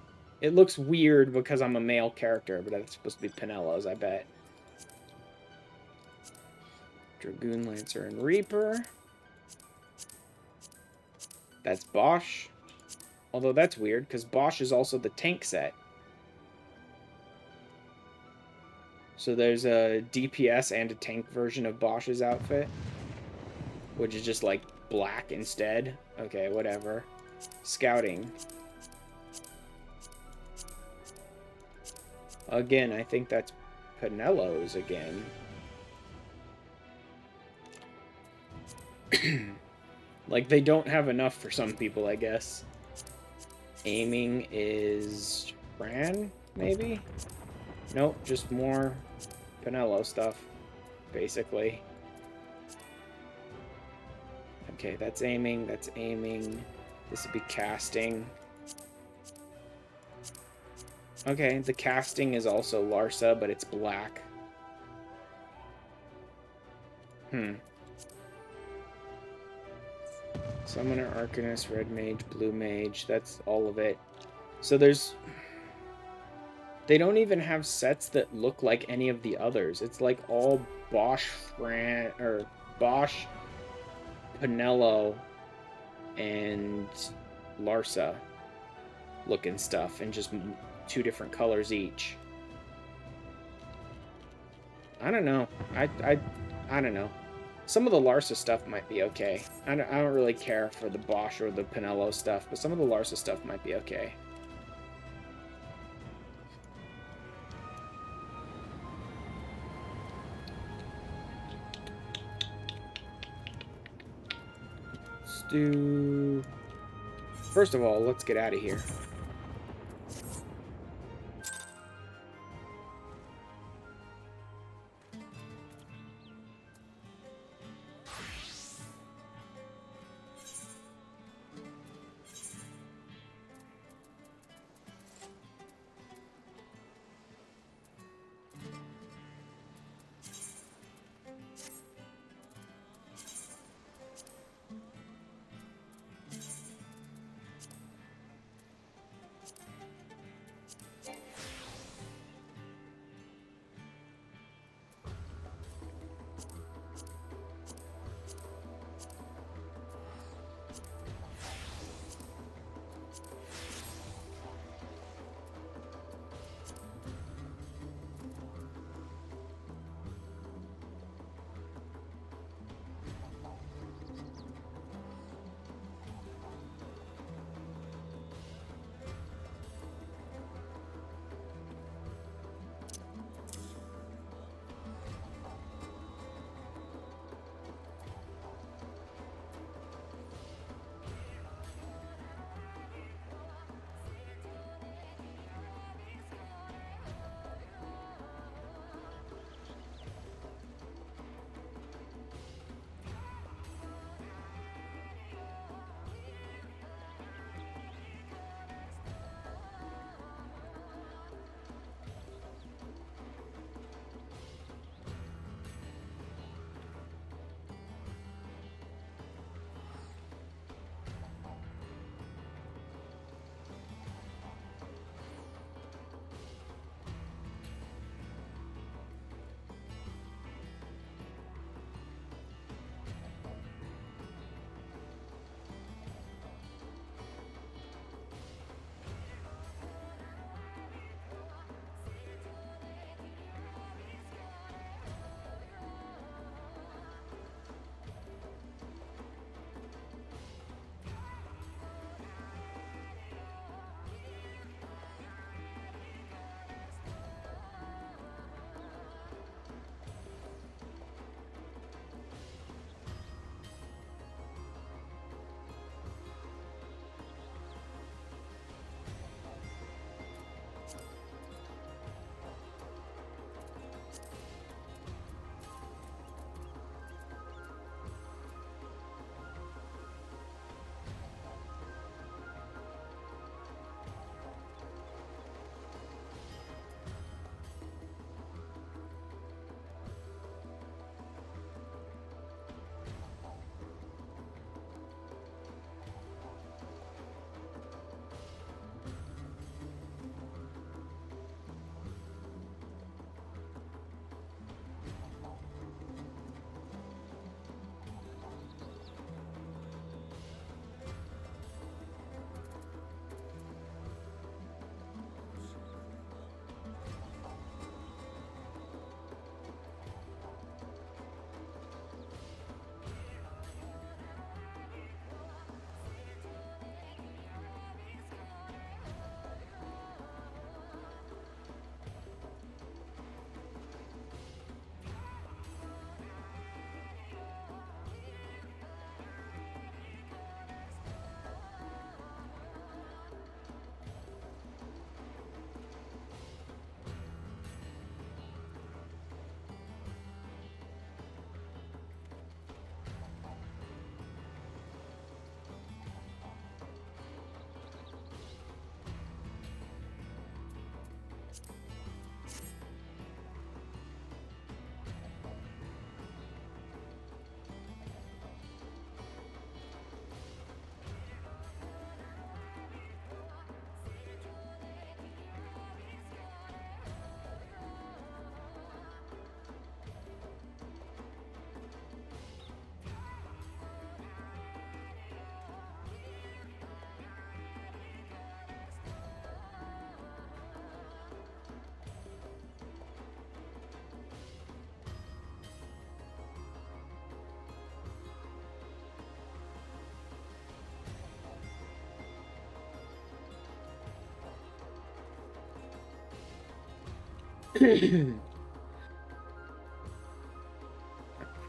It looks weird because I'm a male character, but that's supposed to be Pinello's, I bet. Dragoon, Lancer, and Reaper. That's Bosch. Although that's weird, because Bosch is also the tank set. So there's a DPS and a tank version of Bosch's outfit. Which is just, like, black instead. Okay, whatever. Scouting. Again, I think that's Pinello's again. Like, they don't have enough for some people, I guess. Aiming is... Fran, maybe? Nope, just more Pinello stuff, basically. Okay, that's aiming, that's aiming. This would be casting. Okay, the casting is also Larsa, but it's black. Summoner, Arcanist, Red Mage, Blue Mage. That's all of it. So there's... They don't even have sets that look like any of the others. It's like all Bosch, Pinello, and Larsa looking stuff, and just 2 different colors each. I don't know. I don't know. Some of the Larsa stuff might be okay. I don't really care for the Bosch or the Pinello stuff, but some of the Larsa stuff might be okay. Let's do... First of all, let's get out of here.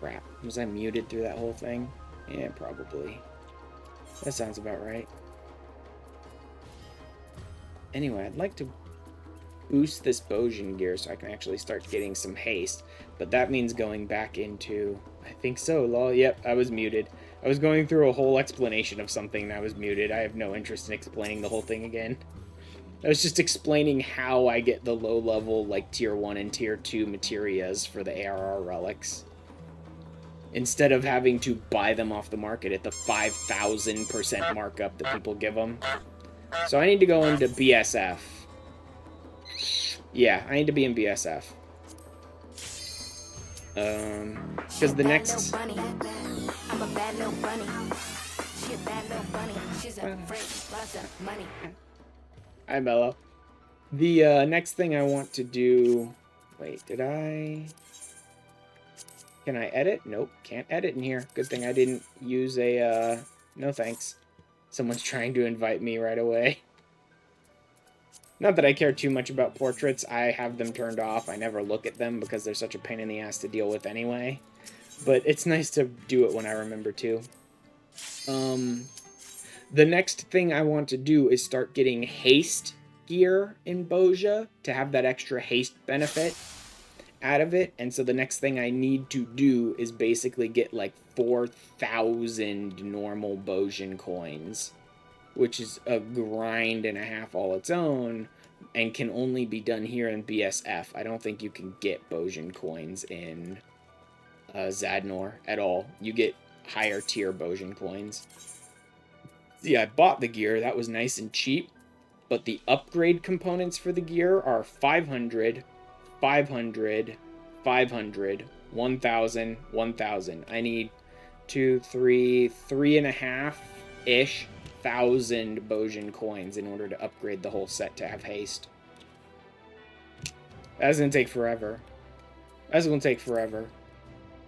Crap. Was I muted through that whole thing? Yeah, probably. That sounds about right. Anyway, I'd like to boost this Bozjan gear so I can actually start getting some haste. But that means going back into... I think so, lol. Yep, I was muted. I was going through a whole explanation of something and I was muted. I have no interest in explaining the whole thing again. I was just explaining how I get the low-level, like, Tier 1 and Tier 2 materias for the ARR relics. Instead of having to buy them off the market at the 5,000% markup that people give them. So I need to go into BSF. Yeah, I need to be in BSF. Because the next... Hi, Mello. The next thing I want to do... Wait, did I... Can I edit? Nope, can't edit in here. Good thing I didn't use a, no thanks. Someone's trying to invite me right away. Not that I care too much about portraits. I have them turned off. I never look at them because they're such a pain in the ass to deal with anyway. But it's nice to do it when I remember to. The next thing I want to do is start getting haste gear in Bozja to have that extra haste benefit out of it. And so the next thing I need to do is basically get like 4,000 normal Bozjan coins, which is a grind and a half all its own, and can only be done here in BSF. I don't think you can get Bozjan coins in Zadnor at all. You get higher tier Bozjan coins. Yeah, I bought the gear. That was nice and cheap. But the upgrade components for the gear are 500, 500, 500, 1,000, 1,000. I need 3.5-ish thousand Bozjan coins in order to upgrade the whole set to have haste. That's gonna take forever. That's gonna take forever.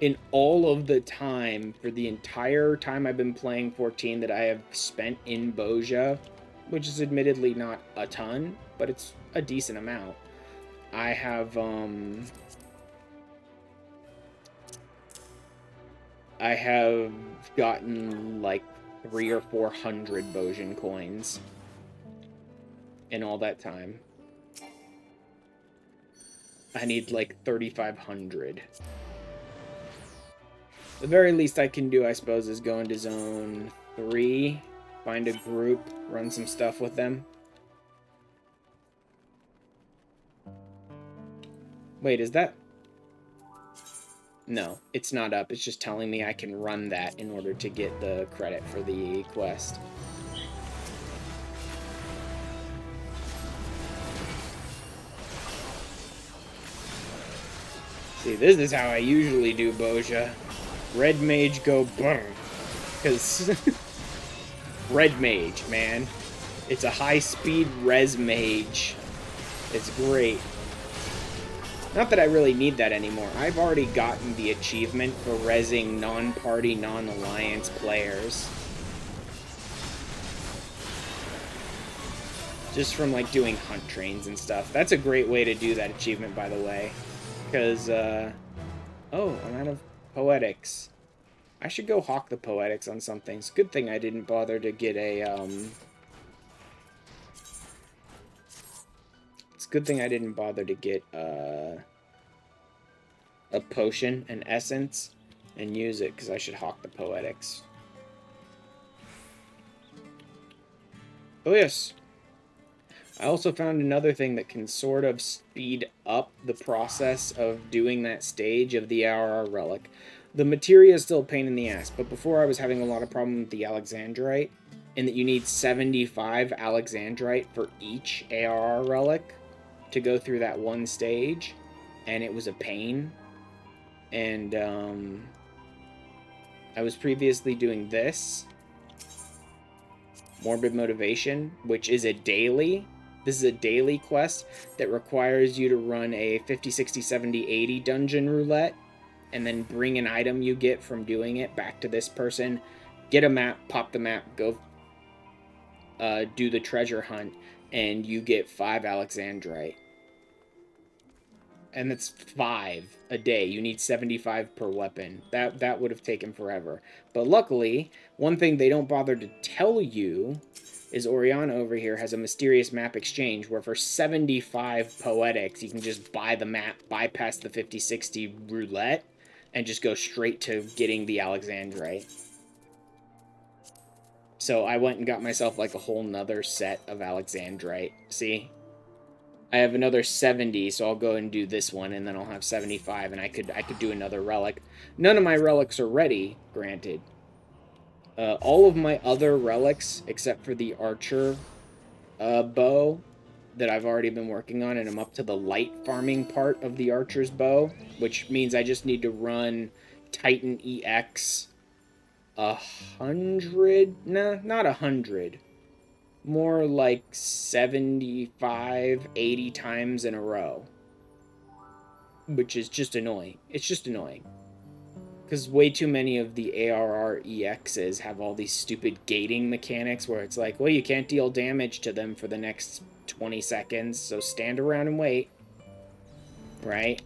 In all of the time, for the entire time I've been playing 14 that I have spent in Bozja, which is admittedly not a ton, but it's a decent amount, I have gotten like 300 or 400 Bozjan coins in all that time. I need like 3,500. The very least I can do, I suppose, is go into Zone 3, find a group, run some stuff with them. Wait, is that... No, it's not up. It's just telling me I can run that in order to get the credit for the quest. See, this is how I usually do Bozja. Red Mage go brr. Because... Red Mage, man. It's a high-speed res mage. It's great. Not that I really need that anymore. I've already gotten the achievement for resing non-party, non-alliance players. Just from, like, doing hunt trains and stuff. That's a great way to do that achievement, by the way. Because, oh, I'm out of poetics. I should go hawk the poetics on something. It's a good thing I didn't bother to get a, It's a good thing I didn't bother to get, a potion, an essence, and use it, because I should hawk the poetics. Oh, yes. I also found another thing that can sort of speed up the process of doing that stage of the ARR relic. The materia is still a pain in the ass, but before I was having a lot of problem with the Alexandrite, in that you need 75 Alexandrite for each ARR relic to go through that one stage, and it was a pain. And I was previously doing this, Morbid Motivation, which is a daily. This is a daily quest that requires you to run a 50, 60, 70, 80 dungeon roulette, and then bring an item you get from doing it back to this person, get a map, pop the map, go do the treasure hunt, and you get 5 Alexandrite. and it's 5 a day. You need 75 per weapon. That would have taken forever. But luckily, one thing they don't bother to tell you is Oriana over here has a mysterious map exchange where for 75 poetics, you can just buy the map, bypass the 50-60 roulette, and just go straight to getting the Alexandrite. So I went and got myself like a whole nother set of Alexandrite. See? I have another 70, so I'll go and do this one, and then I'll have 75, and I could do another relic. None of my relics are ready, granted. All of my other relics, except for the archer bow that I've already been working on, and I'm up to the light farming part of the archer's bow, which means I just need to run Titan EX 100? Nah, not 100. More like 75, 80 times in a row. Which is just annoying. It's just annoying. Because way too many of the ARR EXs have all these stupid gating mechanics where it's like, well, you can't deal damage to them for the next 20 seconds, so stand around and wait. Right?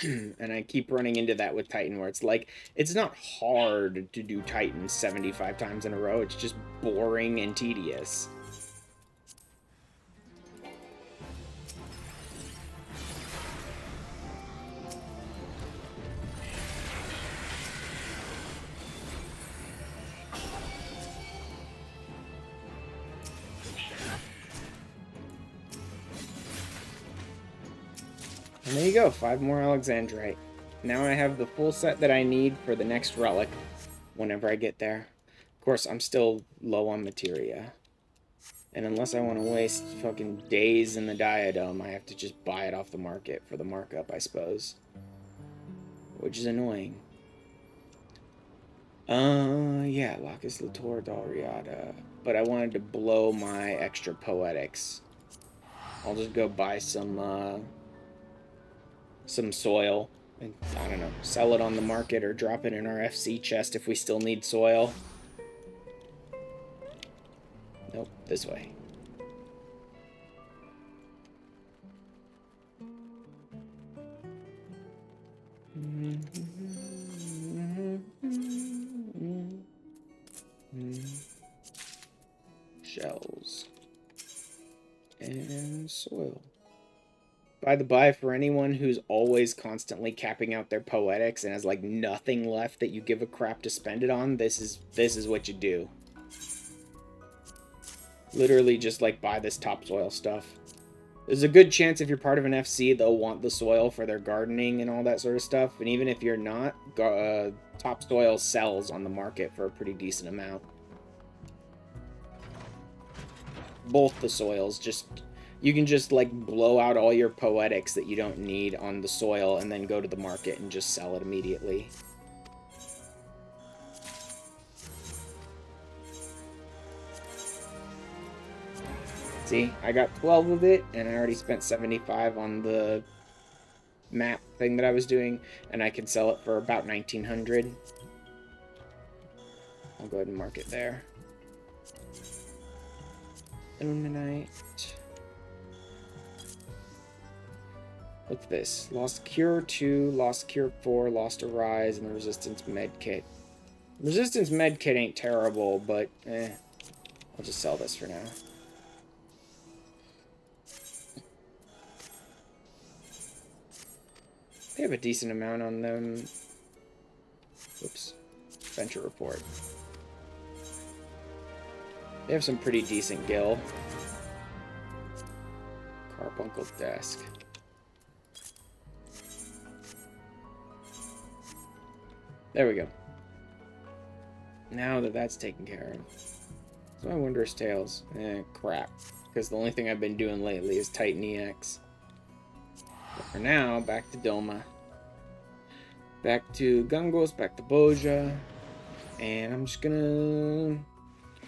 And I keep running into that with Titan, where it's like, it's not hard to do Titan 75 times in a row, it's just boring and tedious. And there you go, 5 more Alexandrite. Now I have the full set that I need for the next relic, whenever I get there. Of course, I'm still low on materia. And unless I want to waste fucking days in the diadem, I have to just buy it off the market for the markup, I suppose. Which is annoying. Yeah, Lacus Latour, Dalriada. But I wanted to blow my extra poetics. I'll just go buy some soil and, I don't know, sell it on the market or drop it in our FC chest if we still need soil. Nope, this way. Shells and soil. By the by, for anyone who's always constantly capping out their poetics and has like nothing left that you give a crap to spend it on, this is what you do. Literally just like buy this topsoil stuff. There's a good chance if you're part of an FC, they'll want the soil for their gardening and all that sort of stuff. And even if you're not, topsoil sells on the market for a pretty decent amount. Both the soils, you can just like blow out all your poetics that you don't need on the soil and then go to the market and just sell it immediately. See, I got 12 of it, and I already spent 75 on the map thing that I was doing, and I can sell it for about 1900. I'll go ahead and mark it there. Illuminite. What's this? Lost Cure 2, Lost Cure 4, Lost Arise, and the Resistance Medkit. Resistance Medkit ain't terrible, but I'll just sell this for now. They have a decent amount on them. Oops. Venture report. They have some pretty decent gil. Carbuncle desk. There we go. Now that that's taken care of. So my Wondrous Tales. Crap. Because the only thing I've been doing lately is Titan EX. But for now, back to Doma. Back to Gungos, back to Bozja. And I'm just gonna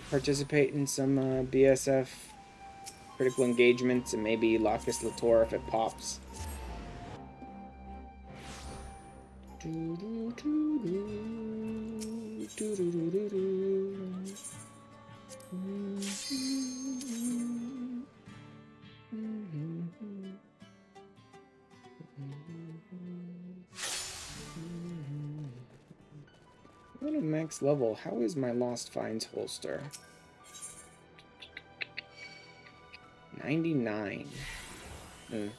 participate in some BSF critical engagements and maybe Lacus Latour if it pops. I'm at a max level. How is my Lost Finds holster? 99. I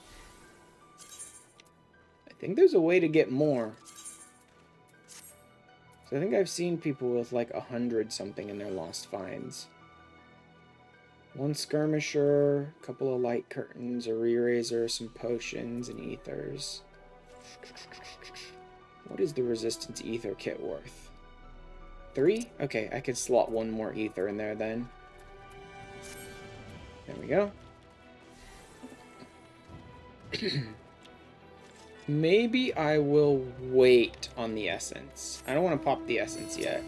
think there's a way to get more. So I think I've seen people with like 100 something in their Lost Finds. One skirmisher, a couple of light curtains, a re-raiser, some potions, and ethers. What is the resistance ether kit worth? 3? Okay, I could slot one more ether in there then. There we go. Maybe I will wait on the essence. I don't want to pop the essence yet.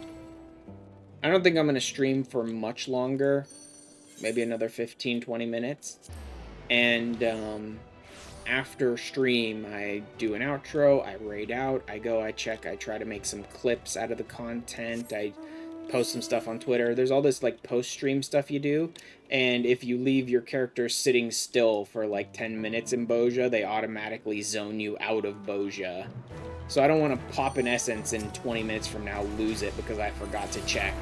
I don't think I'm going to stream for much longer. Maybe another 15-20 minutes. And after stream, I do an outro, I raid out, I go, I check, I try to make some clips out of the content, I post some stuff on Twitter. There's all this like post-stream stuff you do, and if you leave your character sitting still for like 10 minutes in Bozja, they automatically zone you out of Bozja. So I don't want to pop an essence and 20 minutes from now lose it because I forgot to check.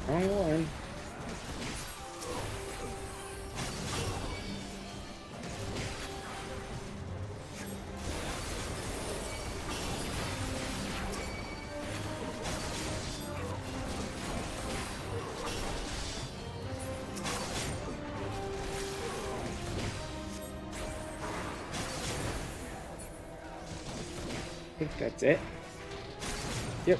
Wrong one. I think that's it. Yep.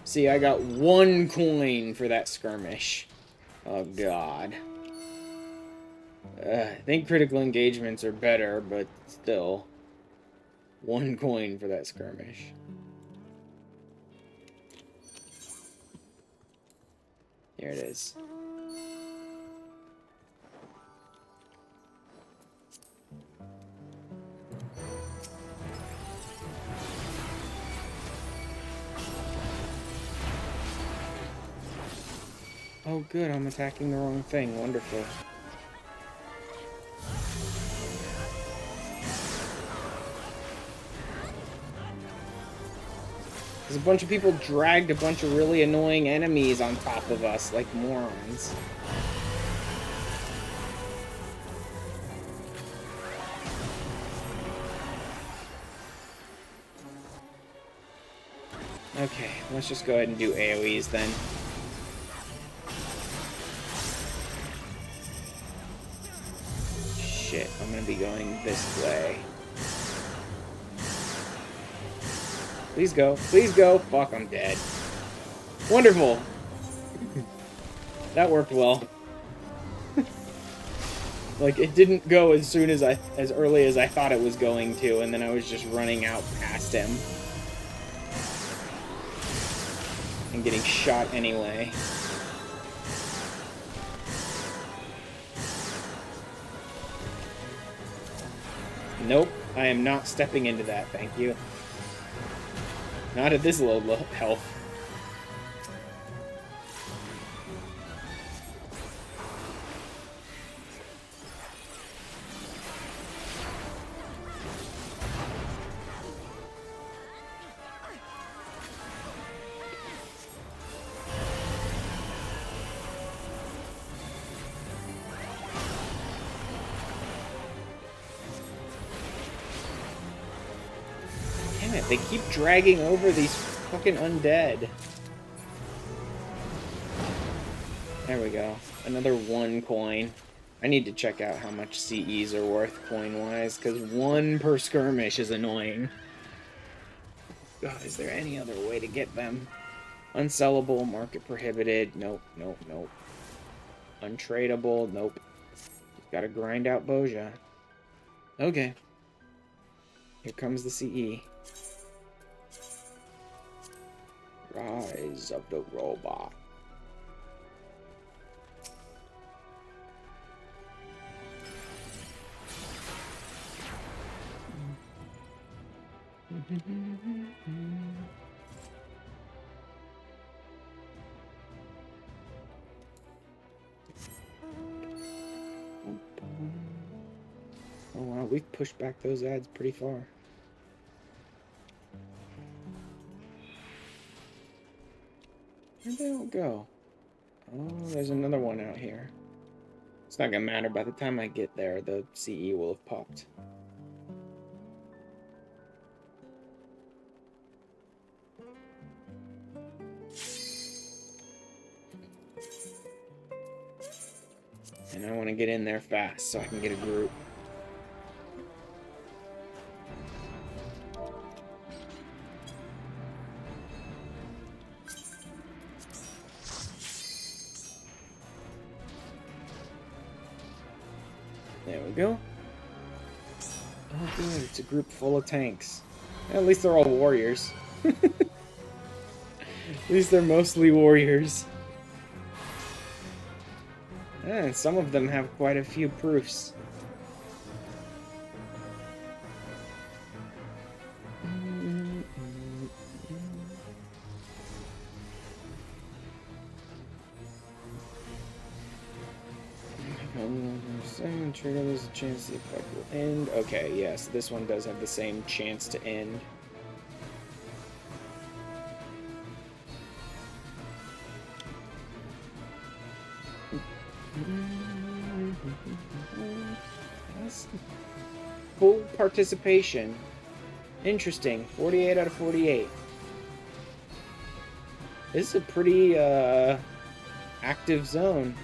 See, I got 1 coin for that skirmish. Oh, God. I think critical engagements are better, but still. 1 coin for that skirmish. Here it is. Oh, good, I'm attacking the wrong thing. Wonderful. Because a bunch of people dragged a bunch of really annoying enemies on top of us, like morons. Okay, let's just go ahead and do AoEs then. Shit, I'm gonna be going this way. Please go. Please go. Fuck, I'm dead. Wonderful. That worked well. Like, it didn't go as early as I thought it was going to, and then I was just running out past him. And getting shot anyway. Nope, I am not stepping into that, thank you. Not at this low health. Damn it, they keep dragging over these fucking undead. There we go. Another 1 coin. I need to check out how much CEs are worth coin-wise, because 1 per skirmish is annoying. God, is there any other way to get them? Unsellable, market prohibited. Nope, nope, nope. Untradeable, nope. Gotta grind out Bozja. Okay. Here comes the CE. Rise of the Robot. Oh wow, we've pushed back those ads pretty far. Where'd they all go? Oh, there's another one out here. It's not gonna matter. By the time I get there, the CE will have popped. And I want to get in there fast so I can get a group. There we go. Oh good, it's a group full of tanks. At least they're all warriors. At least they're mostly warriors. And some of them have quite a few proofs. Trigger, there's a chance the effect will end. Okay, yes, this one does have the same chance to end. That's full participation. Interesting. 48 out of 48. This is a pretty active zone.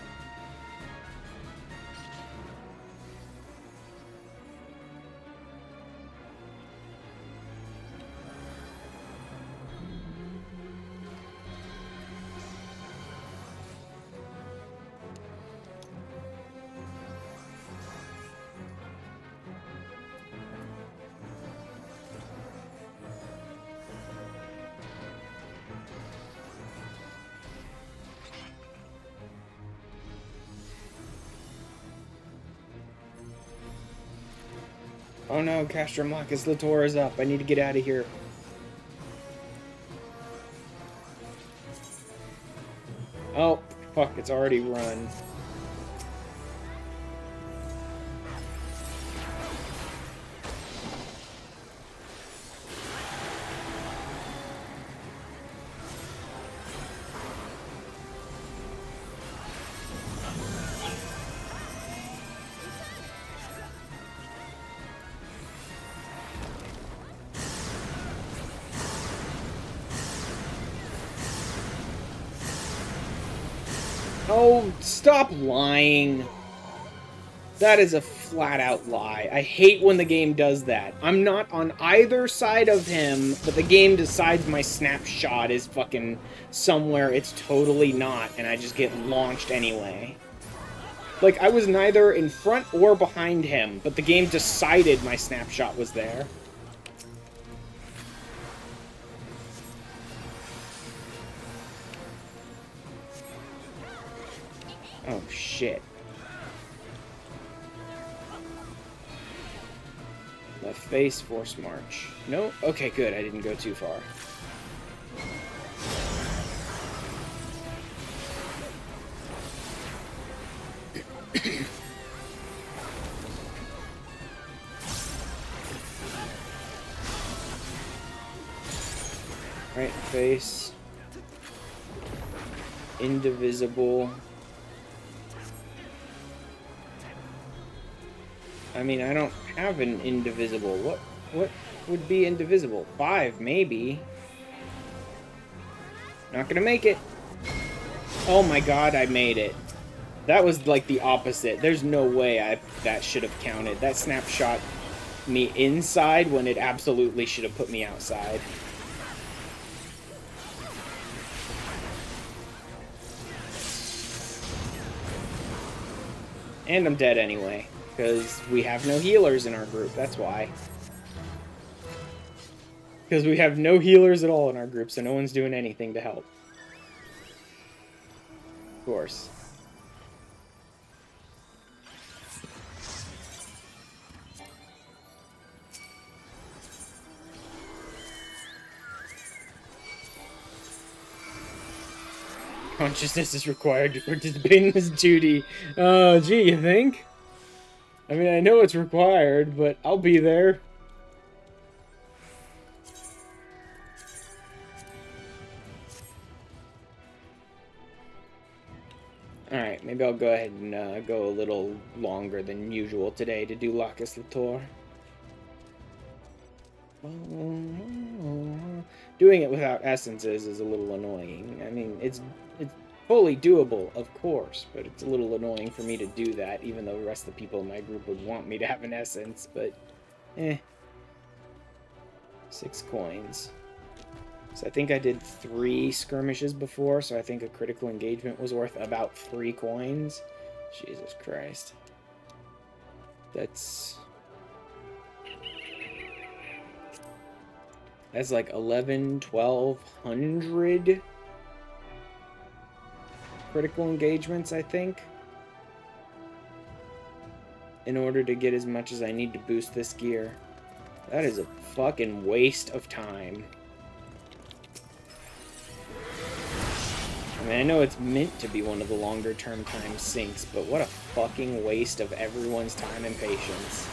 Oh no, Castrum Lacus Latour is up. I need to get out of here. Oh, fuck, it's already run. Oh, stop lying. That is a flat-out lie. I hate when the game does that. I'm not on either side of him, but the game decides my snapshot is fucking somewhere it's totally not, and I just get launched anyway. Like, I was neither in front or behind him, but the game decided my snapshot was there. Oh, shit. Left face, force march. No? Okay, good. I didn't go too far. Right face. Indivisible. I mean, I don't have an indivisible. What would be indivisible? 5, maybe. Not gonna make it. Oh my god, I made it. That was like the opposite. There's no way that should have counted. That snapshot me inside when it absolutely should have put me outside. And I'm dead anyway, because we have no healers in our group, that's why. Because we have no healers at all in our group, so no one's doing anything to help. Of course. Consciousness is required to participate in this duty. Oh, gee, you think? I mean, I know it's required, but I'll be there. Alright, maybe I'll go ahead and go a little longer than usual today to do Lacus Latour. Doing it without essences is a little annoying. I mean, it's fully doable, of course, but it's a little annoying for me to do that, even though the rest of the people in my group would want me to have an essence, but 6 coins. So I think I did 3 skirmishes before, so I think a critical engagement was worth about 3 coins. Jesus Christ. That's like 1,200 critical engagements, I think, in order to get as much as I need to boost this gear. That is a fucking waste of time. I mean, I know it's meant to be one of the longer term time sinks, but what a fucking waste of everyone's time and patience.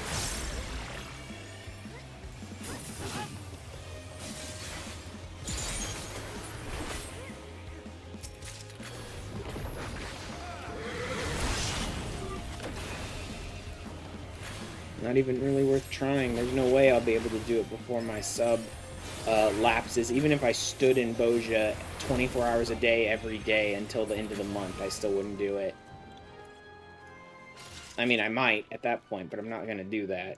Not even really worth trying. There's no way I'll be able to do it before my sub lapses. Even if I stood in Bozja 24 hours a day every day until the end of the month, I still wouldn't do it. I mean, I might at that point, but I'm not going to do that.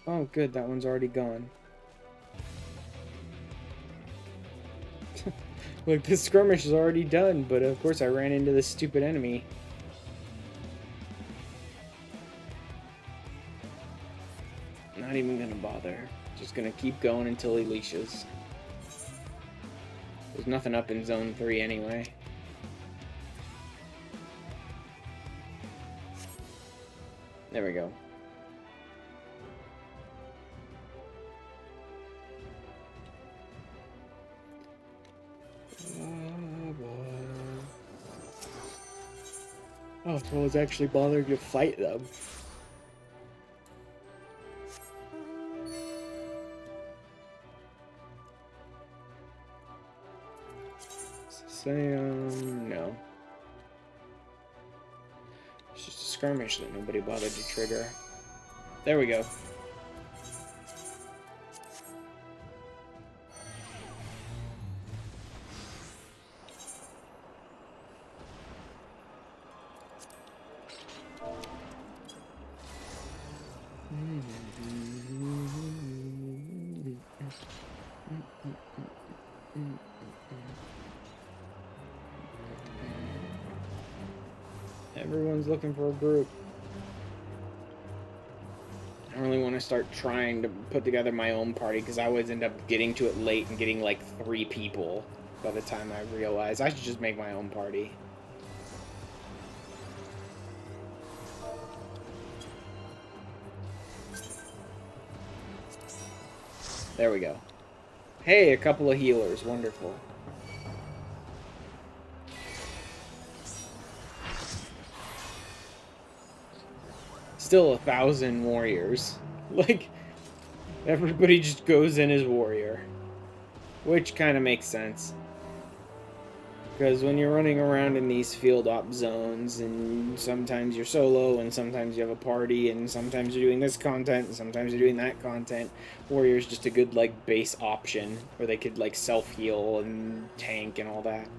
Oh, good, that one's already gone. Look, this skirmish is already done, but of course I ran into this stupid enemy. Not even gonna bother. Just gonna keep going until he leashes. There's nothing up in Zone 3 anyway. There we go. Oh, someone's actually bothering to fight them. No. It's just a skirmish that nobody bothered to trigger. There we go. Everyone's looking for a group. I really want to start trying to put together my own party, because I always end up getting to it late and getting like 3 people by the time I realize I should just make my own party. There we go. Hey, a couple of healers. Wonderful. Still 1,000 warriors. Like, everybody just goes in as warrior. Which kind of makes sense. Because when you're running around in these field op zones, and sometimes you're solo, and sometimes you have a party, and sometimes you're doing this content, and sometimes you're doing that content, Warrior's just a good, like, base option, where they could, like, self-heal and tank and all that.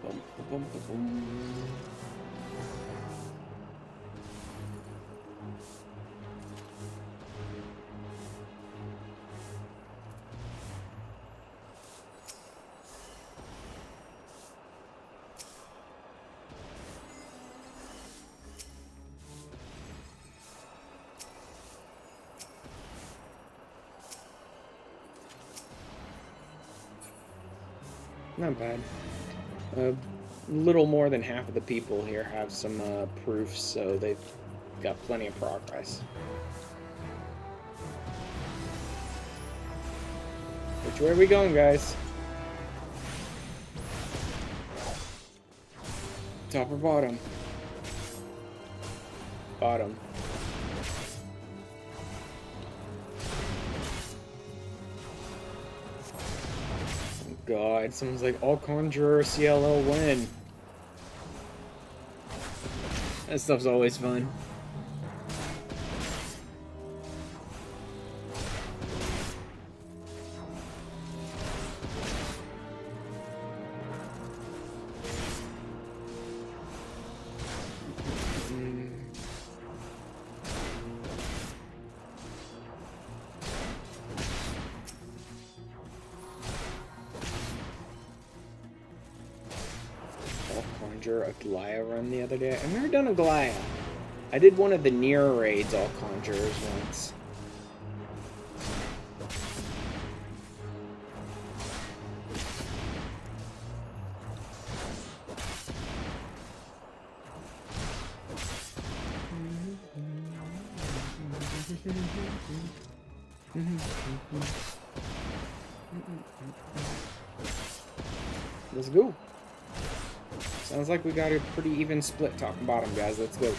Boom, boom, boom, boom. Not bad. A little more than half of the people here have some proofs, so they've got plenty of progress. Which way are we going, guys? Top or bottom? Bottom. God, someone's like, all Conjurer CLL win. That stuff's always fun. A Goliath run the other day. I've never done a Goliath. I did one of the near raids, all Conjurers, once. Let's go. Sounds like we got a pretty even split top and bottom, guys. Let's go.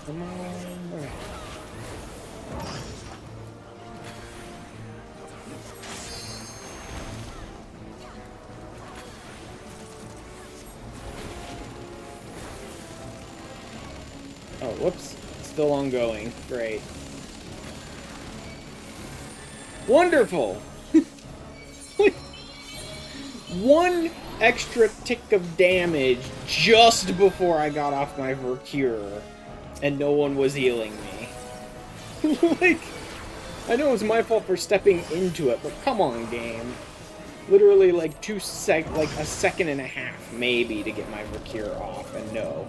Come on. Whoops. Still ongoing. Great. Wonderful! One extra tick of damage just before I got off my Vercure, and no one was healing me. Like, I know it was my fault for stepping into it, but come on, game. Literally, like, a second and a half, maybe, to get my Vercure off, and no.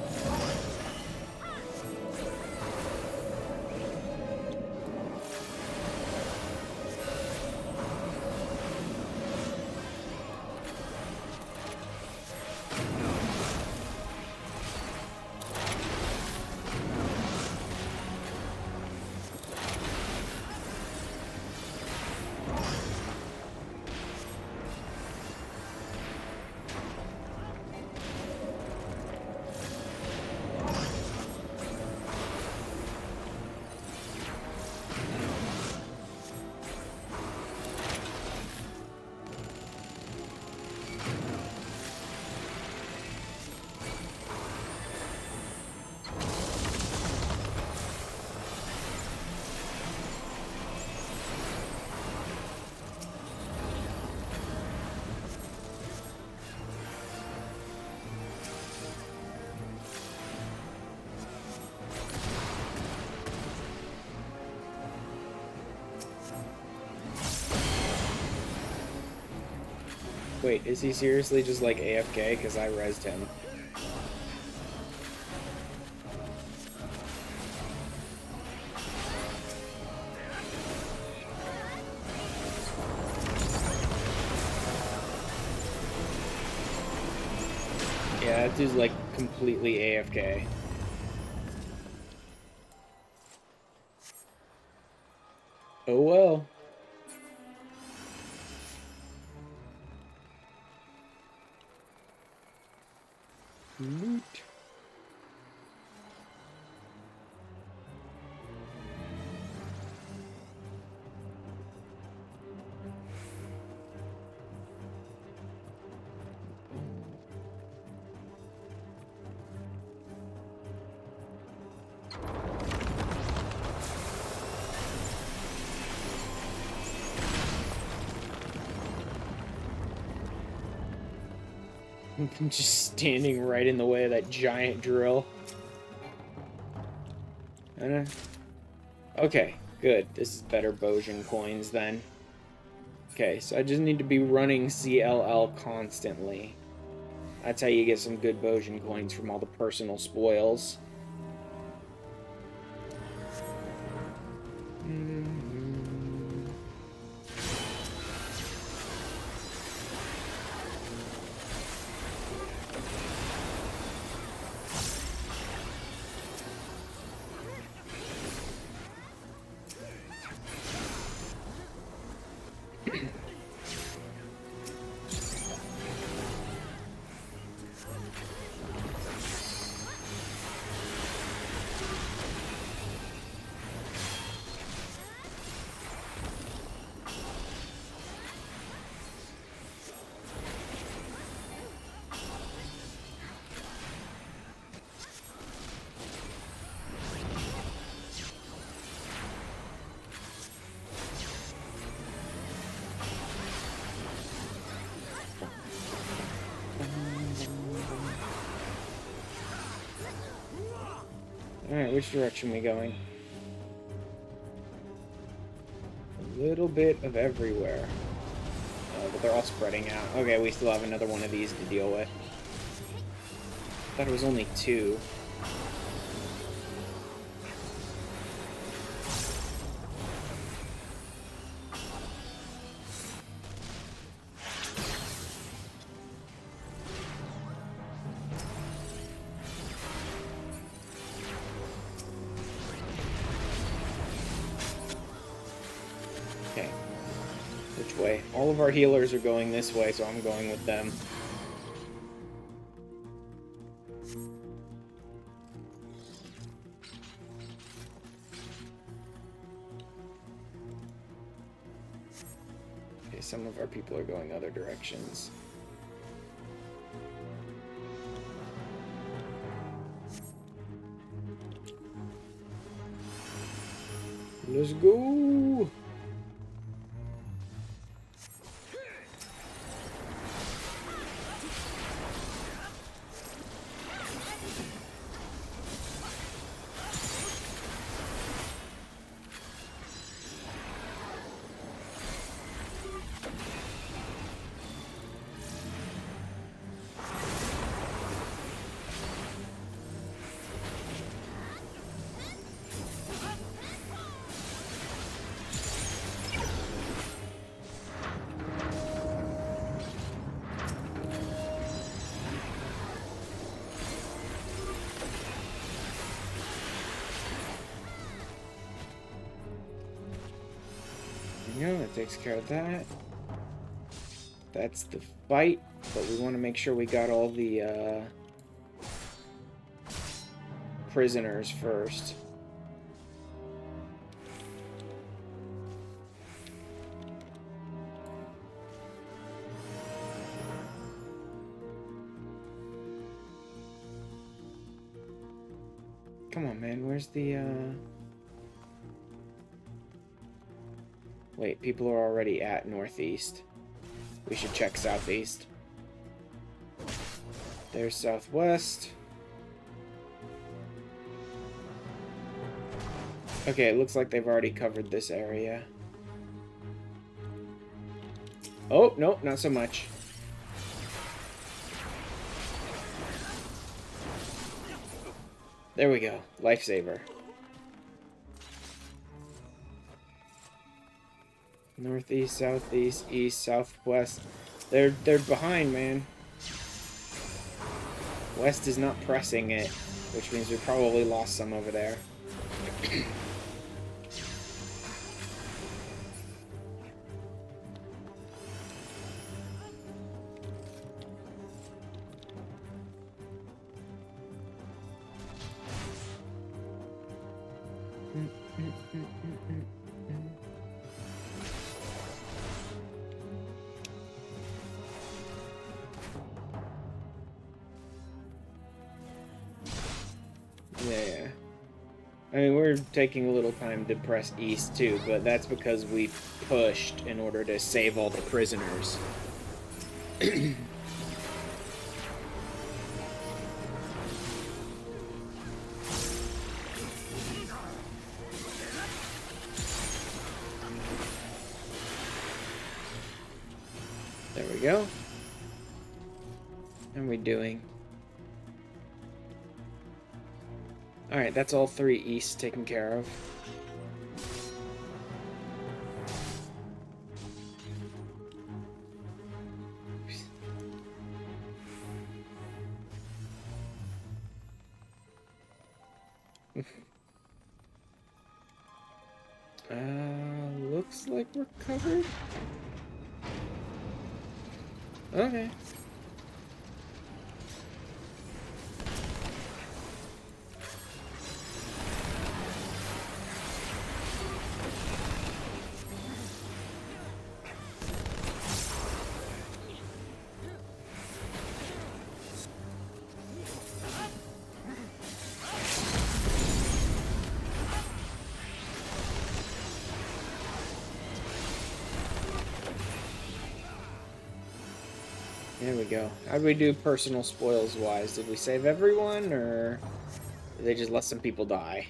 Wait, is he seriously just like AFK? Because I rezzed him. Yeah, that dude's like completely AFK. Oh well. Loot. Just standing right in the way of that giant drill. Okay, good. This is better Bozjan coins then. Okay, so I just need to be running CLL constantly. That's how you get some good Bozjan coins from all the personal spoils. Alright, which direction are we going? A little bit of everywhere. Oh, but they're all spreading out. Okay, we still have another one of these to deal with. Thought it was only 2. Way. All of our healers are going this way, so I'm going with them. Okay, some of our people are going other directions. Let's go. That takes care of that. That's the fight, but we want to make sure we got all the prisoners first. Come on, man. Where's the Wait, people are already at northeast. We should check southeast. There's southwest. Okay, it looks like they've already covered this area. Oh, nope, not so much. There we go. Lifesaver. Northeast, southeast, east, southwest. They're behind, man. West is not pressing it, which means we probably lost some over there. Yeah. I mean, we're taking a little time to press east, too, but that's because we pushed in order to save all the prisoners. There we go. How are we doing? Alright, that's all 3 east taken care of. Looks like we're covered. Okay. There we go. How'd we do personal spoils wise? Did we save everyone, or did they just let some people die?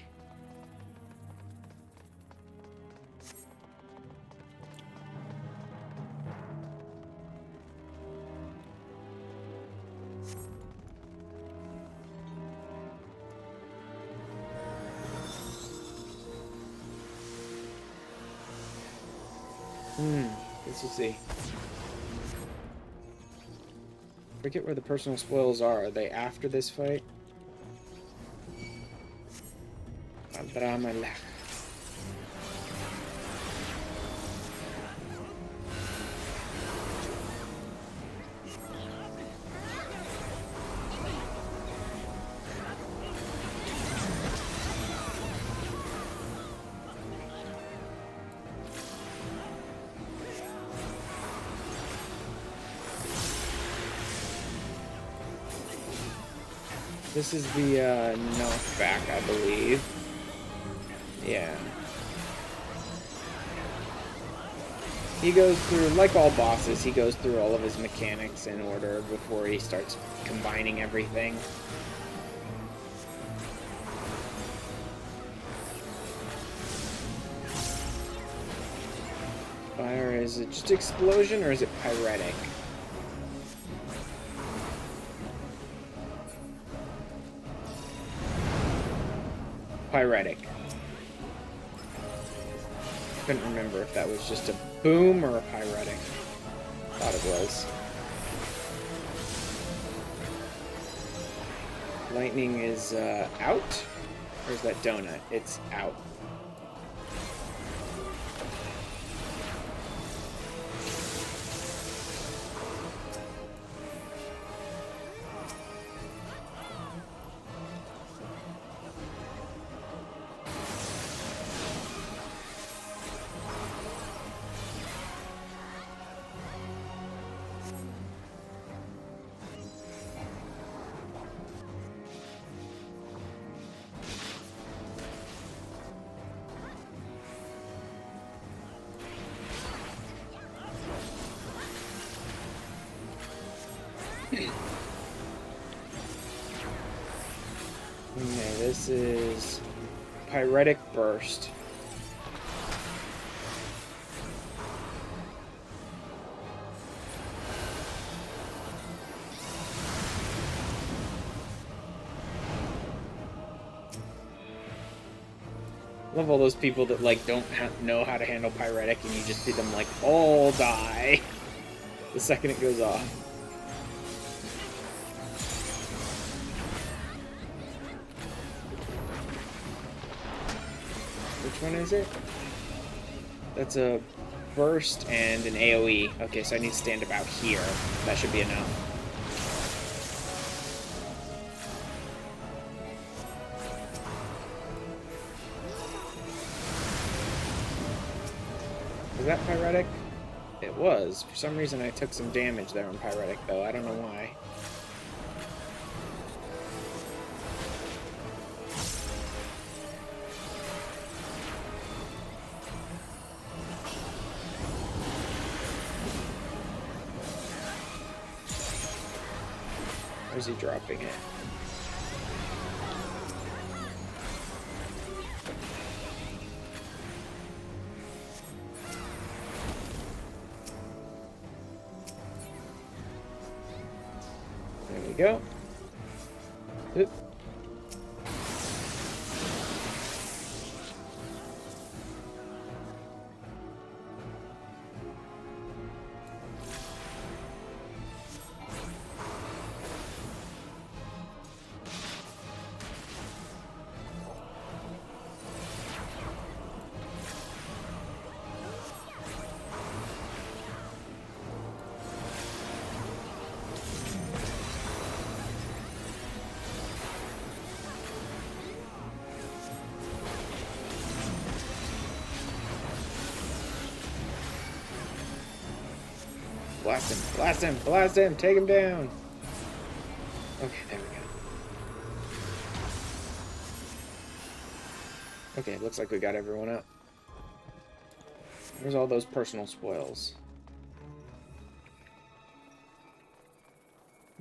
Let's just see. Forget where the personal spoils are. Are they after this fight? This is the knockback, I believe. Yeah. He goes through, like all bosses, he goes through all of his mechanics in order before he starts combining everything. Fire, is it just explosion or is it pyretic? Pyretic. Couldn't remember if that was just a boom or a pyretic. Thought it was. Lightning is out? Or is that donut? It's out. Okay, this is Pyretic Burst. Love all those people that like don't know how to handle Pyretic and you just see them like all die the second it goes off. Which one is it? That's a burst and an AoE. Okay, so I need to stand about here. That should be enough. Was that Pyretic? It was. For some reason I took some damage there on Pyretic, though. I don't know why. Where's he dropping it? There we go. Oop. Blast him, blast him, blast him, take him down. Okay, there we go. Okay, looks like we got everyone up. Where's all those personal spoils?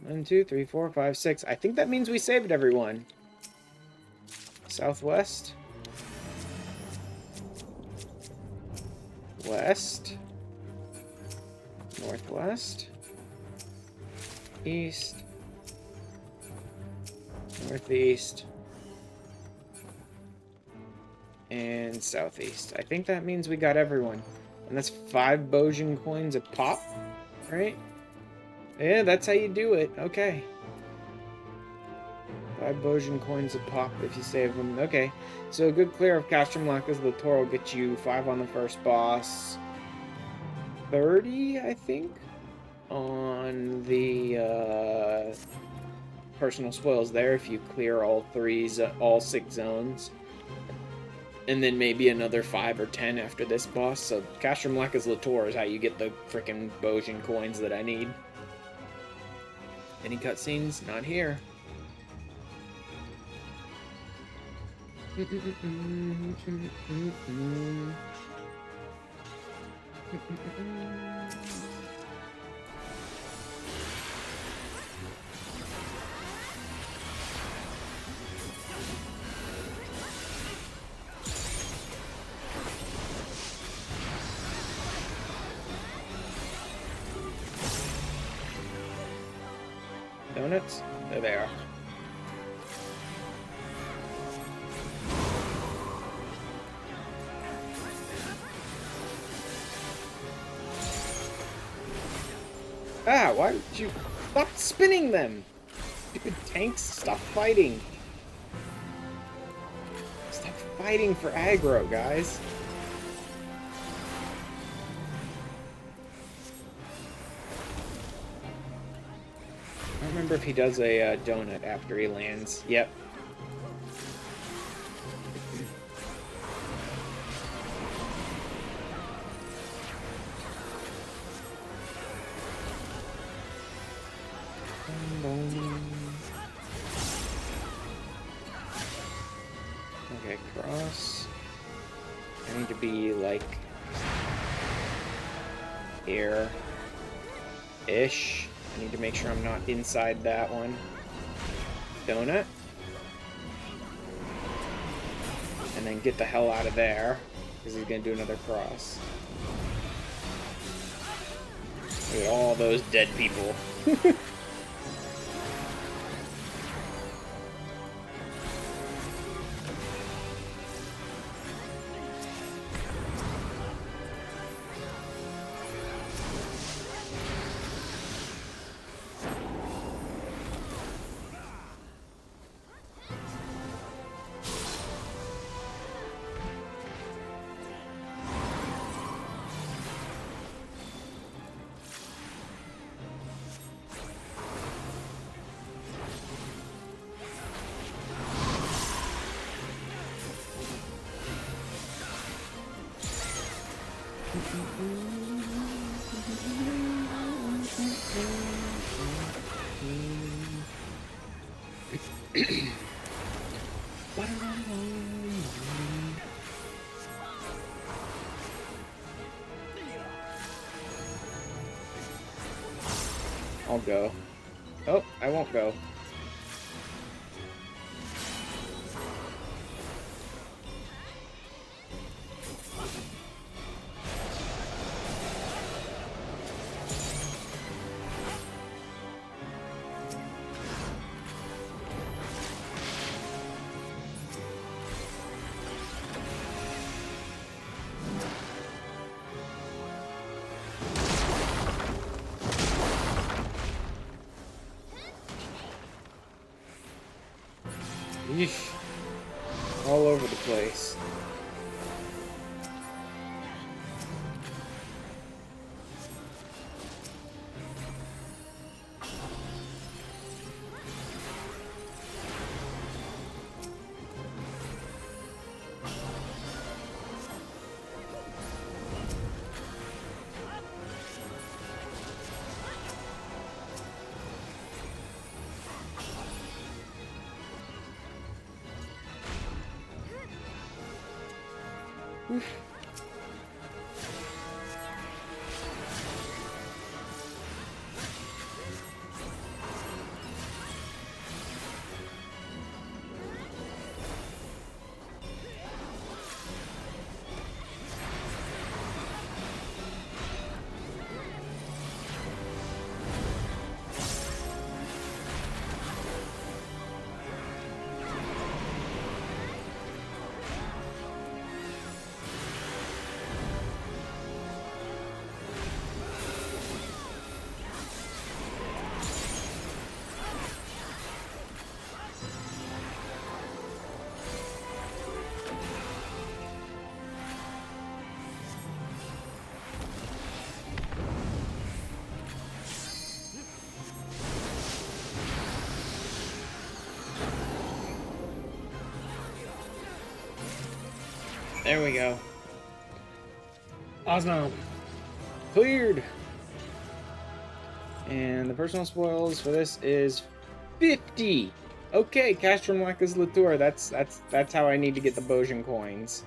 1, 2, 3, 4, 5, 6. I think that means we saved everyone. Southwest. West. Northwest. East. Northeast. And southeast. I think that means we got everyone. And that's 5 Bozjan coins a pop, right? Yeah, that's how you do it. Okay. 5 Bozjan coins a pop if you save them. Okay. So a good clear of Castramlaka's Latour will get you 5 on the first boss. 30, I think, on the personal spoils there if you clear all 6 zones. And then maybe another 5 or 10 after this boss. So Castramlaka's Latour is how you get the frickin' Bozjan coins that I need. Any cutscenes? Not here. Donuts? There they are. Ah, why would you stop spinning them? Stupid tanks, stop fighting. Stop fighting for aggro, guys. I don't remember if he does a donut after he lands. Yep. Okay, cross. I need to be like here-ish. I need to make sure I'm not inside that one. Donut. And then get the hell out of there, because he's gonna do another cross. Look at all those dead people. I'll go. Oh, I won't go. Yeesh. All over the place. Oof. There we go. Awesome. Cleared. And the personal spoils for this is 50. Okay, cash from Lacus Latour. That's how I need to get the Bozjan coins.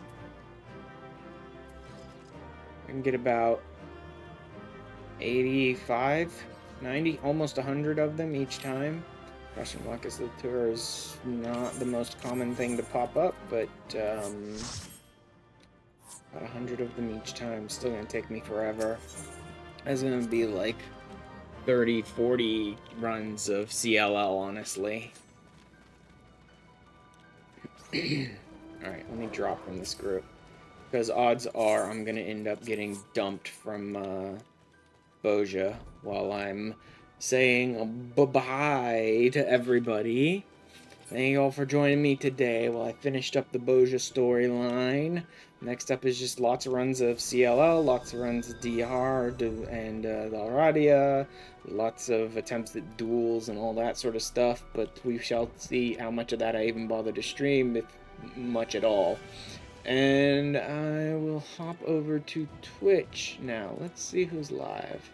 I can get about 85, 90, almost 100 of them each time. Russian Locust Tour is not the most common thing to pop up, but about 100 of them each time. Still gonna take me forever. That's gonna be like 30, 40 runs of CLL, honestly. Alright, let me drop from this group. Because odds are I'm gonna end up getting dumped from Bozja while I'm saying bye-bye to everybody. Thank you all for joining me today while I finished up the Bozja storyline. Next up is just lots of runs of CLL, lots of runs of DR and Dalriada, lots of attempts at duels and all that sort of stuff, but we shall see how much of that I even bother to stream, if much at all. And I will hop over to Twitch now. Let's see who's live.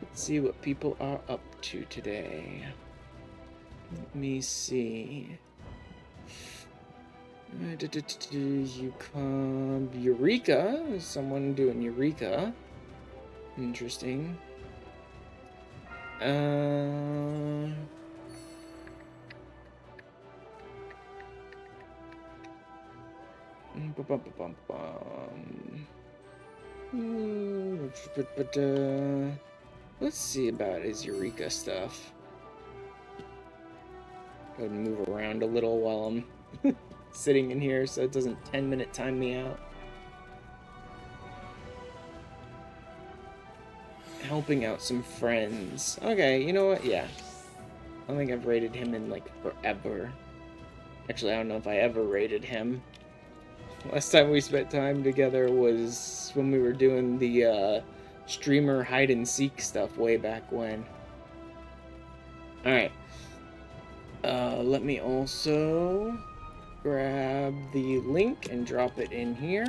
Let's see what people are up to today. Let me see. You come Eureka. Is someone doing Eureka? Interesting. Let's see about his Eureka stuff. Go ahead and move around a little while I'm sitting in here so it doesn't 10-minute time me out. Helping out some friends. Okay, you know what? Yeah. I don't think I've rated him in like forever. Actually, I don't know if I ever rated him. Last time we spent time together was when we were doing the streamer hide and seek stuff way back when. Alright. Let me also grab the link and drop it in here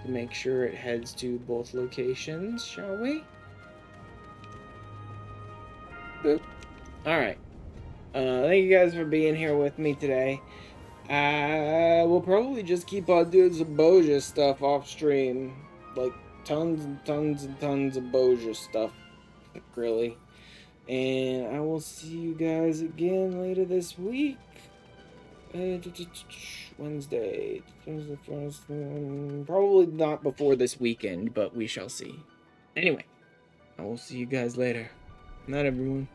to make sure it heads to both locations, shall we? Boop. Alright. Thank you guys for being here with me today. We'll probably just keep on doing some Bozja stuff off stream. Like, tons and tons and tons of Bozja stuff. Really. And I will see you guys again later this week. Wednesday. Probably not before this weekend, but we shall see. Anyway, I will see you guys later. Night, everyone.